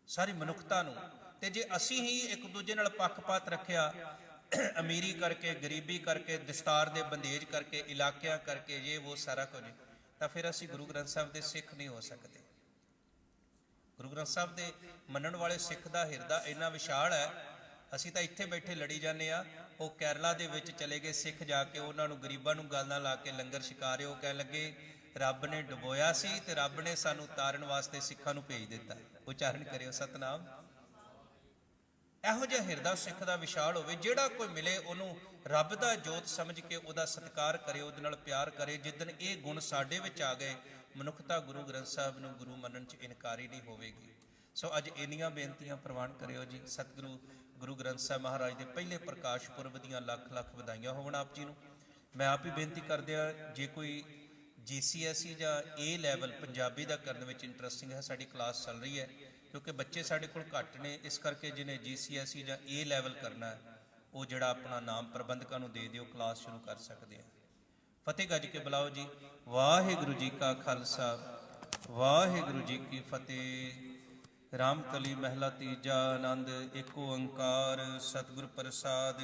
ਸਾਰੀ ਮਨੁੱਖਤਾ ਨੂੰ। ਤੇ ਜੇ ਅਸੀਂ ਹੀ ਇੱਕ ਦੂਜੇ ਨਾਲ ਪੱਖਪਾਤ ਰੱਖਿਆ, ਅਮੀਰੀ ਕਰਕੇ, ਗਰੀਬੀ ਕਰਕੇ, ਦਸਤਾਰ ਦੇ ਬੰਦੇਜ ਕਰਕੇ, ਇਲਾਕਿਆਂ ਕਰਕੇ, ਜੇ ਉਹ ਸਾਰਾ ਕੁਝ, ਤਾਂ ਫਿਰ ਅਸੀਂ ਗੁਰੂ ਗ੍ਰੰਥ ਸਾਹਿਬ ਦੇ ਸਿੱਖ ਨਹੀਂ ਹੋ ਸਕਦੇ। ਗੁਰੂ ਗ੍ਰੰਥ ਸਾਹਿਬ ਦੇ ਮੰਨਣ ਵਾਲੇ ਸਿੱਖ ਦਾ ਹਿਰਦਾ ਇੰਨਾ ਵਿਸ਼ਾਲ ਹੈ। ਅਸੀਂ ਤਾਂ ਇੱਥੇ ਬੈਠੇ ਲੜੀ ਜਾਂਦੇ ਆ। ਉਹ ਕੇਰਲਾ ਦੇ ਵਿੱਚ ਚਲੇ ਗਏ ਸਿੱਖ, ਜਾ ਕੇ ਉਹਨਾਂ ਨੂੰ ਗਰੀਬਾਂ ਨੂੰ ਗਾਲਾਂ ਲਾ ਕੇ ਲੰਗਰ ਛਕਾ ਰਹੇ। ਉਹ ਕਹਿਣ ਲੱਗੇ ਰੱਬ ਨੇ ਡੁਬੋਇਆ ਸੀ ਤੇ ਰੱਬ ਨੇ ਸਾਨੂੰ ਤਾਰਨ ਵਾਸਤੇ ਸਿੱਖਾਂ ਨੂੰ ਭੇਜ ਦਿੱਤਾ। ਉਚਾਰਨ ਕਰਿਓ ਸਤਨਾਮ। ਇਹੋ ਜਿਹਾ ਹਿਰਦਾ ਸਿੱਖ ਦਾ ਵਿਸ਼ਾਲ ਹੋਵੇ, ਜਿਹੜਾ ਕੋਈ ਮਿਲੇ ਉਹਨੂੰ ਰੱਬ ਦਾ ਜੋਤ ਸਮਝ ਕੇ ਉਹਦਾ ਸਤਿਕਾਰ ਕਰੇ, ਉਹਦੇ ਨਾਲ ਪਿਆਰ ਕਰੇ। ਜਿੱਦਣ ਇਹ ਗੁਣ ਸਾਡੇ ਵਿੱਚ ਆ ਗਏ, ਮਨੁੱਖਤਾ ਗੁਰੂ ਗ੍ਰੰਥ ਸਾਹਿਬ ਨੂੰ ਗੁਰੂ ਮੰਨਣ 'ਚ ਇਨਕਾਰੀ ਨਹੀਂ ਹੋਵੇਗੀ। ਸੋ ਅੱਜ ਇੰਨੀਆਂ ਬੇਨਤੀਆਂ ਪ੍ਰਵਾਨ ਕਰਿਓ ਜੀ। ਸਤਿਗੁਰੂ ਗੁਰੂ ਗ੍ਰੰਥ ਸਾਹਿਬ ਮਹਾਰਾਜ ਦੇ ਪਹਿਲੇ ਪ੍ਰਕਾਸ਼ ਪੁਰਬ ਦੀਆਂ ਲੱਖ ਲੱਖ ਵਧਾਈਆਂ ਹੋਵਣ ਆਪ ਜੀ ਨੂੰ। ਮੈਂ ਆਪ ਹੀ ਬੇਨਤੀ ਕਰਦਿਆਂ, ਜੇ ਕੋਈ GCSE ਜਾਂ A ਲੈਵਲ ਪੰਜਾਬੀ ਦਾ ਕਰਨ ਵਿੱਚ ਇੰਟਰਸਟਿੰਗ ਹੈ, ਸਾਡੀ ਕਲਾਸ ਚੱਲ ਰਹੀ ਹੈ। ਕਿਉਂਕਿ ਬੱਚੇ ਸਾਡੇ ਕੋਲ ਘੱਟ ਨੇ, ਇਸ ਕਰਕੇ ਜਿਹਨੇ GCSE ਜਾਂ A ਲੈਵਲ ਕਰਨਾ ਹੈ, ਉਹ ਜਿਹੜਾ ਆਪਣਾ ਨਾਮ ਪ੍ਰਬੰਧਕਾਂ ਨੂੰ ਦੇ ਦਿਓ, ਕਲਾਸ ਸ਼ੁਰੂ ਕਰ ਸਕਦੇ ਆ। ਫਤਿਹ ਗੱਜ ਕੇ ਬੁਲਾਓ ਜੀ। ਵਾਹਿਗੁਰੂ ਜੀ ਕਾ ਖਾਲਸਾ, ਵਾਹਿਗੁਰੂ ਜੀ ਕੀ ਫਤਿਹ। ਰਾਮਕਲੀ ਮਹਿਲਾ ਤੀਜਾ। ਆਨੰਦ ਏਕ ਓੰਕਾਰ ਸਤਿਗੁਰ ਪ੍ਰਸਾਦ।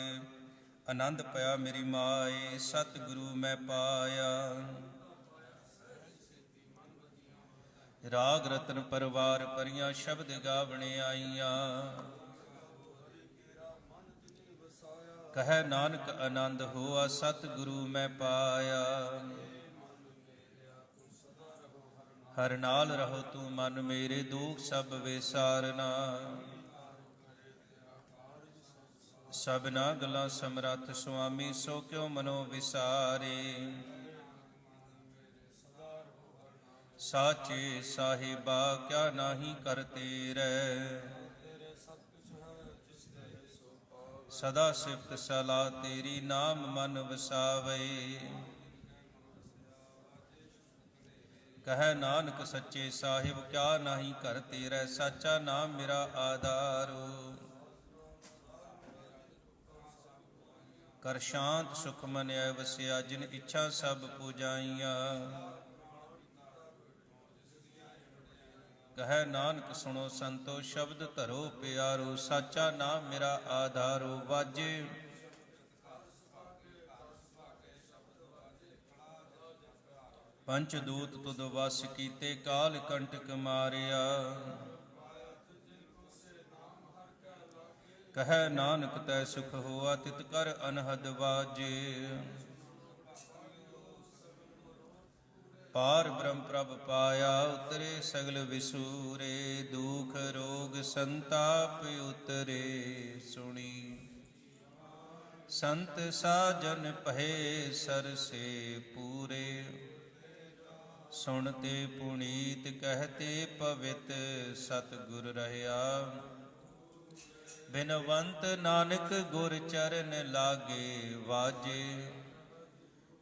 ਆਨੰਦ ਪਿਆ ਮੇਰੀ ਮਾਏ, ਸਤਿਗੁਰੂ ਮੈਂ ਪਾਇਆ। ਰਾਗ ਰਤਨ ਪਰਵਾਰ ਪਰੀਆਂ, ਸ਼ਬਦ ਗਾਵਣੇ ਆਈਆਂ। ਕਹੈ ਨਾਨਕ ਆਨੰਦ ਹੋਆ, ਸਤਿਗੁਰੂ ਮੈਂ ਪਾਇਆ। ਹਰ ਨਾਲ ਰਹੋ ਤੂੰ ਮਨ ਮੇਰੇ, ਦੁਖ ਸਭ ਵਿਸਾਰਨਾ। ਸਭਨਾ ਗਲਾਂ ਸਮਰੱਥ ਸੁਆਮੀ, ਸੋ ਕਿਉ ਮਨੋ ਵਿਸਾਰੇ। ਸਾਚੇ ਸਾਹਿਬਾ ਕਿਆ ਨਾਹੀ ਕਰਤੇ ਰਹਿ, ਸਦਾ ਸਿਫਤ ਸਲਾਹ ਤੇਰੀ, ਨਾਮ ਮਨ ਵਸਾਵੇ। ਕਹੈ ਨਾਨਕ ਸੱਚੇ ਸਾਹਿਬ ਕਿਆ ਨਾਹੀ ਕਰਤੇ ਰਹਿ, ਸਾਚਾ ਨਾਮ ਮੇਰਾ ਆਧਾਰੋ। ਕਰ ਸ਼ਾਂਤ ਸੁਖ ਮਨ ਆਇ ਵਸਿਆ, ਜਿਨ ਇੱਛਾ ਸਭ ਪੂਜਾਈਆਂ। ਕਹੈ ਨਾਨਕ ਸੁਣੋ ਸੰਤੋ ਸ਼ਬਦ ਧਰੋ ਪਿਆਰੋ, ਸਾਚਾ ਨਾਮ ਮੇਰਾ ਆਧਾਰੋ। ਵਾਜੇ ਪੰਚ ਦੂਤ ਤੁਧ ਵਸ ਕੀਤੇ, ਕਾਲ ਕੰਟਕ ਮਾਰਿਆ। ਕਹੈ ਨਾਨਕ ਤੈ ਸੁਖ ਹੋਆ, ਤਿਤ ਕਰ ਅਨਹਦ ਵਾਜੇ। ਪਾਰ ਬ੍ਰਹਮ ਪ੍ਰਭ ਪਾਇਆ, ਉਤਰੇ ਸਗਲ ਵਿਸੂਰੇ। ਦੁਖ ਰੋਗ ਸੰਤਾਪ ਉਤਰੇ, ਸੁਣੀ ਸੰਤ ਸਾਜਨ ਭਏ ਸਰਸੇ ਪੂਰੇ। ਸੁਣਤੇ ਪੁਨੀਤ ਕਹਤੇ ਪਵਿੱਤ, ਸਤਿਗੁਰ ਰਹਿਆ। ਬਿਨਵੰਤ ਨਾਨਕ ਗੁਰ ਚਰਨ ਲਾਗੇ ਵਾਜੇ।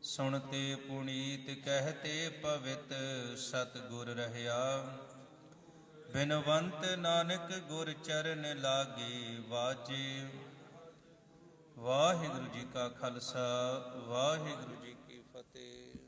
ਸੁਣਤੇ ਪੁਨੀਤ ਕਹਤੇ ਪਵਿੱਤ, ਸਤਿਗੁਰ ਰਹਿਆ। ਬਿਨਵੰਤ ਨਾਨਕ ਗੁਰ ਚਰਨ ਲਾਗੇ ਵਾਜੇ। ਵਾਹਿਗੁਰੂ ਜੀ ਕਾ ਖਾਲਸਾ, ਵਾਹਿਗੁਰੂ ਜੀ ਕੀ ਫਤਿਹ।